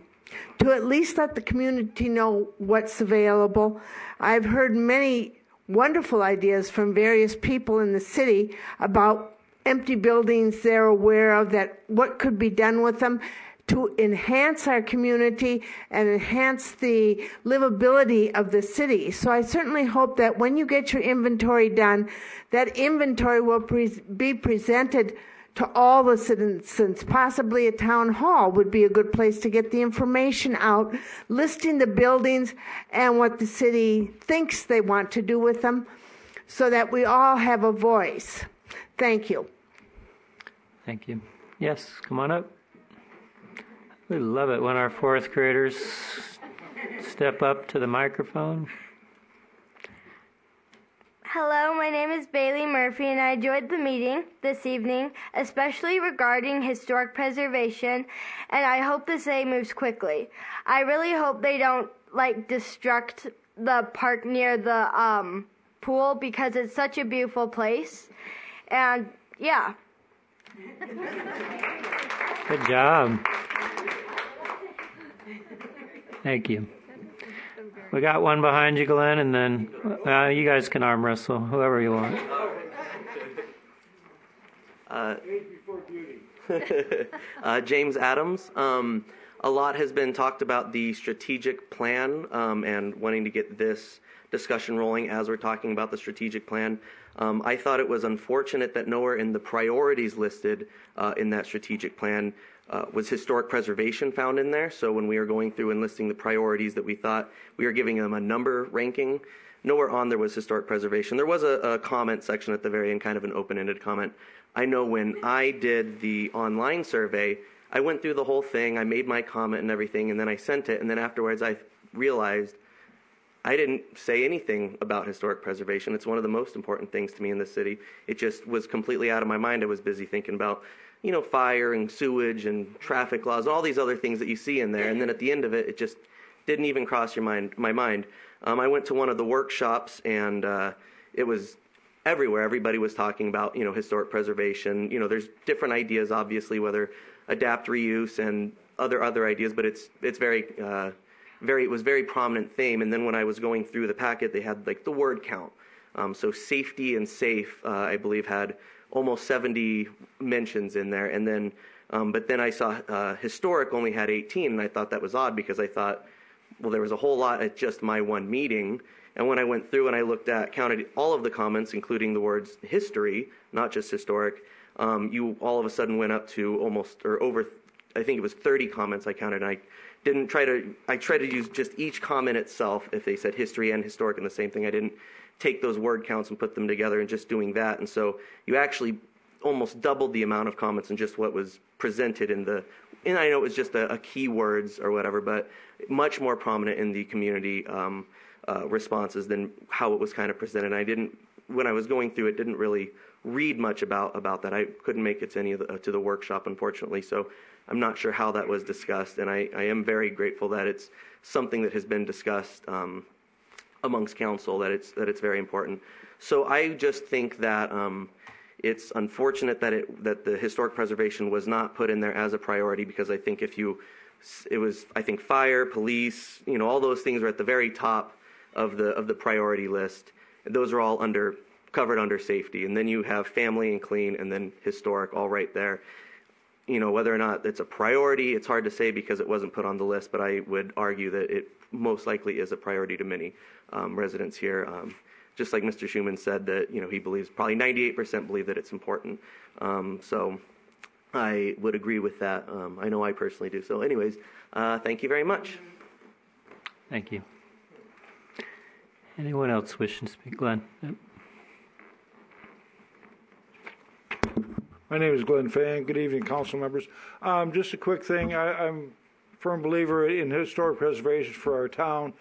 to at least let the community know what's available. I've heard many wonderful ideas from various people in the city about empty buildings they're aware of, that what could be done with them to enhance our community and enhance the livability of the city. So I certainly hope that when you get your inventory done, that inventory will be presented to all the citizens. Possibly a town hall would be a good place to get the information out, listing the buildings and what the city thinks they want to do with them, so that we all have a voice. Thank you. Thank you. Yes, come on up. We love it when our fourth graders step up to the microphone. Hello, my name is Bailey Murphy, and I enjoyed the meeting this evening, especially regarding historic preservation, and I hope the city moves quickly. I really hope they don't, destruct the park near the pool, because it's such a beautiful place, and yeah. Good job. Thank you. We got one behind you, Glenn, and then you guys can arm wrestle, whoever you want. James Adams. A lot has been talked about the strategic plan and wanting to get this discussion rolling as we're talking about the strategic plan. I thought it was unfortunate that nowhere in the priorities listed in that strategic plan was historic preservation found in there. So when we were going through and listing the priorities that we thought, we were giving them a number ranking, nowhere on there was historic preservation. There was a comment section at the very end, kind of an open-ended comment. I know when I did the online survey, I went through the whole thing, I made my comment and everything, and then I sent it, and then afterwards I realized I didn't say anything about historic preservation. It's one of the most important things to me in the city. It just was completely out of my mind. I was busy thinking about, fire and sewage and traffic laws, all these other things that you see in there. And then at the end of it, it just didn't even cross my mind. I went to one of the workshops, and it was everywhere. Everybody was talking about, historic preservation. There's different ideas, obviously, whether adapt, reuse, and other ideas, but it's very it was very prominent theme. And then when I was going through the packet, they had the word count. So safety and safe, I believe, had almost 70 mentions in there. And then, but then I saw historic only had 18, and I thought that was odd, because I thought, well, there was a whole lot at just my one meeting. And when I went through and I counted all of the comments, including the words history, not just historic, you all of a sudden went up to almost, or over, I think it was 30 comments I counted. And I tried to use just each comment itself, if they said history and historic in the same thing. I didn't take those word counts and put them together and just doing that. And so you actually almost doubled the amount of comments in just what was presented and I know it was just a keywords or whatever, but much more prominent in the community responses than how it was kind of presented. When I was going through it, didn't really read much about that. I couldn't make it to the workshop, unfortunately. So I'm not sure how that was discussed, and I am very grateful that it's something that has been discussed amongst council, that it's very important. So I just think that it's unfortunate that the historic preservation was not put in there as a priority, because I think I think fire, police, all those things are at the very top of the priority list. Those are all covered under safety, and then you have family and clean, and then historic all right there. Whether or not it's a priority, it's hard to say because it wasn't put on the list, but I would argue that it most likely is a priority to many residents here. Just like Mr. Schuman said, that he believes, probably 98% believe that it's important. So I would agree with that. I know I personally do. So anyways, thank you very much. Thank you. Anyone else wishing to speak? Glenn? Yep. My name is Glenn Fan. Good evening, council members. Just a quick thing. I'm a firm believer in historic preservation for our town.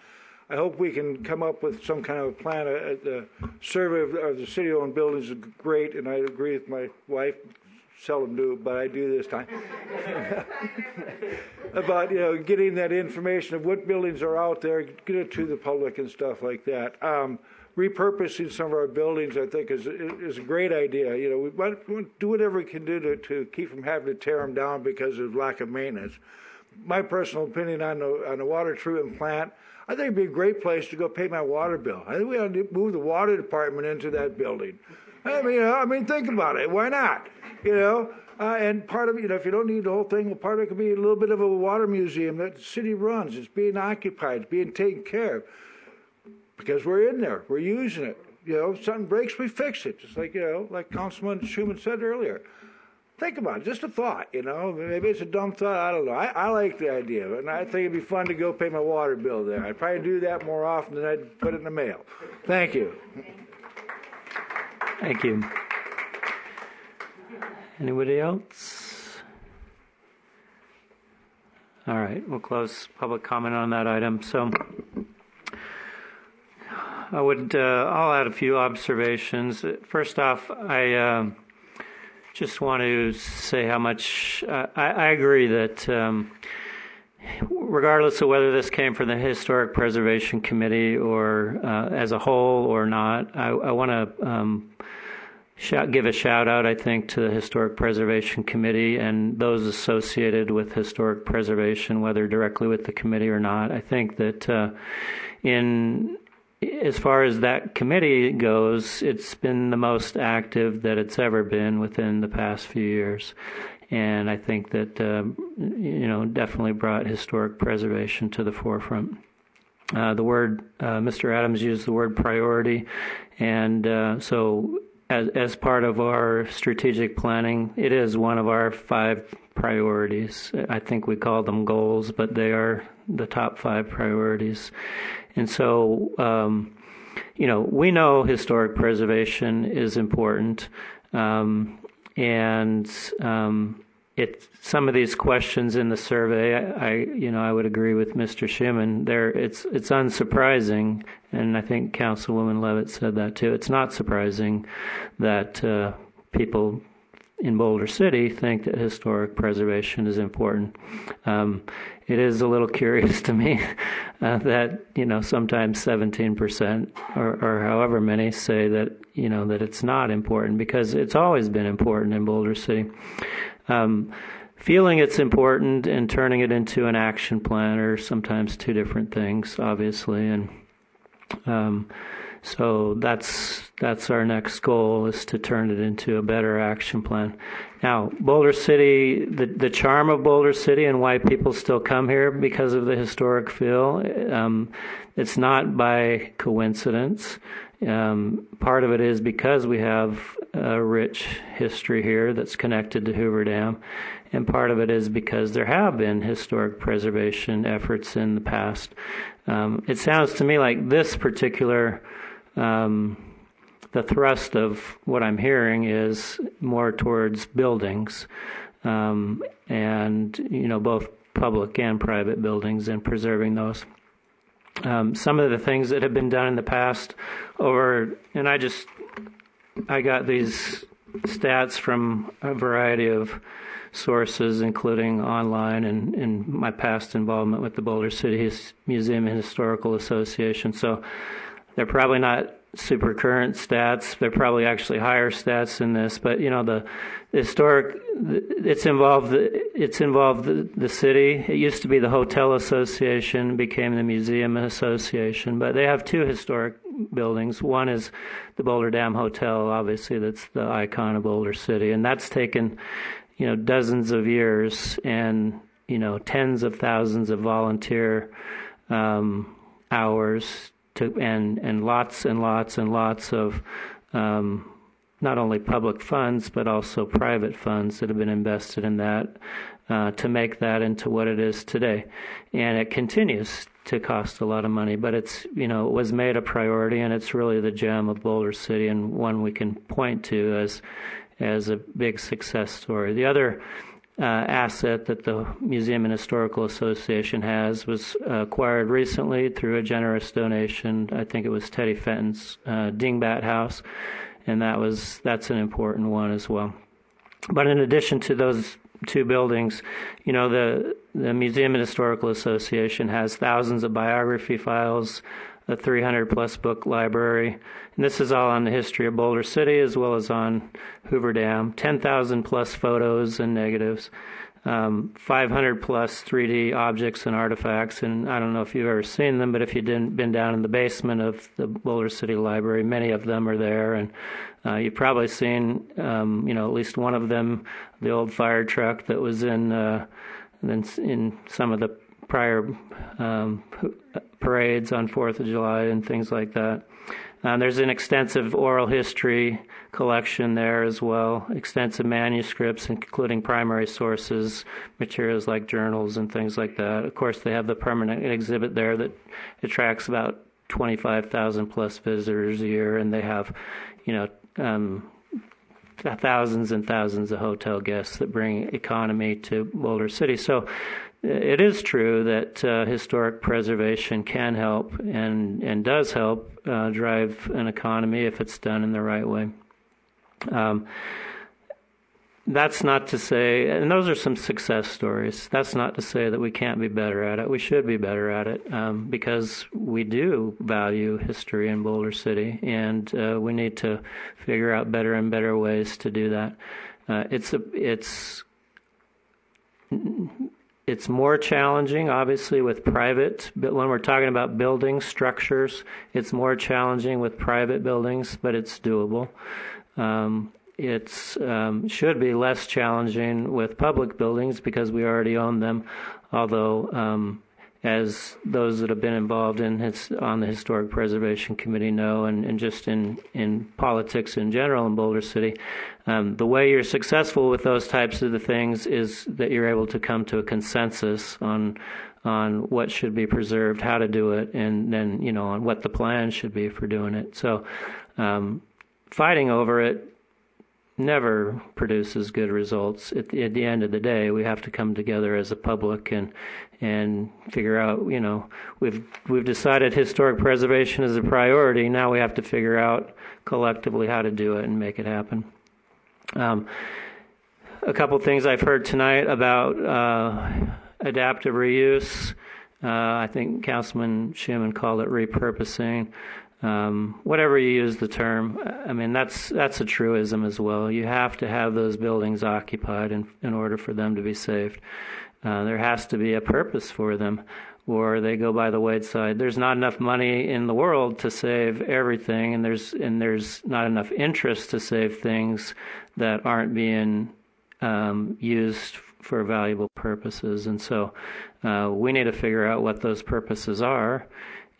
I hope we can come up with some kind of a plan. The survey of the city-owned buildings is great, and I agree with my wife. Seldom do, but I do this time. About getting that information of what buildings are out there, get it to the public and stuff like that. Repurposing some of our buildings, I think, is a great idea. We want to do whatever we can do to keep from having to tear them down because of lack of maintenance. My personal opinion on the water treatment plant, I think it'd be a great place to go pay my water bill. I think we ought to move the water department into that building. I mean, think about it. Why not? And part of if you don't need the whole thing, well, part of it could be a little bit of a water museum that the city runs. It's being occupied, it's being taken care of. Because we're in there, we're using it. If something breaks, we fix it. Just like like Councilman Schumann said earlier. Think about it, just a thought. Maybe it's a dumb thought. I don't know. I like the idea, and I think it'd be fun to go pay my water bill there. I'd probably do that more often than I'd put it in the mail. Thank you. Thank you. Anybody else? All right, we'll close public comment on that item. So I'll add a few observations. First off, I just want to say how much I agree that regardless of whether this came from the Historic Preservation Committee or as a whole or not, I want to give a shout out, I think, to the Historic Preservation Committee and those associated with historic preservation, whether directly with the committee or not. I think that as far as that committee goes, it's been the most active that it's ever been within the past few years. And I think that, definitely brought historic preservation to the forefront. Mr. Adams used the word priority. And so as part of our strategic planning, it is one of our 5 priorities. I think we call them goals, but they are the top 5 priorities. And so, we know historic preservation is important, and some of these questions in the survey, I would agree with Mr. Schumann. It's unsurprising, and I think Councilwoman Levitt said that too. It's not surprising that people in Boulder City think that historic preservation is important. It is a little curious to me that sometimes 17% or however many say that that it's not important, because it's always been important in Boulder City. Feeling it's important and turning it into an action plan are sometimes two different things, obviously, and so that's our next goal, is to turn it into a better action plan. Now, Boulder City, the charm of Boulder City and why people still come here because of the historic feel, it's not by coincidence. Part of it is because we have a rich history here that's connected to Hoover Dam, and part of it is because there have been historic preservation efforts in the past. It sounds to me like this particular the thrust of what I'm hearing is more towards buildings, and both public and private buildings, and preserving those. Some of the things that have been done in the past and I got these stats from a variety of sources, including online and my past involvement with the Boulder City Museum and Historical Association. So they're probably not super current stats. They're probably actually higher stats than this. But the historic, it's involved the city. It used to be the Hotel Association, became the Museum Association. But they have 2 historic buildings. One is the Boulder Dam Hotel, obviously, that's the icon of Boulder City, and that's taken dozens of years and tens of thousands of volunteer hours and lots and lots and lots of not only public funds but also private funds that have been invested in that to make that into what it is today. And it continues to cost a lot of money, but it's it was made a priority, and it's really the gem of Boulder City and one we can point to as a big success story. The other asset that the Museum and Historical Association has was acquired recently through a generous donation. I think it was Teddy Fenton's Dingbat House, and that's an important one as well. But in addition to those two buildings, the Museum and Historical Association has thousands of biography files, a 300-plus book library, and this is all on the history of Boulder City as well as on Hoover Dam, 10,000-plus photos and negatives, 500-plus 3D objects and artifacts, and I don't know if you've ever seen them, but if you've been down in the basement of the Boulder City Library, many of them are there, and you've probably seen, at least one of them, the old fire truck that was in some of the prior parades on 4th of July and things like that. There's an extensive oral history collection there as well, extensive manuscripts, including primary sources, materials like journals and things like that. Of course, they have the permanent exhibit there that attracts about 25,000 plus visitors a year, and they have, thousands and thousands of hotel guests that bring economy to Boulder City. So it is true that historic preservation can help and does help drive an economy if it's done in the right way. That's not to say, and those are some success stories, that's not to say that we can't be better at it. We should be better at it because we do value history in Boulder City, and we need to figure out better and better ways to do that. It's more challenging, obviously, with private, but when we're talking about building structures, it's more challenging with private buildings, but it's doable. It should be less challenging with public buildings because we already own them, although as those that have been involved on the Historic Preservation Committee know, and just in politics in general in Boulder City, the way you're successful with those types of things is that you're able to come to a consensus on what should be preserved, how to do it, and then, on what the plan should be for doing it. So fighting over it never produces good results. At the end of the day, we have to come together as a public and figure out, we've decided historic preservation is a priority. Now we have to figure out collectively how to do it and make it happen. A couple things I've heard tonight about adaptive reuse. I think Councilman Schuman called it repurposing. Whatever you use the term, I mean, that's a truism as well. You have to have those buildings occupied in order for them to be saved. There has to be a purpose for them, or they go by the wayside. There's not enough money in the world to save everything, and there's not enough interest to save things that aren't being used for valuable purposes. And so we need to figure out what those purposes are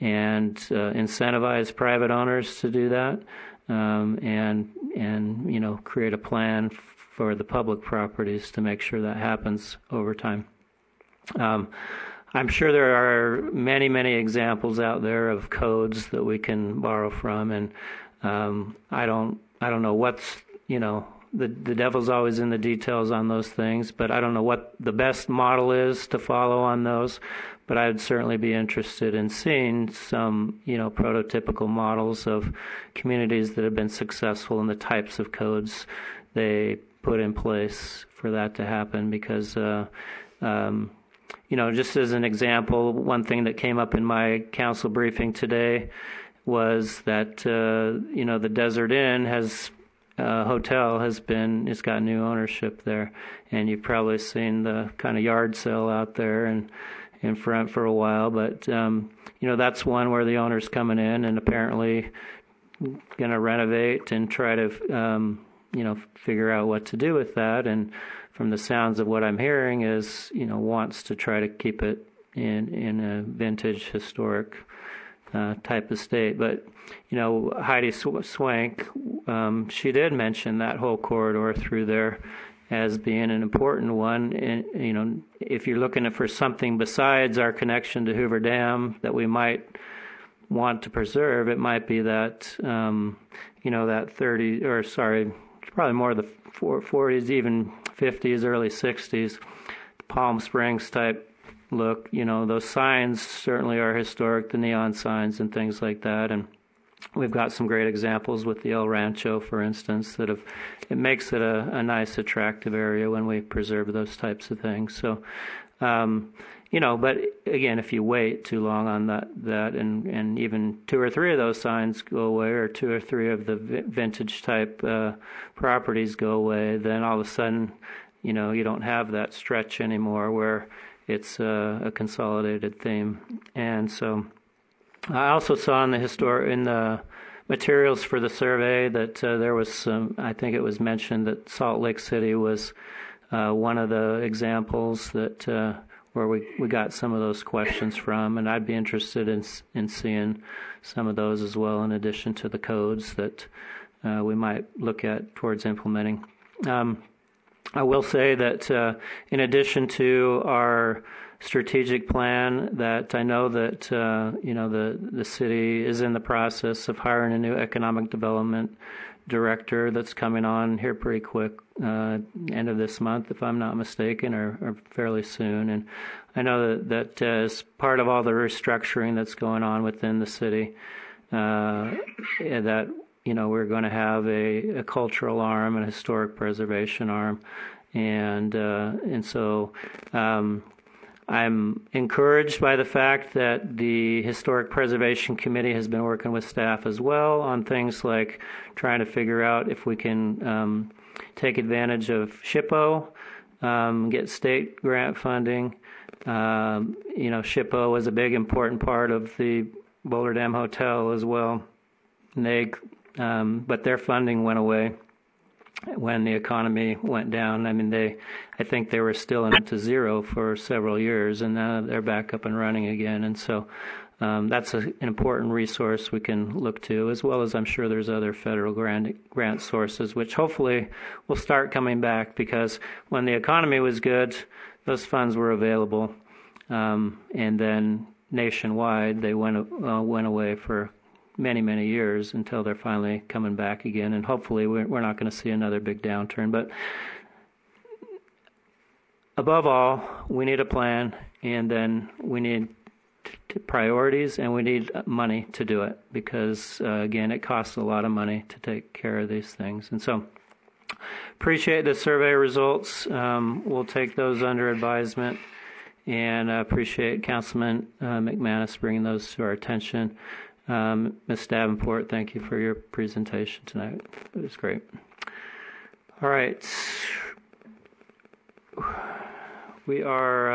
and incentivize private owners to do that, and create a plan for the public properties to make sure that happens over time. I'm sure there are many, many examples out there of codes that we can borrow from, and I don't know what's, the devil's always in the details on those things, but I don't know what the best model is to follow on those. But I would certainly be interested in seeing some, prototypical models of communities that have been successful in the types of codes they put in place for that to happen. Because, just as an example, one thing that came up in my council briefing today was that, the Desert Inn hotel it's got new ownership there, and you've probably seen the kind of yard sale out there and in front for a while, but that's one where the owner's coming in and apparently going to renovate and try to figure out what to do with that. And from the sounds of what I'm hearing is wants to try to keep it in a vintage historic type of state. But Heidi Swank, she did mention that whole corridor through there as being an important one. And, if you're looking for something besides our connection to Hoover Dam that we might want to preserve, it might be that, that probably more of the 40s, even 50s, early 60s, Palm Springs type look. Those signs certainly are historic, the neon signs and things like that. And we've got some great examples with the El Rancho, for instance, it makes it a nice, attractive area when we preserve those types of things. So, but again, if you wait too long on that and even 2 or 3 of those signs go away, or 2 or 3 of the vintage type properties go away, then all of a sudden, you don't have that stretch anymore where it's a consolidated theme. And so I also saw in the materials for the survey that there was some, I think it was mentioned that Salt Lake City was one of the examples that where we got some of those questions from, and I'd be interested in seeing some of those as well, in addition to the codes that we might look at towards implementing. I will say that in addition to our strategic plan, that I know that the city is in the process of hiring a new economic development director that's coming on here pretty quick, end of this month, if I'm not mistaken, or fairly soon. And I know that as part of all the restructuring that's going on within the city, that we're going to have a cultural arm and a historic preservation arm, and so I'm encouraged by the fact that the Historic Preservation Committee has been working with staff as well on things like trying to figure out if we can take advantage of SHPO, get state grant funding. SHPO was a big important part of the Boulder Dam Hotel as well. And but their funding went away when the economy went down. I think they were still into zero for several years, and now they're back up and running again. And so that's an important resource we can look to, as well as I'm sure there's other federal grant sources, which hopefully will start coming back, because when the economy was good, those funds were available, and then nationwide they went away for many years until they're finally coming back again, and hopefully we're not going to see another big downturn. But above all, we need a plan, and then we need priorities, and we need money to do it, because again, it costs a lot of money to take care of these things. And so appreciate the survey results. We'll take those under advisement, and appreciate Councilman McManus bringing those to our attention. Ms. Davenport, thank you for your presentation tonight. It was great. All right. We are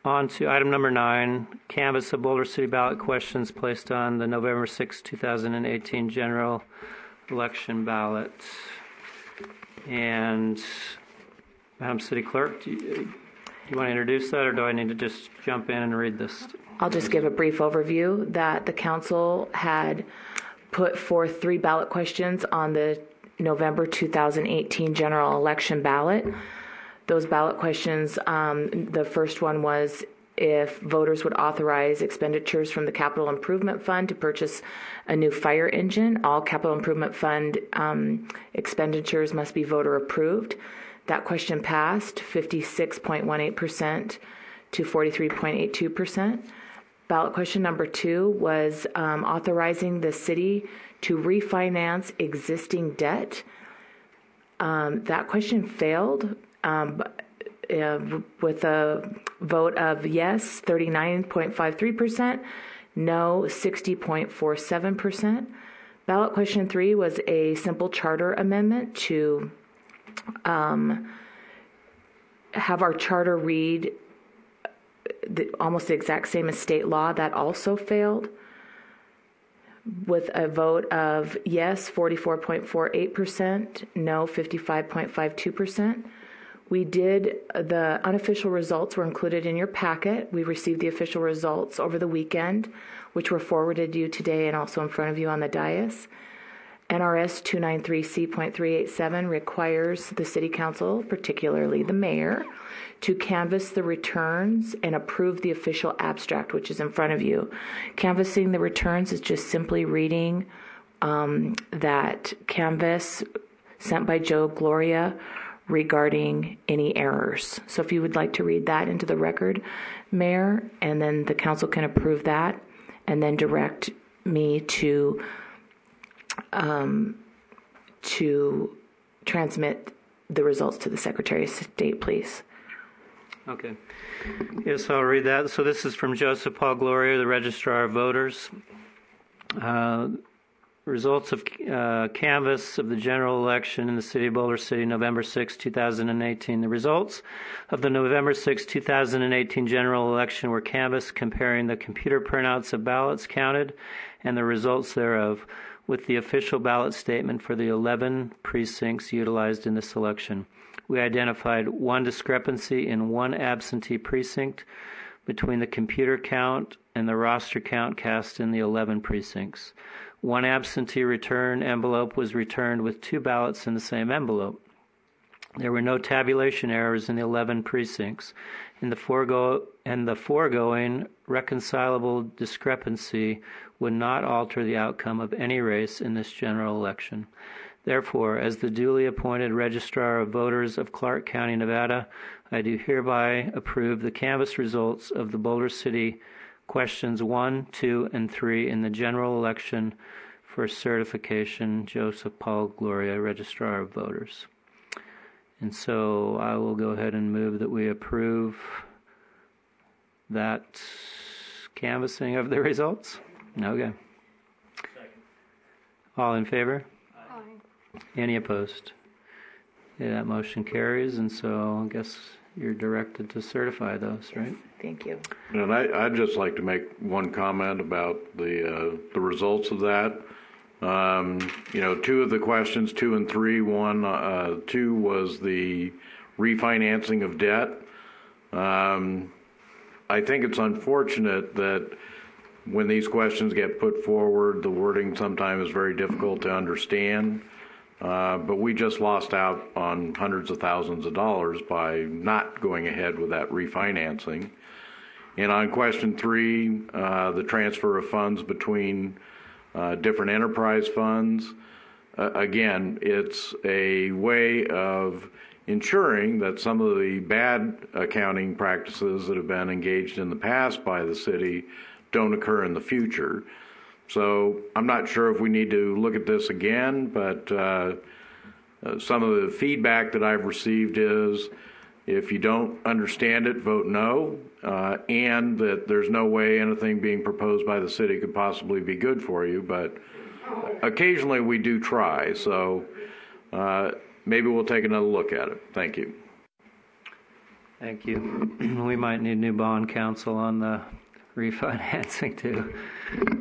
on to item number 9, canvass of Boulder City ballot questions placed on the November 6, 2018 general election ballot. And Madam City Clerk, do you want to introduce that, or do I need to just jump in and read this? I'll just give a brief overview that the council had put forth 3 ballot questions on the November 2018 general election ballot. Those ballot questions, the first one was if voters would authorize expenditures from the Capital Improvement Fund to purchase a new fire engine. All Capital Improvement Fund expenditures must be voter approved. That question passed 56.18% to 43.82%. Ballot question number 2 was authorizing the city to refinance existing debt. That question failed with a vote of yes, 39.53%, no, 60.47%. Ballot question 3 was a simple charter amendment to have our charter read almost the exact same as state law. That also failed with a vote of yes, 44.48%, no, 55.52%. The unofficial results were included in your packet. We received the official results over the weekend, which were forwarded to you today and also in front of you on the dais. NRS 293C.387 requires the City Council, particularly the mayor, to canvass the returns and approve the official abstract, which is in front of you. Canvassing the returns is just simply reading that canvas sent by Joe Gloria regarding any errors. So if you would like to read that into the record, Mayor, and then the council can approve that and then direct me to transmit the results to the Secretary of State, please. Okay. Yes, I'll read that. So this is from Joseph Paul Gloria, the Registrar of Voters. Results of canvass of the general election in the city of Boulder City, November 6, 2018. The results of the November 6, 2018 general election were canvassed comparing the computer printouts of ballots counted and the results thereof with the official ballot statement for the 11 precincts utilized in this election. We identified one discrepancy in one absentee precinct between the computer count and the roster count cast in the 11 precincts. One absentee return envelope was returned with 2 ballots in the same envelope. There were no tabulation errors in the 11 precincts. In the foregoing reconcilable discrepancy would not alter the outcome of any race in this general election. Therefore, as the duly appointed Registrar of Voters of Clark County, Nevada, I do hereby approve the canvass results of the Boulder City questions 1, 2, and 3 in the general election for certification. Joseph Paul Gloria, Registrar of Voters. And so I will go ahead and move that we approve that canvassing of the results. Okay. All in favor? Aye. Any opposed? Yeah, that motion carries, and so I guess you're directed to certify those, right? Thank you. And I'd just like to make one comment about the results of that. 2 of the questions, 2 and 3, 2 was the refinancing of debt. I think it's unfortunate that when these questions get put forward, the wording sometimes is very difficult to understand. But we just lost out on hundreds of thousands of dollars by not going ahead with that refinancing. And on question 3, the transfer of funds between different enterprise funds, again, it's a way of ensuring that some of the bad accounting practices that have been engaged in the past by the city don't occur in the future. So I'm not sure if we need to look at this again, but some of the feedback that I've received is if you don't understand it, vote no, and that there's no way anything being proposed by the city could possibly be good for you, but occasionally we do try, so maybe we'll take another look at it. Thank you. Thank you. We might need new bond counsel on the refinancing too.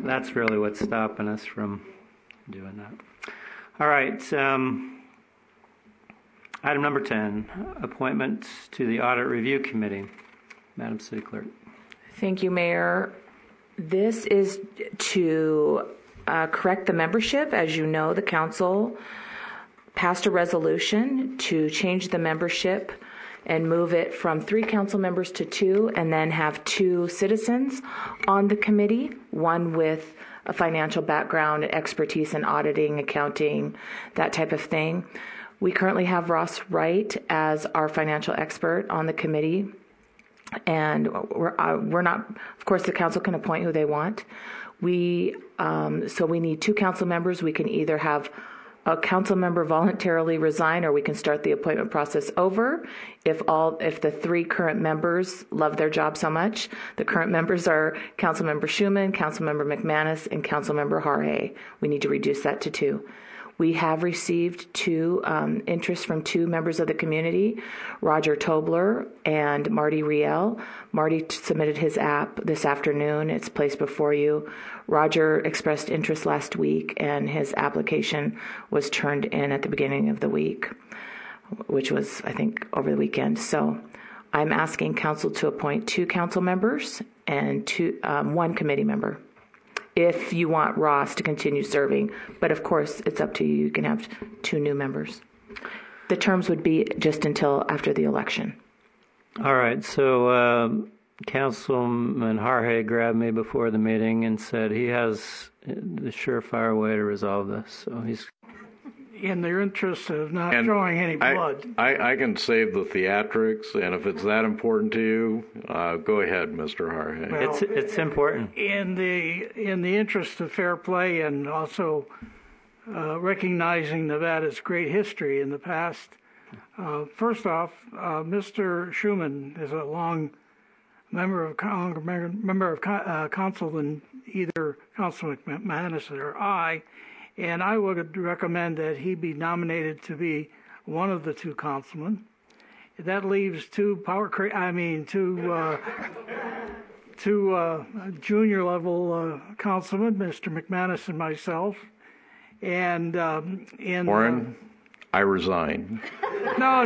That's really what's stopping us from doing that. All right. Item number 10, appointment to the Audit Review Committee. Madam City Clerk. Thank you, Mayor. This is to correct the membership. As you know, the council passed a resolution to change the membership and move it from 3 council members to 2, and then have 2 citizens on the committee, one with a financial background, expertise in auditing, accounting, that type of thing. We currently have Ross Wright as our financial expert on the committee, and we're not, of course, the council can appoint who they want. So we need 2 council members. We can either have a council member voluntarily resign, or we can start the appointment process over. If the 3 current members love their job so much, the current members are Councilmember Schuman, Councilmember McManus, and Councilmember Harhe. We need to reduce that to 2. We have received 2 interest from 2 members of the community, Roger Tobler and Marty Riel. Marty submitted his app this afternoon. It's placed before you. Roger expressed interest last week, and his application was turned in at the beginning of the week, which was, I think, over the weekend. So I'm asking council to appoint 2 council members and 1 committee member, if you want Ross to continue serving. But of course, it's up to you. You can have 2 new members. The terms would be just until after the election. All right. So Councilman Harhe grabbed me before the meeting and said he has the surefire way to resolve this. So he's in their interest of not drawing any blood. I can save the theatrics, and if it's that important to you, go ahead, Mr. Harhe. Well, it's important. In the interest of fair play and also recognizing Nevada's great history in the past, first off, Mr. Schuman is a long member of council than either Councilman McManus or I. And I would recommend that he be nominated to be one of the two councilmen. That leaves two junior level councilmen, Mr. McManus and myself. And Warren, I resign. No,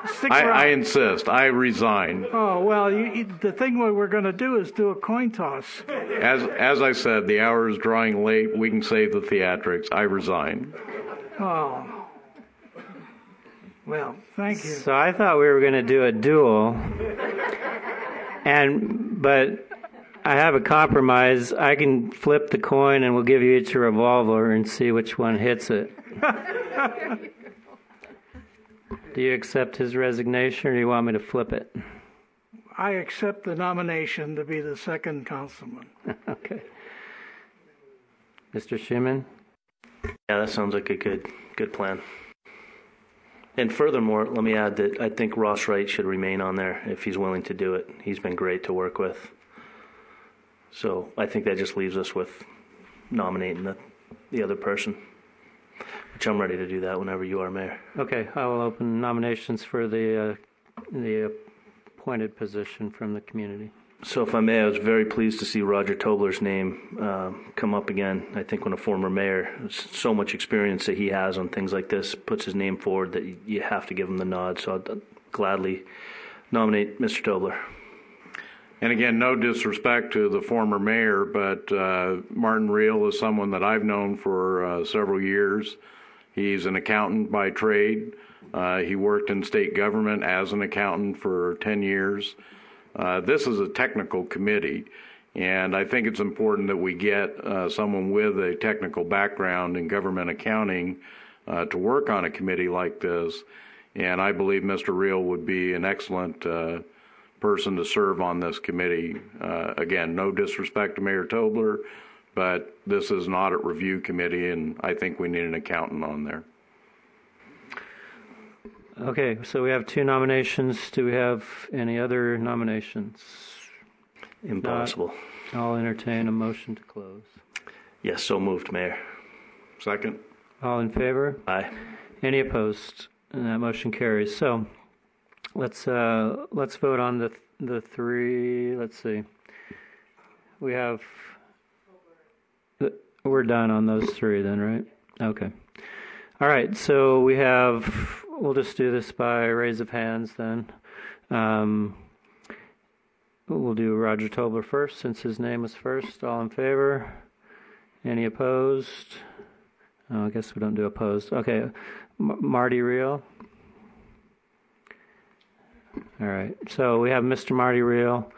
stick around. I insist. I resign. Oh well, the thing what we're going to do is do a coin toss. As I said, the hour is drawing late. We can save the theatrics. I resign. Oh. Well, thank you. So I thought we were going to do a duel, but I have a compromise. I can flip the coin, and we'll give you each a revolver and see which one hits it. Do you accept his resignation, or do you want me to flip it? I accept the nomination to be the second councilman. Okay. Mr. Schuman? Yeah, that sounds like a good plan. And furthermore, let me add that I think Ross Wright should remain on there if he's willing to do it. He's been great to work with. So I think that just leaves us with nominating the other person, which I'm ready to do that whenever you are, Mayor. Okay, I will open nominations for the appointed position from the community. So if I may, I was very pleased to see Roger Tobler's name come up again. I think when a former mayor, so much experience that he has on things like this, puts his name forward, that you have to give him the nod. So I'll gladly nominate Mr. Tobler. And again, no disrespect to the former mayor, but Martin Reel is someone that I've known for several years. He's an accountant by trade. He worked in state government as an accountant for 10 years. This is a technical committee, and I think it's important that we get someone with a technical background in government accounting to work on a committee like this. And I believe Mr. Reel would be an excellent person to serve on this committee. Again, no disrespect to Mayor Tobler, but this is an audit review committee, and I think we need an accountant on there. Okay, so we have two nominations. Do we have any other nominations? Impossible. I'll entertain a motion to close. Yes, so moved, Mayor. Second. All in favor? Aye. Any opposed? And that motion carries. So let's vote on the three. Let's see. We're done on those three then, right? Okay. All right. So we'll just do this by raise of hands then. We'll do Roger Tobler first since his name was first. All in favor? Any opposed? Oh, I guess we don't do opposed. Okay. Marty Reel. All right. So we have Mr. Marty Reel.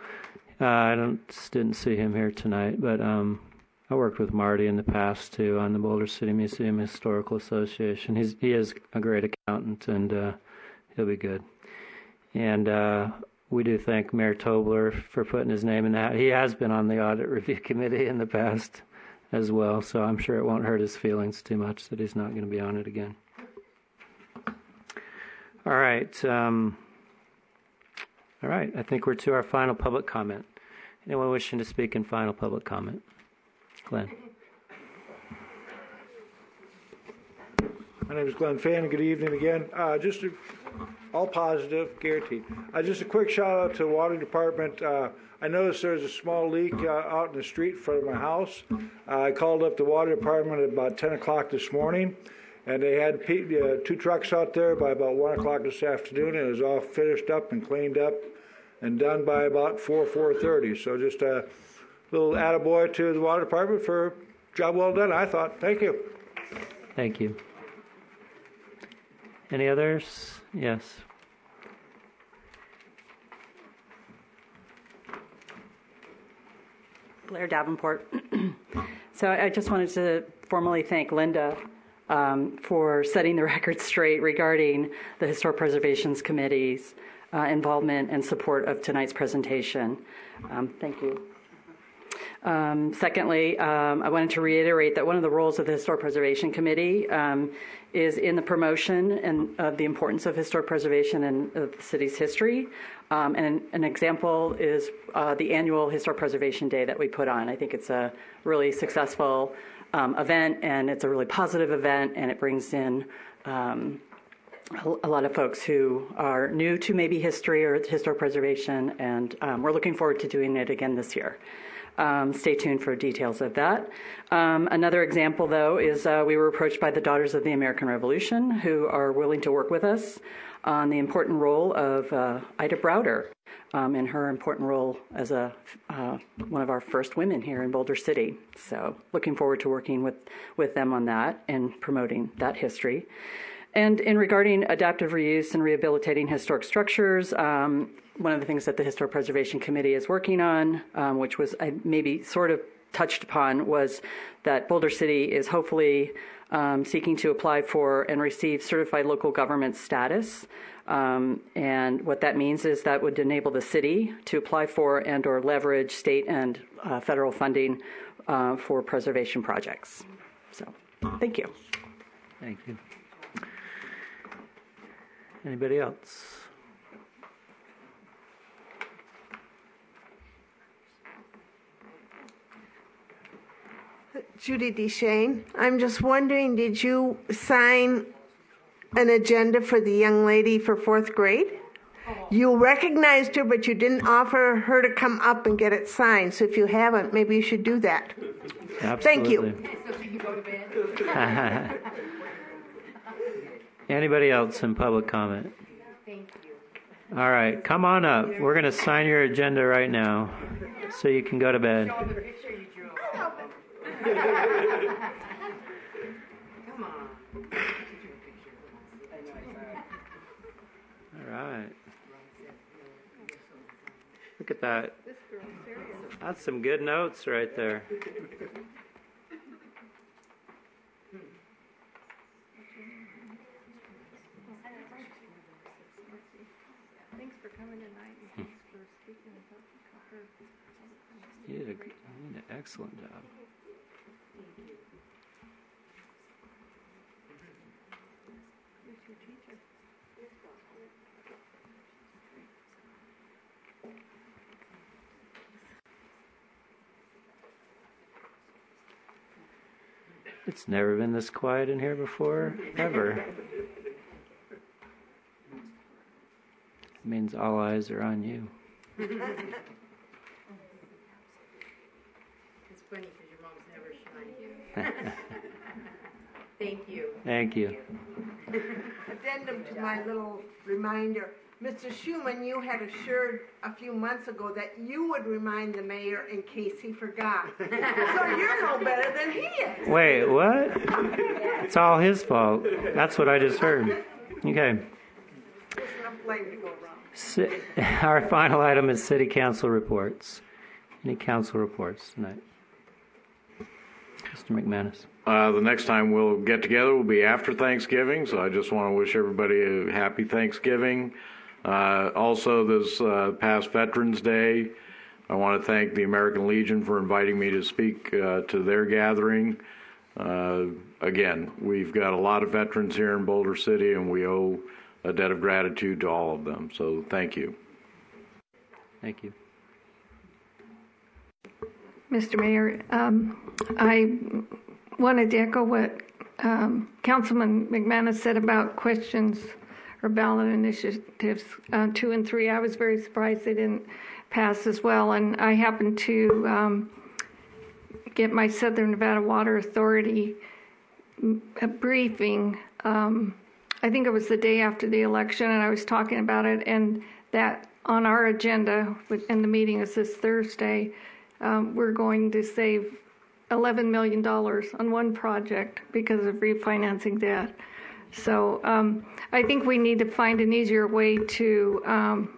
I didn't see him here tonight, but I worked with Marty in the past too on the Boulder City Museum Historical Association. He is a great accountant, and he'll be good. And we do thank Mayor Tobler for putting his name in that. He has been on the audit review committee in the past as well, so I'm sure it won't hurt his feelings too much that he's not going to be on it again. All right. All right. I think we're to our final public comment. Anyone wishing to speak in final public comment? Glenn. My name is Glenn Fann. Good evening again. All positive, guaranteed. Just a quick shout out to the water department. I noticed there's a small leak out in the street in front of my house. I called up the water department at about 10 o'clock this morning, and they had two trucks out there by about 1 o'clock this afternoon, and it was all finished up and cleaned up and done by about 4:30. So just a little attaboy to the water department for a job well done, I thought. Thank you. Thank you. Any others? Yes. Blair Davenport. So I just wanted to formally thank Linda for setting the record straight regarding the Historic Preservations Committee's involvement and support of tonight's presentation. Thank you. Secondly, I wanted to reiterate that one of the roles of the Historic Preservation Committee is in the promotion and of the importance of historic preservation and of the city's history. And an example is the annual Historic Preservation Day that we put on. I think it's a really successful event, and it's a really positive event, and it brings in a lot of folks who are new to maybe history or historic preservation, and we're looking forward to doing it again this year. Stay tuned for details of that. Another example, though, is we were approached by the Daughters of the American Revolution, who are willing to work with us on the important role of Ida Browder and her important role as one of our first women here in Boulder City. So looking forward to working with them on that and promoting that history. And in regarding adaptive reuse and rehabilitating historic structures, one of the things that the Historic Preservation Committee is working on, which was I maybe sort of touched upon, was that Boulder City is hopefully seeking to apply for and receive certified local government status. And what that means is that would enable the city to apply for and or leverage state and federal funding for preservation projects. So, thank you. Thank you. Anybody else? Judy DeShane, I'm just wondering, did you sign an agenda for the young lady for 4th grade? You recognized her, but you didn't offer her to come up and get it signed. So if you haven't, maybe you should do that. Absolutely. Thank you. Anybody else in public comment? All right, come on up. We're going to sign your agenda right now so you can go to bed. Come on. All right. Look at that. That's some good notes right there. Thanks for coming tonight and thanks for speaking about her. You did an excellent job. Who's your teacher? It's never been this quiet in here before, ever. It means all eyes are on you. It's funny because your mom's never shined you. Thank you. Thank you. Addendum to my little reminder. Mr. Schuman, you had assured a few months ago that you would remind the mayor in case he forgot. So you're no better than he is. Wait, what? It's all his fault. That's what I just heard. Okay. There's enough blame to go around. Our final item is city council reports. Any council reports tonight? Mr. McManus. The next time we'll get together will be after Thanksgiving, so I just want to wish everybody a happy Thanksgiving. Also, this past Veterans Day, I want to thank the American Legion for inviting me to speak to their gathering. Again, we've got a lot of veterans here in Boulder City, and we owe a debt of gratitude to all of them. So thank you. Thank you. Mr. Mayor, I wanted to echo what Councilman McManus said about questions or ballot initiatives 2 and 3. I was very surprised they didn't pass as well. And I happened to get my Southern Nevada Water Authority a briefing. I think it was the day after the election, and I was talking about it, and that on our agenda, and the meeting is this Thursday, we're going to save $11 million on one project because of refinancing debt. So I think we need to find an easier way to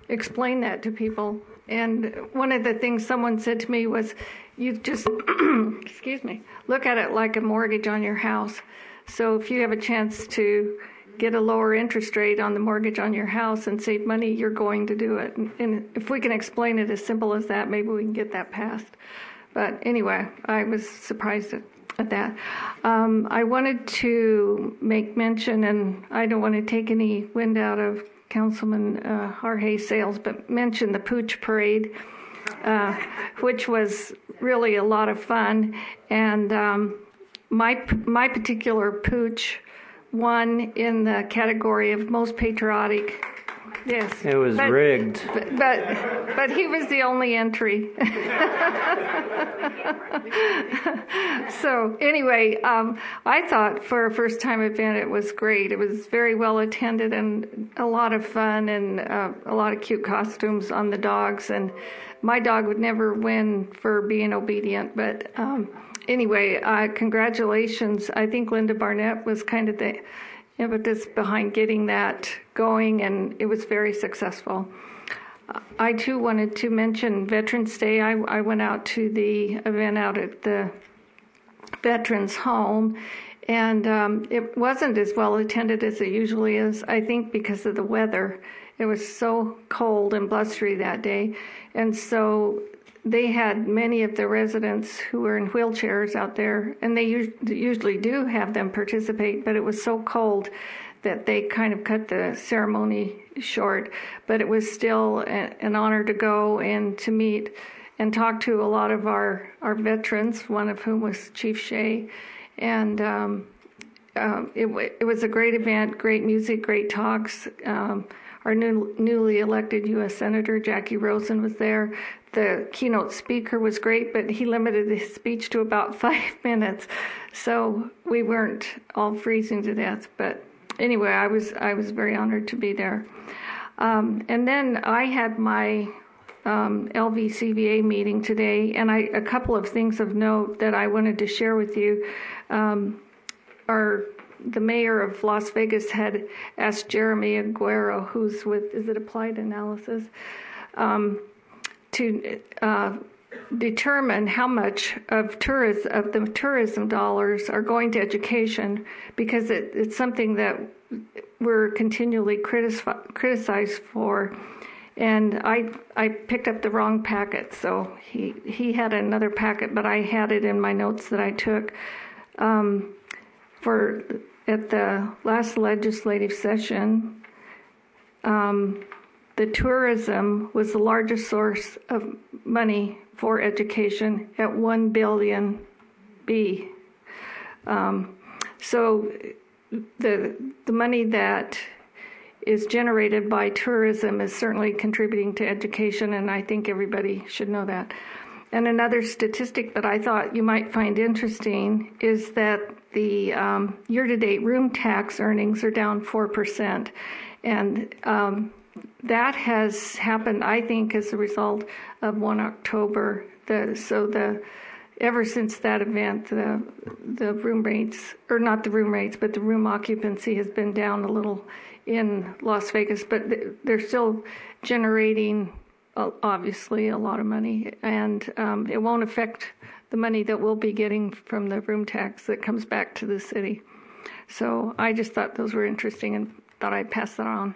explain that to people And one of the things someone said to me was, you just, excuse me, look at it like a mortgage on your house. So if you have a chance to get a lower interest rate on the mortgage on your house and save money, you're going to do it. And if we can explain it as simple as that, maybe we can get that passed. But anyway, I was surprised at that. I wanted to make mention, and I don't want to take any wind out of Councilman Jorge's sails, but mention the Pooch Parade, which was really a lot of fun. And my particular pooch won in the category of most patriotic. Yes. It was rigged. But he was the only entry. So anyway, I thought for a first-time event it was great. It was very well attended and a lot of fun and a lot of cute costumes on the dogs. And my dog would never win for being obedient, but anyway, congratulations. I think Linda Barnett was kind of the impetus behind getting that going, and it was very successful. I too wanted to mention Veterans Day. I went out to the event out at the Veterans Home, and it wasn't as well attended as it usually is, I think because of the weather. It was so cold and blustery that day, and so they had many of the residents who were in wheelchairs out there, and they usually do have them participate, but it was so cold that they kind of cut the ceremony short. But it was still an honor to go and to meet and talk to a lot of our veterans, one of whom was Chief Shea. And it was a great event, great music, great talks. Our newly elected U.S. Senator Jackie Rosen was there. The keynote speaker was great, but he limited his speech to about 5 minutes, so we weren't all freezing to death. But anyway, I was very honored to be there. And then I had my LVCVA meeting today, and a couple of things of note that I wanted to share with you are the mayor of Las Vegas had asked Jeremy Aguero, who's with, is it Applied Analysis, to determine how much of the tourism dollars are going to education, because it's something that we're continually criticized for. And I picked up the wrong packet, so he had another packet, but I had it in my notes that I took. At the last legislative session, the tourism was the largest source of money for education at $1 billion. So the money that is generated by tourism is certainly contributing to education, and I think everybody should know that. And another statistic that I thought you might find interesting is that the year-to-date room tax earnings are down 4%. And that has happened, I think, as a result of 1 October. Ever since that event, the room rates, or not the room rates, but the room occupancy has been down a little in Las Vegas, but they're still generating, obviously, a lot of money, and it won't affect the money that we'll be getting from the room tax that comes back to the city. So I just thought those were interesting and thought I'd pass that on.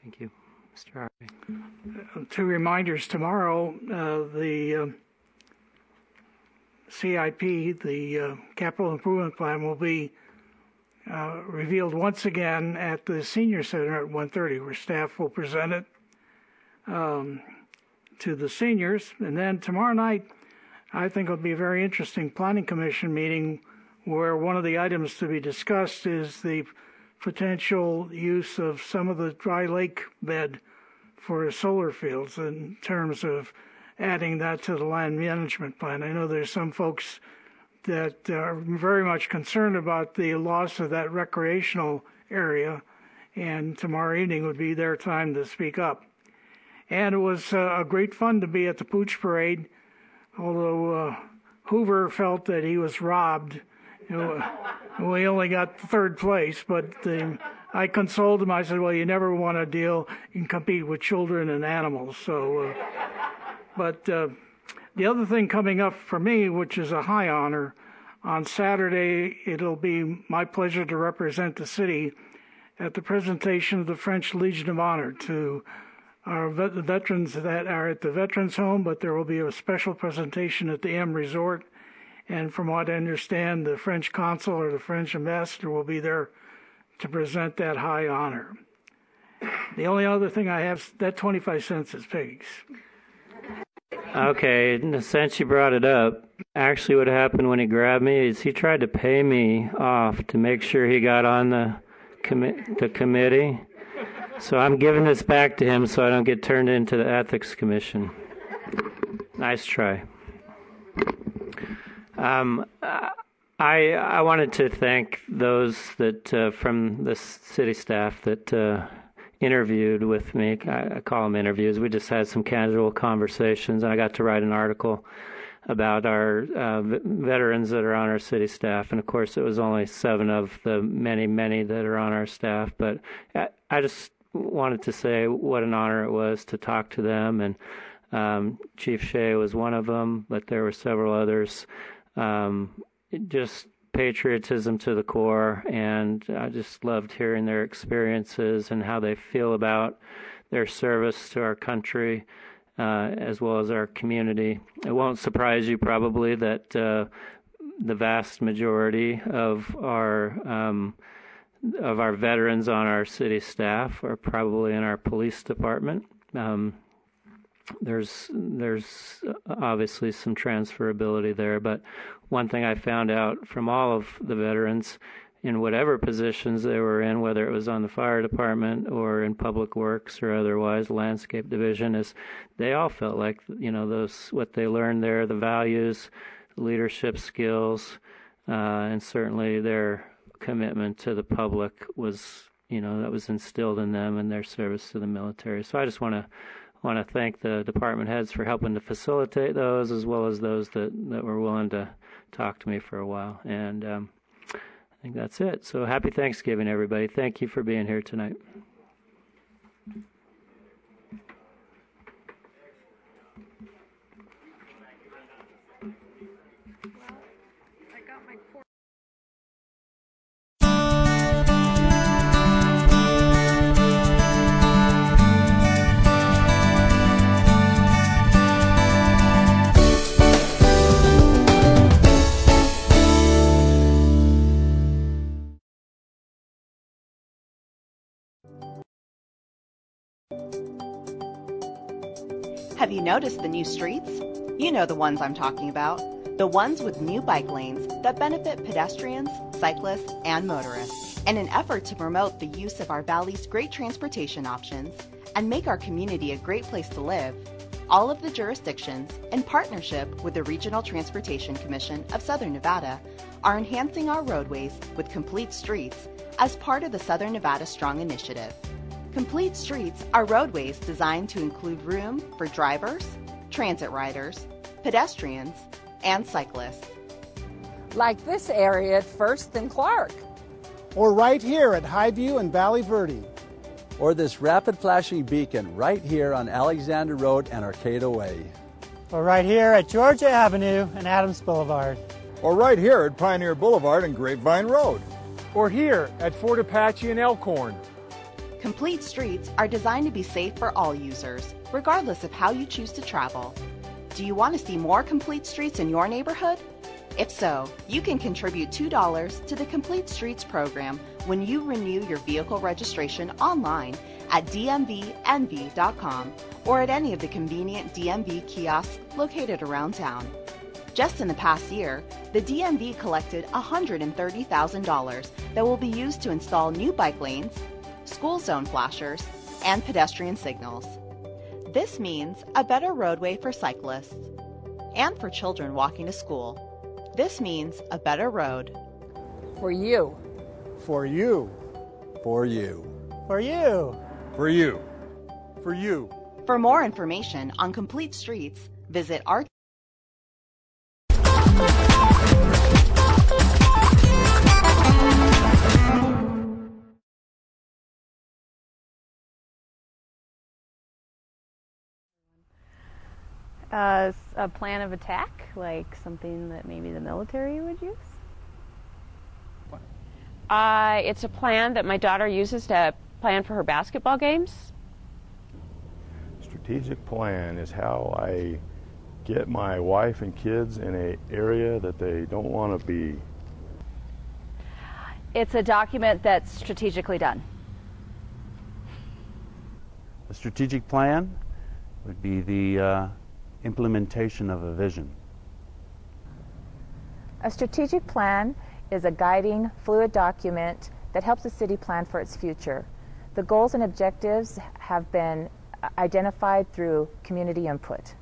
Thank you. Mr. Harvey. 2 reminders tomorrow, the CIP, the Capital Improvement Plan, will be revealed once again at the Senior Center at 1:30, where staff will present it to the seniors. And then tomorrow night, I think it'll be a very interesting Planning Commission meeting, where one of the items to be discussed is the potential use of some of the dry lake bed for solar fields in terms of adding that to the land management plan. I know there's some folks that are very much concerned about the loss of that recreational area, and tomorrow evening would be their time to speak up. And it was a great fun to be at the Pooch Parade, although Hoover felt that he was robbed. We only got 3rd place, but the I consoled him. I said, well, you never want to deal and compete with children and animals. So, but the other thing coming up for me, which is a high honor, on Saturday, it'll be my pleasure to represent the city at the presentation of the French Legion of Honor to our veterans that are at the Veterans Home, but there will be a special presentation at the M Resort. And from what I understand, the French consul or the French ambassador will be there to present that high honor. The only other thing I have, that 25 cents is pigs. Okay, in the sense you brought it up, actually what happened when he grabbed me is he tried to pay me off to make sure he got on the committee. So I'm giving this back to him so I don't get turned into the Ethics Commission. Nice try. I wanted to thank those that from the city staff that interviewed with me. I call them interviews. We just had some casual conversations, and I got to write an article about our veterans that are on our city staff. And of course, it was only 7 of the many, many that are on our staff. But I just wanted to say what an honor it was to talk to them. And Chief Shea was one of them, but there were several others. Just patriotism to the core, and I just loved hearing their experiences and how they feel about their service to our country as well as our community. It won't surprise you probably that the vast majority of our veterans on our city staff are probably in our police department. There's obviously some transferability there, but one thing I found out from all of the veterans in whatever positions they were in, whether it was on the fire department or in public works or otherwise, landscape division, is they all felt like, those what they learned there, the values, leadership skills, and certainly their commitment to the public was, that was instilled in them in their service to the military. So I just want to thank the department heads for helping to facilitate those, as well as those that were willing to talk to me for a while. And I think that's it. So happy Thanksgiving, everybody. Thank you for being here tonight. Have you noticed the new streets? You know the ones I'm talking about. The ones with new bike lanes that benefit pedestrians, cyclists, and motorists. In an effort to promote the use of our valley's great transportation options and make our community a great place to live, all of the jurisdictions, in partnership with the Regional Transportation Commission of Southern Nevada, are enhancing our roadways with complete streets as part of the Southern Nevada Strong Initiative. Complete streets are roadways designed to include room for drivers, transit riders, pedestrians, and cyclists. Like this area at First and Clark. Or right here at Highview and Valley Verde. Or this rapid flashing beacon right here on Alexander Road and Arcata Way. Or right here at Georgia Avenue and Adams Boulevard. Or right here at Pioneer Boulevard and Grapevine Road. Or here at Fort Apache and Elkhorn. Complete streets are designed to be safe for all users, regardless of how you choose to travel. Do you want to see more complete streets in your neighborhood? If so, you can contribute $2 to the Complete Streets program when you renew your vehicle registration online at dmvnv.com or at any of the convenient DMV kiosks located around town. Just in the past year, the DMV collected $130,000 that will be used to install new bike lanes, school zone flashers, and pedestrian signals. This means a better roadway for cyclists and for children walking to school. This means a better road. For you. For you. For you. For you. For you. For you. For more information on Complete Streets, visit our A plan of attack, like something that maybe the military would use? It's a plan that my daughter uses to plan for her basketball games. Strategic plan is how I get my wife and kids in an area that they don't want to be. It's a document that's strategically done. A strategic plan would be the implementation of a vision. A strategic plan is a guiding, fluid document that helps the city plan for its future. The goals and objectives have been identified through community input.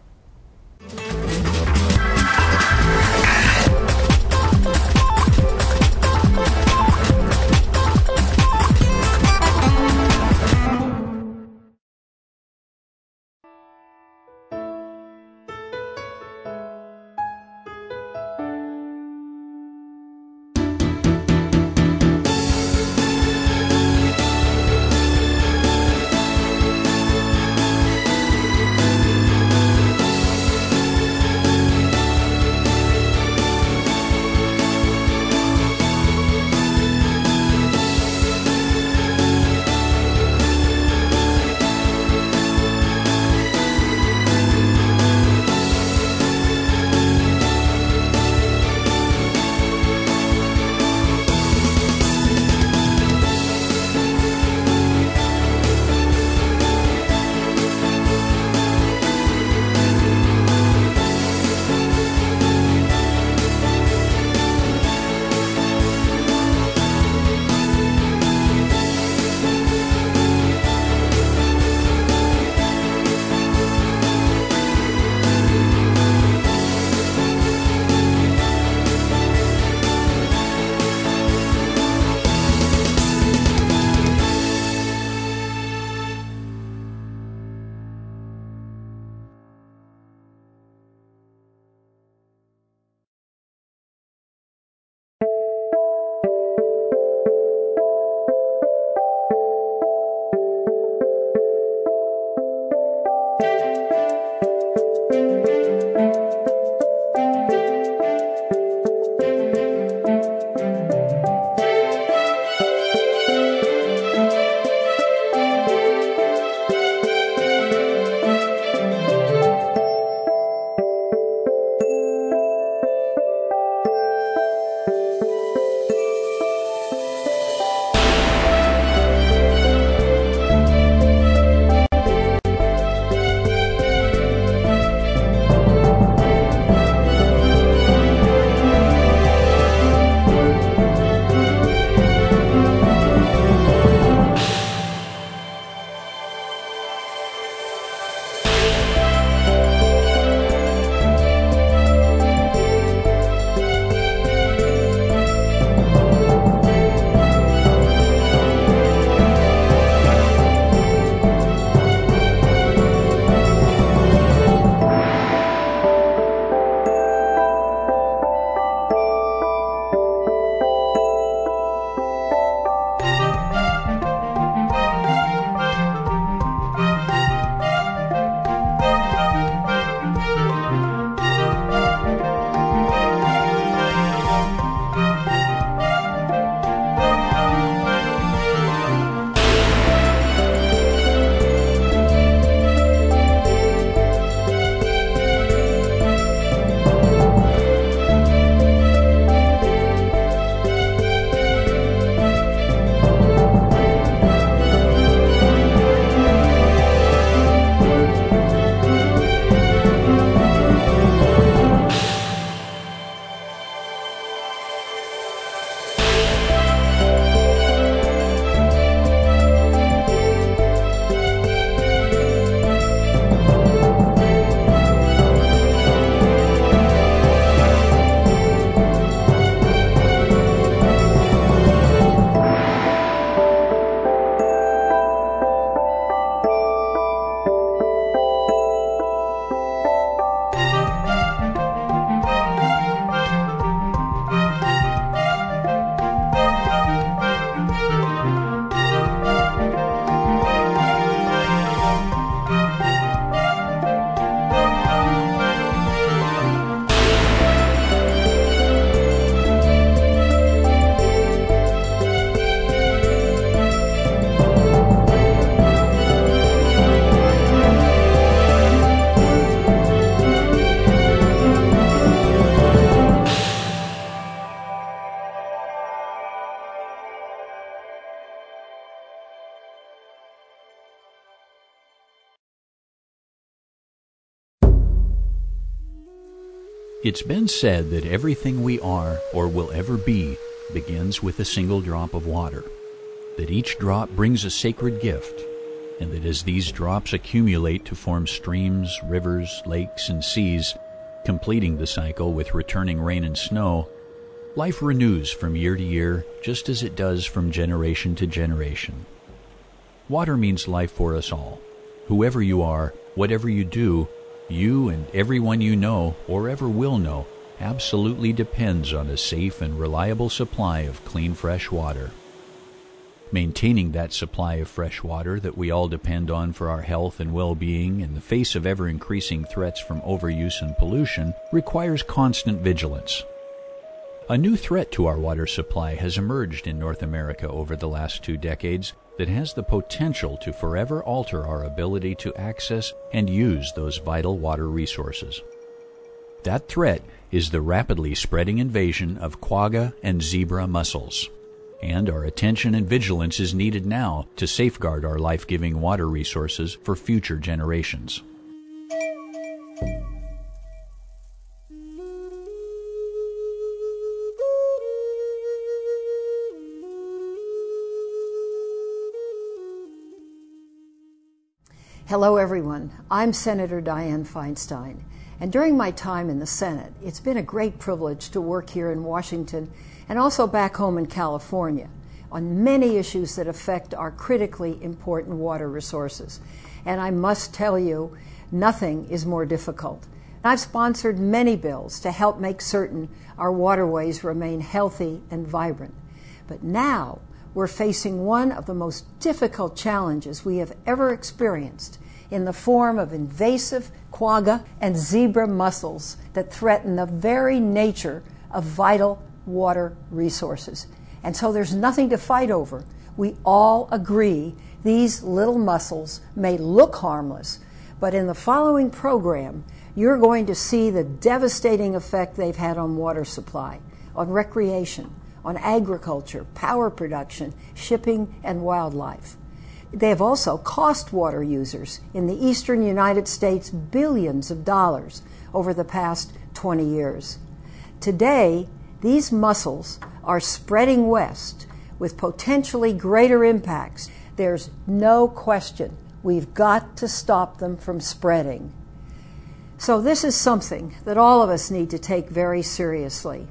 It's been said that everything we are or will ever be begins with a single drop of water, that each drop brings a sacred gift, and that as these drops accumulate to form streams, rivers, lakes, and seas, completing the cycle with returning rain and snow, life renews from year to year just as it does from generation to generation. Water means life for us all. Whoever you are, whatever you do, you and everyone you know or ever will know absolutely depends on a safe and reliable supply of clean, fresh water. Maintaining that supply of fresh water that we all depend on for our health and well-being in the face of ever-increasing threats from overuse and pollution requires constant vigilance. A new threat to our water supply has emerged in North America over the last 2 decades that has the potential to forever alter our ability to access and use those vital water resources. That threat is the rapidly spreading invasion of quagga and zebra mussels. And our attention and vigilance is needed now to safeguard our life-giving water resources for future generations. Hello, everyone. I'm Senator Dianne Feinstein, and during my time in the Senate, it's been a great privilege to work here in Washington and also back home in California on many issues that affect our critically important water resources. And I must tell you, nothing is more difficult. I've sponsored many bills to help make certain our waterways remain healthy and vibrant. But now, we're facing one of the most difficult challenges we have ever experienced in the form of invasive quagga and zebra mussels that threaten the very nature of vital water resources. And so there's nothing to fight over. We all agree these little mussels may look harmless, but in the following program, you're going to see the devastating effect they've had on water supply, on recreation, on agriculture, power production, shipping, and wildlife. They have also cost water users in the eastern United States billions of dollars over the past 20 years. Today, these mussels are spreading west with potentially greater impacts. There's no question we've got to stop them from spreading. So this is something that all of us need to take very seriously.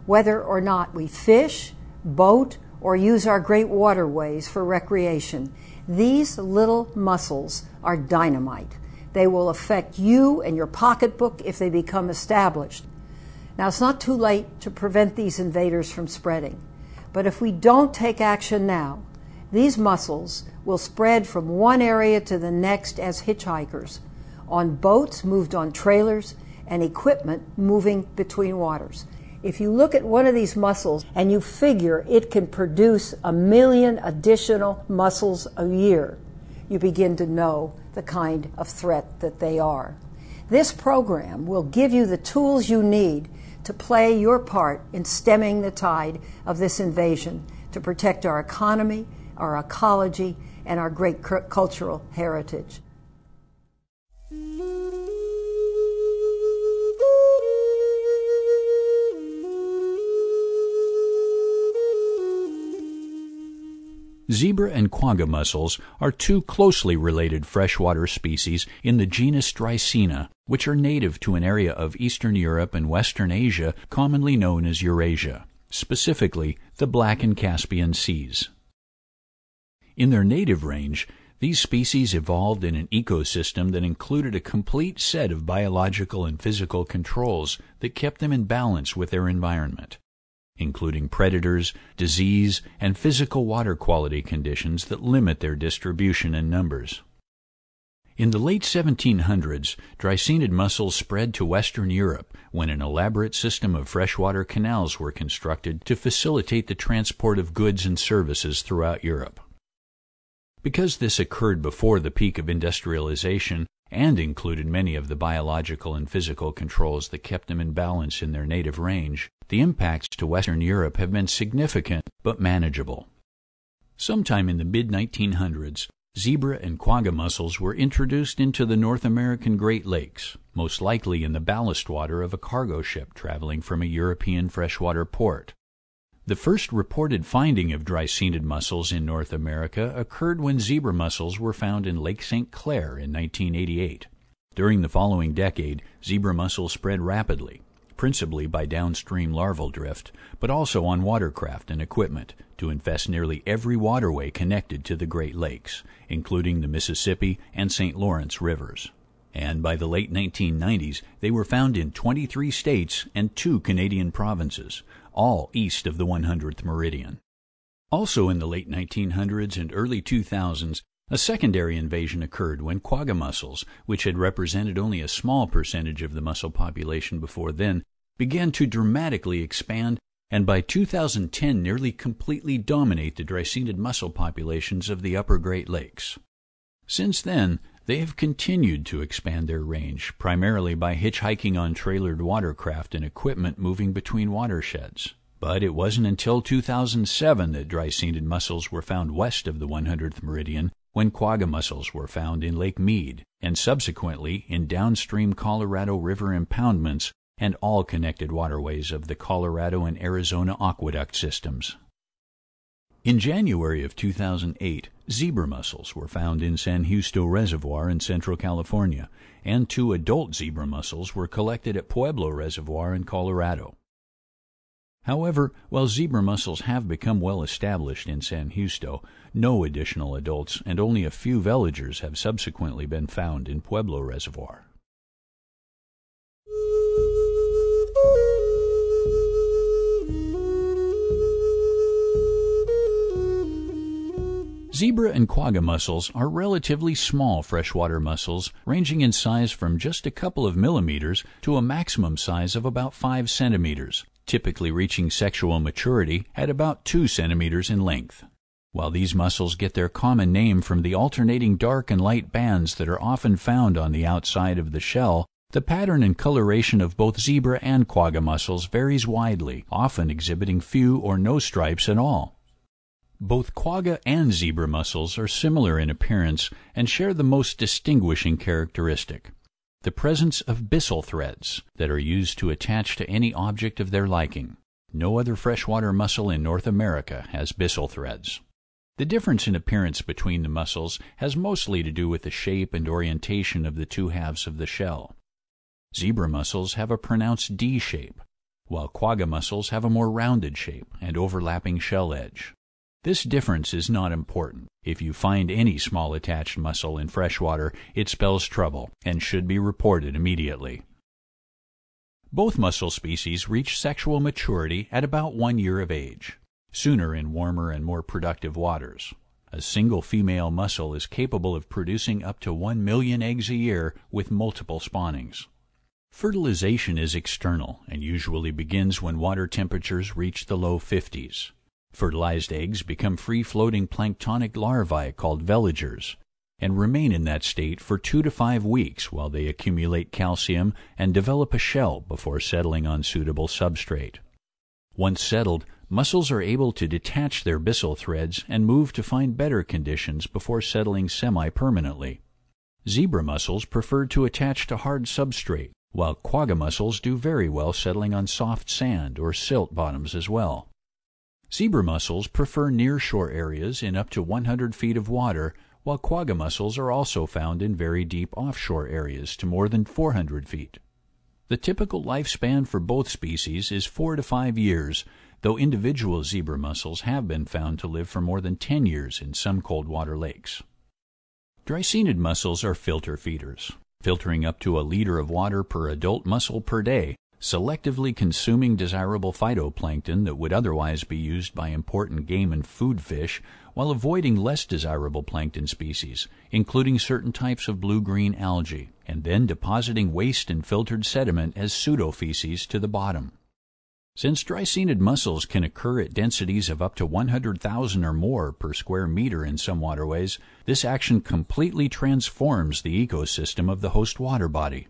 Whether or not we fish, boat, or use our great waterways for recreation, these little mussels are dynamite. They will affect you and your pocketbook if they become established. Now, it's not too late to prevent these invaders from spreading, but if we don't take action now, these mussels will spread from one area to the next as hitchhikers, on boats moved on trailers, and equipment moving between waters. If you look at one of these mussels and you figure it can produce 1 million additional mussels a year, you begin to know the kind of threat that they are. This program will give you the tools you need to play your part in stemming the tide of this invasion to protect our economy, our ecology, and our great cultural heritage. Zebra and quagga mussels are 2 closely related freshwater species in the genus Dreissena, which are native to an area of Eastern Europe and Western Asia commonly known as Eurasia, specifically the Black and Caspian Seas. In their native range, these species evolved in an ecosystem that included a complete set of biological and physical controls that kept them in balance with their environment, including predators, disease, and physical water quality conditions that limit their distribution and numbers. In the late 1700s, Dreissenid mussels spread to Western Europe when an elaborate system of freshwater canals were constructed to facilitate the transport of goods and services throughout Europe. Because this occurred before the peak of industrialization and included many of the biological and physical controls that kept them in balance in their native range, the impacts to Western Europe have been significant but manageable. Sometime in the mid-1900s, Zebra and quagga mussels were introduced into the North American Great Lakes, most likely in the ballast water of a cargo ship traveling from a European freshwater port. The first reported finding of dry-scented mussels in North America occurred when zebra mussels were found in Lake St. Clair in 1988. During the following decade, zebra mussels spread rapidly, principally by downstream larval drift, but also on watercraft and equipment, to infest nearly every waterway connected to the Great Lakes, including the Mississippi and St. Lawrence rivers. And by the late 1990s, they were found in 23 states and 2 Canadian provinces, all east of the 100th meridian. Also in the late 1900s and early 2000s, a secondary invasion occurred when quagga mussels, which had represented only a small percentage of the mussel population before then, began to dramatically expand and by 2010 nearly completely dominate the dry-scented mussel populations of the upper Great Lakes. Since then, they have continued to expand their range, primarily by hitchhiking on trailered watercraft and equipment moving between watersheds. But it wasn't until 2007 that dry-scented mussels were found west of the 100th meridian, when quagga mussels were found in Lake Mead, and subsequently in downstream Colorado River impoundments and all connected waterways of the Colorado and Arizona aqueduct systems. In January of 2008, zebra mussels were found in San Justo Reservoir in Central California, and 2 adult zebra mussels were collected at Pueblo Reservoir in Colorado. However, while zebra mussels have become well established in San Justo, no additional adults and only a few veligers have subsequently been found in Pueblo Reservoir. Zebra and quagga mussels are relatively small freshwater mussels, ranging in size from just a couple of millimeters to a maximum size of about 5 centimeters, typically reaching sexual maturity at about 2 centimeters in length. While these mussels get their common name from the alternating dark and light bands that are often found on the outside of the shell, the pattern and coloration of both zebra and quagga mussels varies widely, often exhibiting few or no stripes at all. Both quagga and zebra mussels are similar in appearance and share the most distinguishing characteristic: the presence of byssal threads that are used to attach to any object of their liking. No other freshwater mussel in North America has byssal threads. The difference in appearance between the mussels has mostly to do with the shape and orientation of the two halves of the shell. Zebra mussels have a pronounced D shape, while quagga mussels have a more rounded shape and overlapping shell edge. This difference is not important. If you find any small attached mussel in freshwater, it spells trouble and should be reported immediately. Both mussel species reach sexual maturity at about 1 year of age, sooner in warmer and more productive waters. A single female mussel is capable of producing up to 1 million eggs a year with multiple spawnings. Fertilization is external and usually begins when water temperatures reach the low 50s. Fertilized eggs become free-floating planktonic larvae called veligers and remain in that state for 2 to 5 weeks while they accumulate calcium and develop a shell before settling on suitable substrate. Once settled, mussels are able to detach their byssal threads and move to find better conditions before settling semi-permanently. Zebra mussels prefer to attach to hard substrate, while quagga mussels do very well settling on soft sand or silt bottoms as well. Zebra mussels prefer near-shore areas in up to 100 feet of water, while quagga mussels are also found in very deep offshore areas to more than 400 feet. The typical lifespan for both species is 4 to 5 years, though individual zebra mussels have been found to live for more than 10 years in some cold water lakes. Dry-scented mussels are filter feeders, filtering up to 1 liter of water per adult mussel per day, selectively consuming desirable phytoplankton that would otherwise be used by important game and food fish, while avoiding less desirable plankton species, including certain types of blue-green algae, and then depositing waste and filtered sediment as pseudofeces to the bottom. Since dry-scented mussels can occur at densities of up to 100,000 or more per square meter in some waterways, this action completely transforms the ecosystem of the host water body.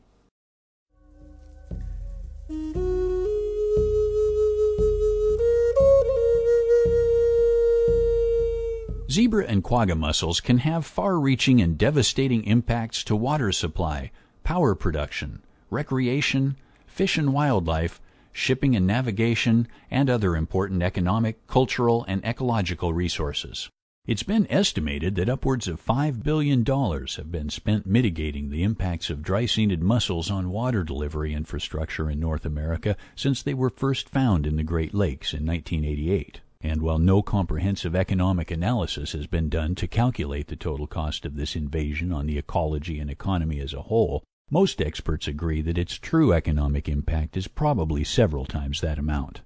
Zebra and quagga mussels can have far-reaching and devastating impacts to water supply, power production, recreation, fish and wildlife, shipping and navigation, and other important economic, cultural, and ecological resources. It's been estimated that upwards of $5 billion have been spent mitigating the impacts of dry-scented mussels on water delivery infrastructure in North America since they were first found in the Great Lakes in 1988. And while no comprehensive economic analysis has been done to calculate the total cost of this invasion on the ecology and economy as a whole, most experts agree that its true economic impact is probably several times that amount.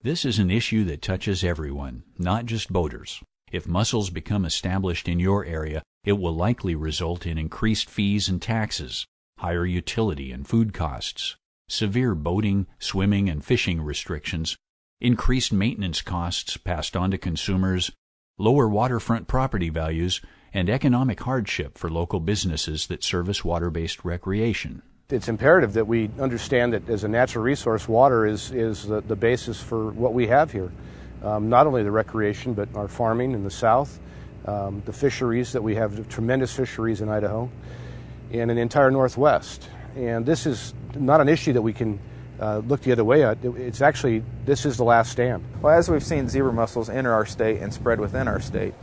This is an issue that touches everyone, not just boaters. If mussels become established in your area, it will likely result in increased fees and taxes, higher utility and food costs, severe boating, swimming, and fishing restrictions, increased maintenance costs passed on to consumers, lower waterfront property values, and economic hardship for local businesses that service water-based recreation. It's imperative that we understand that as a natural resource, water is the basis for what we have here. Not only the recreation, but our farming in the south, the fisheries that we have, tremendous fisheries in Idaho, and in the entire Northwest. And this is not an issue that we can look the other way at. It's actually, this is the last stand. Well, as we've seen zebra mussels enter our state and spread within our state,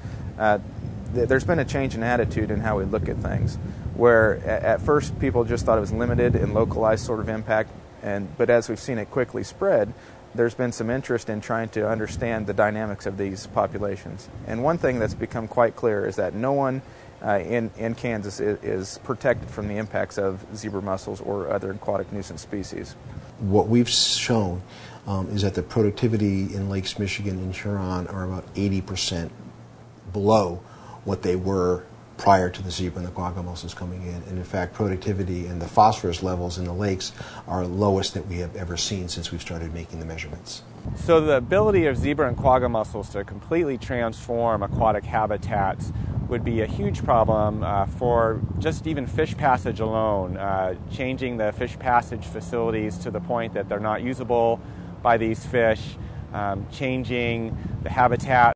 there's been a change in attitude in how we look at things, where at first people just thought it was limited and localized sort of impact, but as we've seen it quickly spread, there's been some interest in trying to understand the dynamics of these populations. And one thing that's become quite clear is that no one in Kansas is protected from the impacts of zebra mussels or other aquatic nuisance species. What we've shown is that the productivity in Lakes Michigan and Huron are about 80% below what they were prior to the zebra and the quagga mussels coming in. And in fact, productivity and the phosphorus levels in the lakes are lowest that we have ever seen since we've started making the measurements. So the ability of zebra and quagga mussels to completely transform aquatic habitats would be a huge problem for just even fish passage alone, changing the fish passage facilities to the point that they're not usable by these fish, changing the habitat